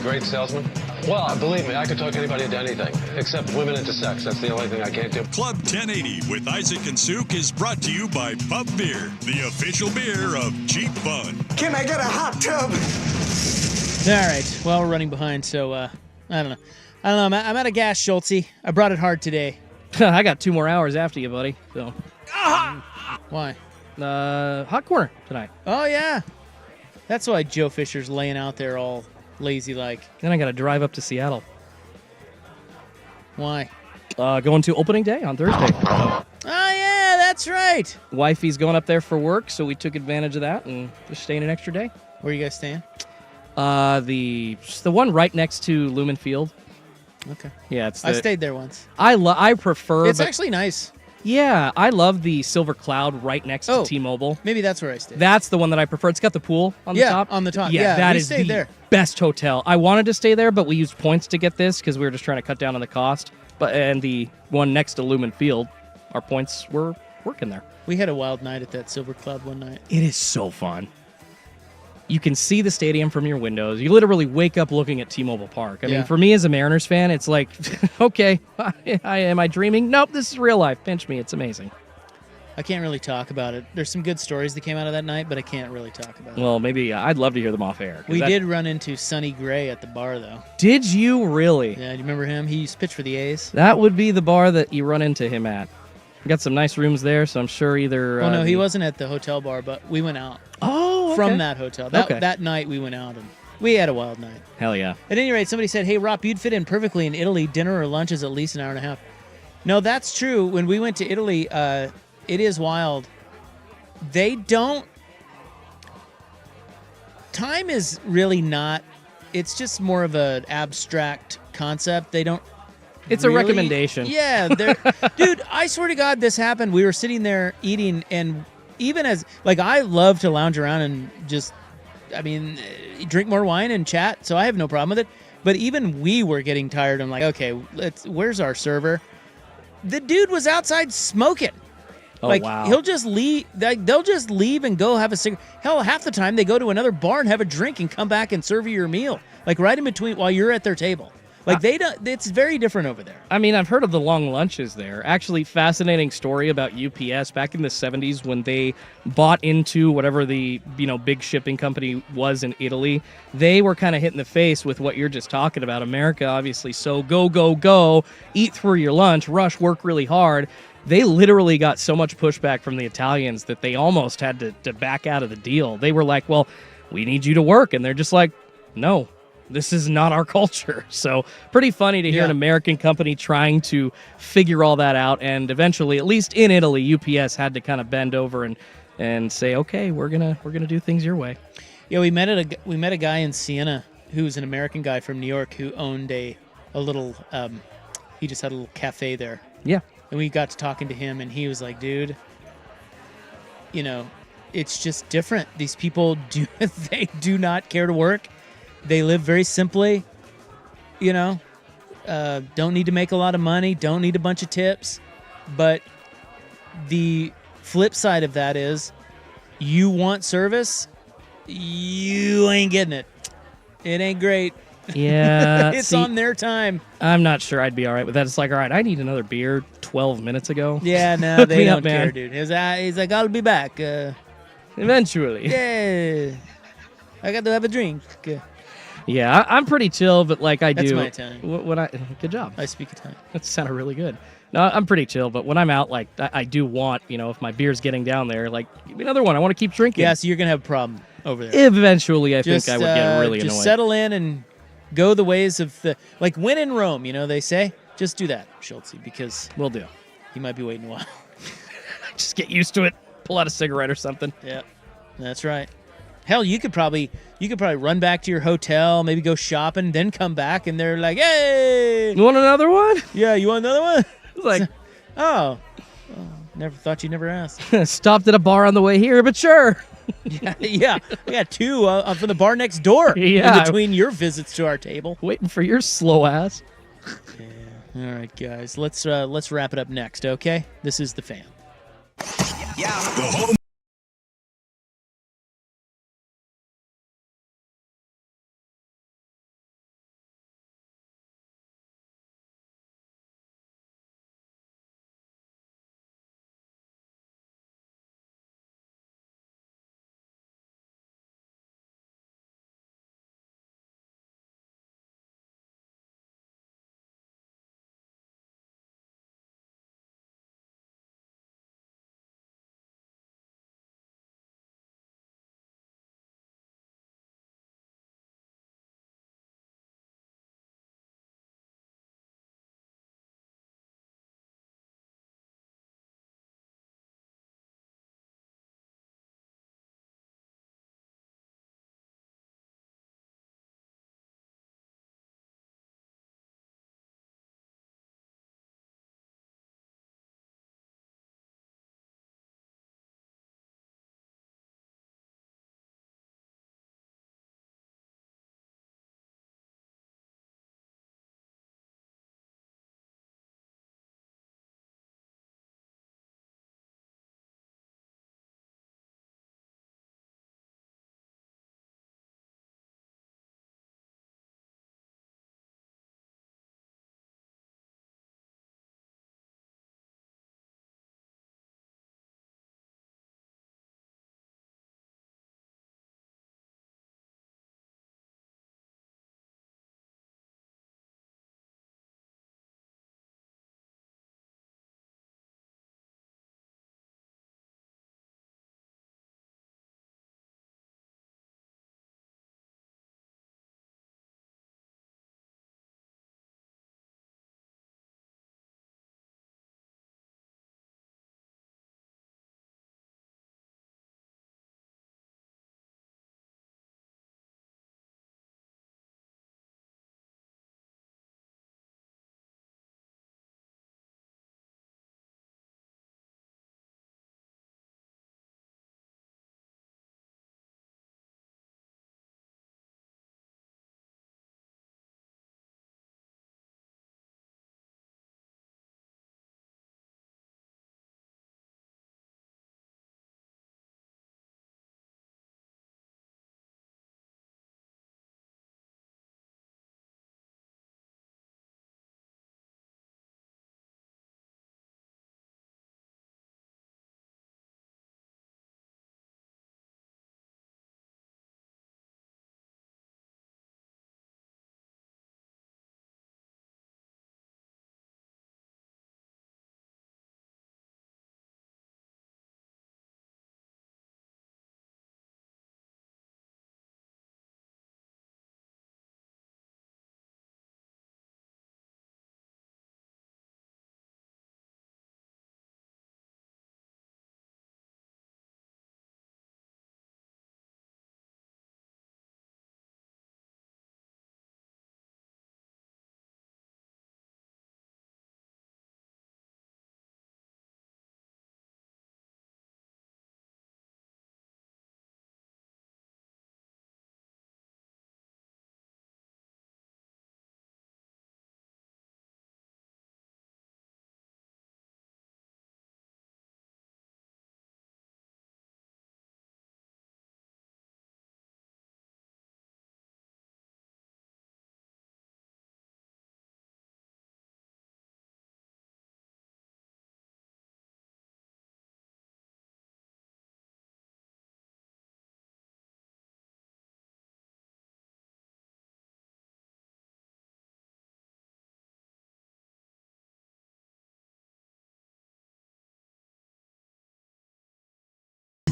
great salesman? Well, believe me, I could talk anybody into anything, except women into sex. That's the only thing I can't do. Club 1080 with Isaac and Suk is brought to you by Pub Beer, the official beer of cheap fun. Can I get a hot tub? All right. Well, we're running behind, so I don't know. I'm out of gas, Schultze. I brought it hard today. I got 2 more hours after you, buddy. So. Why? Hot corner tonight. Oh, yeah. That's why Joe Fisher's laying out there all lazy-like. Then I got to drive up to Seattle. Why? Going to opening day on Thursday. Oh, yeah, that's right. Wifey's going up there for work, so we took advantage of that and just staying an extra day. Where are you guys staying? The one right next to Lumen Field. Okay. Yeah, I stayed there once. I prefer. It's actually nice. Yeah, I love the Silver Cloud right next to T-Mobile. Maybe that's where I stayed. That's the one that I prefer. It's got the pool on the top. Yeah, on the top. Yeah, that we is stayed the there. best hotel. I wanted to stay there, but we used points to get this because we were just trying to cut down on the cost. And the one next to Lumen Field, our points were working there. We had a wild night at that Silver Cloud one night. It is so fun. You can see the stadium from your windows. You literally wake up looking at T-Mobile Park. I mean, for me as a Mariners fan, it's like, okay, am I dreaming? Nope, this is real life. Pinch me. It's amazing. I can't really talk about it. There's some good stories that came out of that night, but I can't really talk about it. Well, maybe I'd love to hear them off air. We did run into Sonny Gray at the bar, though. Did you really? Yeah, do you remember him? He used to pitch for the A's. That would be the bar that you run into him at. We got some nice rooms there, so I'm sure either... Well, no, he wasn't at the hotel bar, but we went out. Oh, okay. From that hotel. That night we went out, and we had a wild night. Hell yeah. At any rate, somebody said, hey, Rob, you'd fit in perfectly in Italy. Dinner or lunch is at least an hour and a half. No, that's true. When we went to Italy, it is wild. They don't... Time is really not... It's just more of an abstract concept. They don't... It's a recommendation. Yeah. Dude, I swear to God, this happened. We were sitting there eating, and even as... Like, I love to lounge around and just... I mean, drink more wine and chat, so I have no problem with it. But even we were getting tired. I'm like, okay, where's our server? The dude was outside smoking. Oh, wow. He'll just leave. They'll just leave and go have a cigarette. Hell, half the time they go to another bar and have a drink and come back and serve you your meal, like right in between while you're at their table. Like they don't. It's very different over there. I mean, I've heard of the long lunches there. Actually, fascinating story about UPS back in the 70s when they bought into whatever the big shipping company was in Italy. They were kind of hit in the face with what you're just talking about. America, obviously, so go, eat through your lunch, rush, work really hard. They literally got so much pushback from the Italians that they almost had to back out of the deal. They were like, well, we need you to work. And they're just like, no. This is not our culture. So pretty funny to hear an American company trying to figure all that out. And eventually, at least in Italy, UPS had to kind of bend over and say, okay, we're gonna do things your way. Yeah, we met a guy in Siena who's an American guy from New York who owned a little he just had a little cafe there. Yeah. And we got to talking to him, and he was like, dude, it's just different. These people they do not care to work. They live very simply, don't need to make a lot of money, don't need a bunch of tips. But the flip side of that is you want service, you ain't getting it. It ain't great. Yeah. It's on their time. I'm not sure I'd be all right with that. It's like, all right, I need another beer 12 minutes ago. Yeah, no, they don't care, dude. He's like, I'll be back. Eventually. Yeah. I got to have a drink. Yeah, I'm pretty chill, but like I do. That's my Italian. Good job. I speak Italian. That sounded really good. No, I'm pretty chill, but when I'm out, like I do want, if my beer's getting down there, like give me another one. I want to keep drinking. Yeah, so you're gonna have a problem over there. Eventually, I think I would get really annoyed. Just settle in and go the ways of when in Rome. They say just do that, Schultze, because will do. He might be waiting a while. Just get used to it. Pull out a cigarette or something. Yeah, that's right. Hell, you could probably run back to your hotel, maybe go shopping, then come back, and they're like, "Hey, you want another one?" Yeah, you want another one? It's like, never thought you never asked. Stopped at a bar on the way here, but sure. yeah, we got two from the bar next door. Yeah, in between your visits to our table, waiting for your slow ass. Yeah. All right, guys, let's wrap it up next. Okay, this is The Fan. Yeah. The home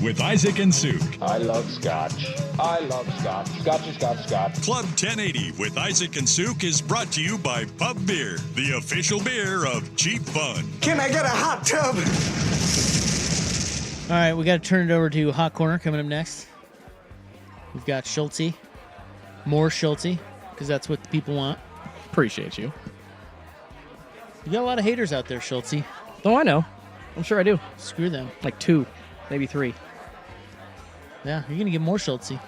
with Isaac and Suk. I love scotch. I love scotch. Scotchy, scotch, scotch. Club 1080 with Isaac and Suk is brought to you by Pub Beer, the official beer of Cheap Fun. Can I get a hot tub? All right, we got to turn it over to Hot Corner coming up next. We've got Schultze. More Schultze, because that's what the people want. Appreciate you. You got a lot of haters out there, Schultze. Oh, I know. I'm sure I do. Screw them. Like 2, maybe 3. Yeah, you're going to get more Schultze.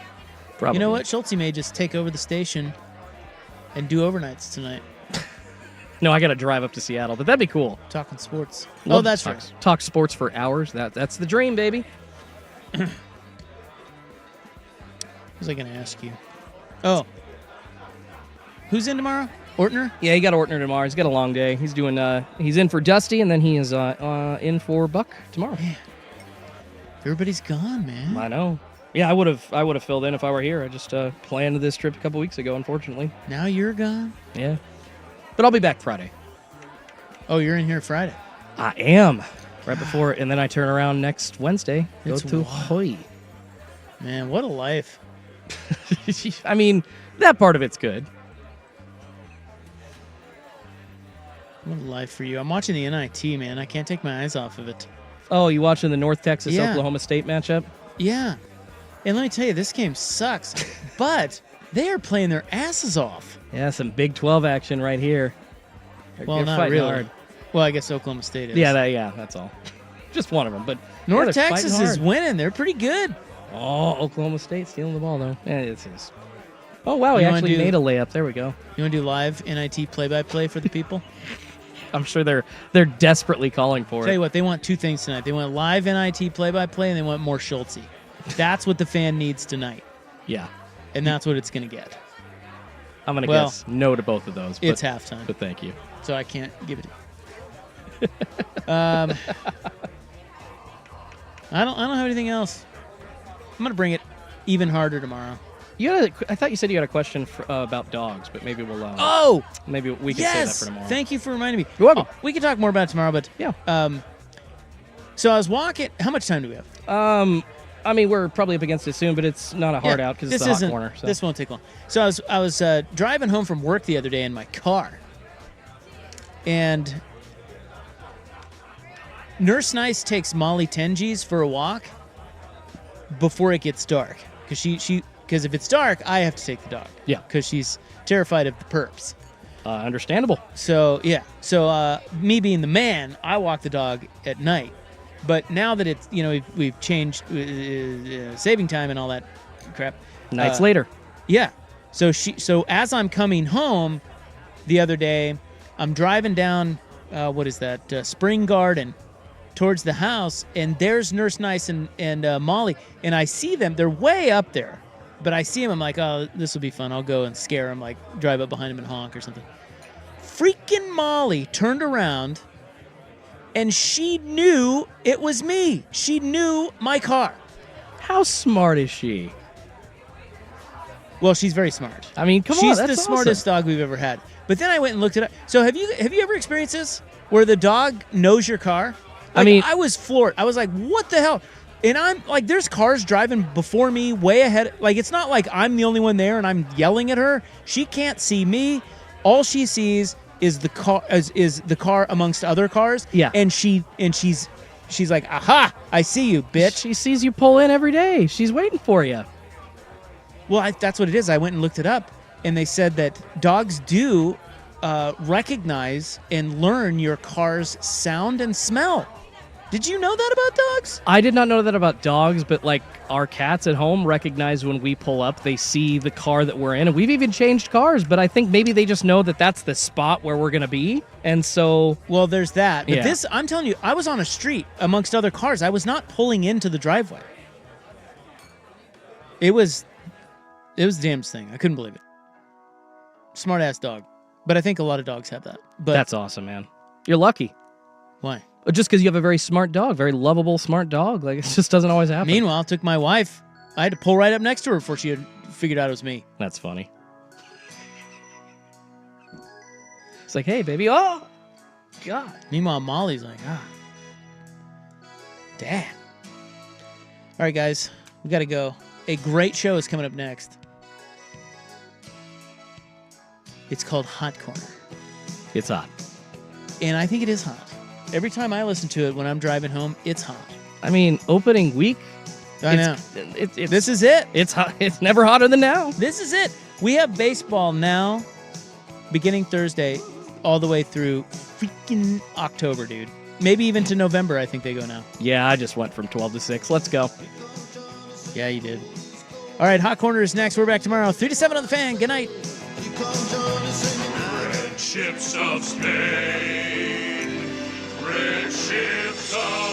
Probably. You know what? Schultze may just take over the station and do overnights tonight. No, I got to drive up to Seattle, but that'd be cool. Talking sports. Love that's to right. Talk sports for hours. That's the dream, baby. What was I going to ask you? Oh. Who's in tomorrow? Ortner? Yeah, he got Ortner tomorrow. He's got a long day. He's doing. He's in for Dusty, and then he is in for Buck tomorrow. Man. Everybody's gone, man. I know. Yeah, I would have filled in if I were here. I just planned this trip a couple weeks ago, unfortunately. Now you're gone? Yeah. But I'll be back Friday. Oh, you're in here Friday? I am. Right before, and then I turn around next Wednesday. Go to Hawaii. Man, what a life. I mean, that part of it's good. What a life for you. I'm watching the NIT, man. I can't take my eyes off of it. Oh, you watching the North Texas Oklahoma State matchup? Yeah. And let me tell you, this game sucks. But they are playing their asses off. Yeah, some Big 12 action right here. Well, not really. Hard. Well, I guess Oklahoma State is. Yeah, that's all. Just one of them. But North Texas is winning. They're pretty good. Oh, Oklahoma State stealing the ball, though. Yeah, it is. Oh, wow, he actually made a layup. There we go. You want to do live NIT play-by-play for the people? I'm sure they're desperately calling for it. Tell you what, they want 2 things tonight. They want live NIT play-by-play, and they want more Schultze. That's what the fan needs tonight. Yeah. And that's what it's going to get. I'm going to guess no to both of those. But, it's halftime. But thank you. So I can't give it to you. I don't have anything else. I'm going to bring it even harder tomorrow. I thought you said you had a question about dogs, but maybe we'll. Maybe we can say that for tomorrow. Thank you for reminding me. You're welcome. We can talk more about it tomorrow, but yeah. So I was walking. How much time do we have? I mean, we're probably up against it soon, but it's not a hard out because it's the hot corner. So. This won't take long. So I was driving home from work the other day in my car, and Nurse Nice takes Molly Tenji's for a walk before it gets dark because if it's dark, I have to take the dog. Yeah, because she's terrified of the perps. Understandable. So yeah, me being the man, I walk the dog at night. But now that it's we've changed saving time and all that crap. Nights later. Yeah. So as I'm coming home, the other day, I'm driving down Spring Garden towards the house, and there's Nurse Nice and Molly, and I see them. They're way up there, but I see them. I'm like, oh, this will be fun. I'll go and scare them, like drive up behind them and honk or something. Freaking Molly turned around. And she knew it was me. She knew my car. How smart is she? Well, she's very smart. I mean, come on, she's that's the smartest dog we've ever had. But then I went and looked it up. So have you ever experienced this, where the dog knows your car? I was floored. I was like, what the hell? And I'm like, there's cars driving before me, way ahead. Like, it's not like I'm the only one there and I'm yelling at her. She can't see me. All she sees is the car is the car amongst other cars. Yeah. And she's like, aha, I see you, bitch. She sees you pull in every day. She's waiting for you. Well, that's what it is. I went and looked it up, and they said that dogs do recognize and learn your car's sound and smell. Did you know that about dogs? I did not know that about dogs, but like our cats at home recognize when we pull up, they see the car that we're in. And we've even changed cars, but I think maybe they just know that that's the spot where we're going to be. And so... Well, there's that. But this, I'm telling you, I was on a street amongst other cars. I was not pulling into the driveway. It was the damnedest thing. I couldn't believe it. Smart-ass dog. But I think a lot of dogs have that. But that's awesome, man. You're lucky. Why? Just because you have a very smart dog, very lovable, smart dog. Like, it just doesn't always happen. Meanwhile, it took my wife. I had to pull right up next to her before she had figured out it was me. That's funny. It's like, hey, baby. Oh, God. Meanwhile, Molly's like, Dad. All right, guys, we got to go. A great show is coming up next. It's called Hot Corner. It's hot. And I think it is hot. Every time I listen to it when I'm driving home, it's hot. I mean, opening week. I know. This is it. It's hot. It's never hotter than now. This is it. We have baseball now, beginning Thursday, all the way through freaking October, dude. Maybe even to November, I think they go now. Yeah, I just went from 12 to 6. Let's go. Yeah, you did. All right, Hot Corner is next. We're back tomorrow, 3 to 7 on The Fan. Good night. Red ships of Spain, red ships of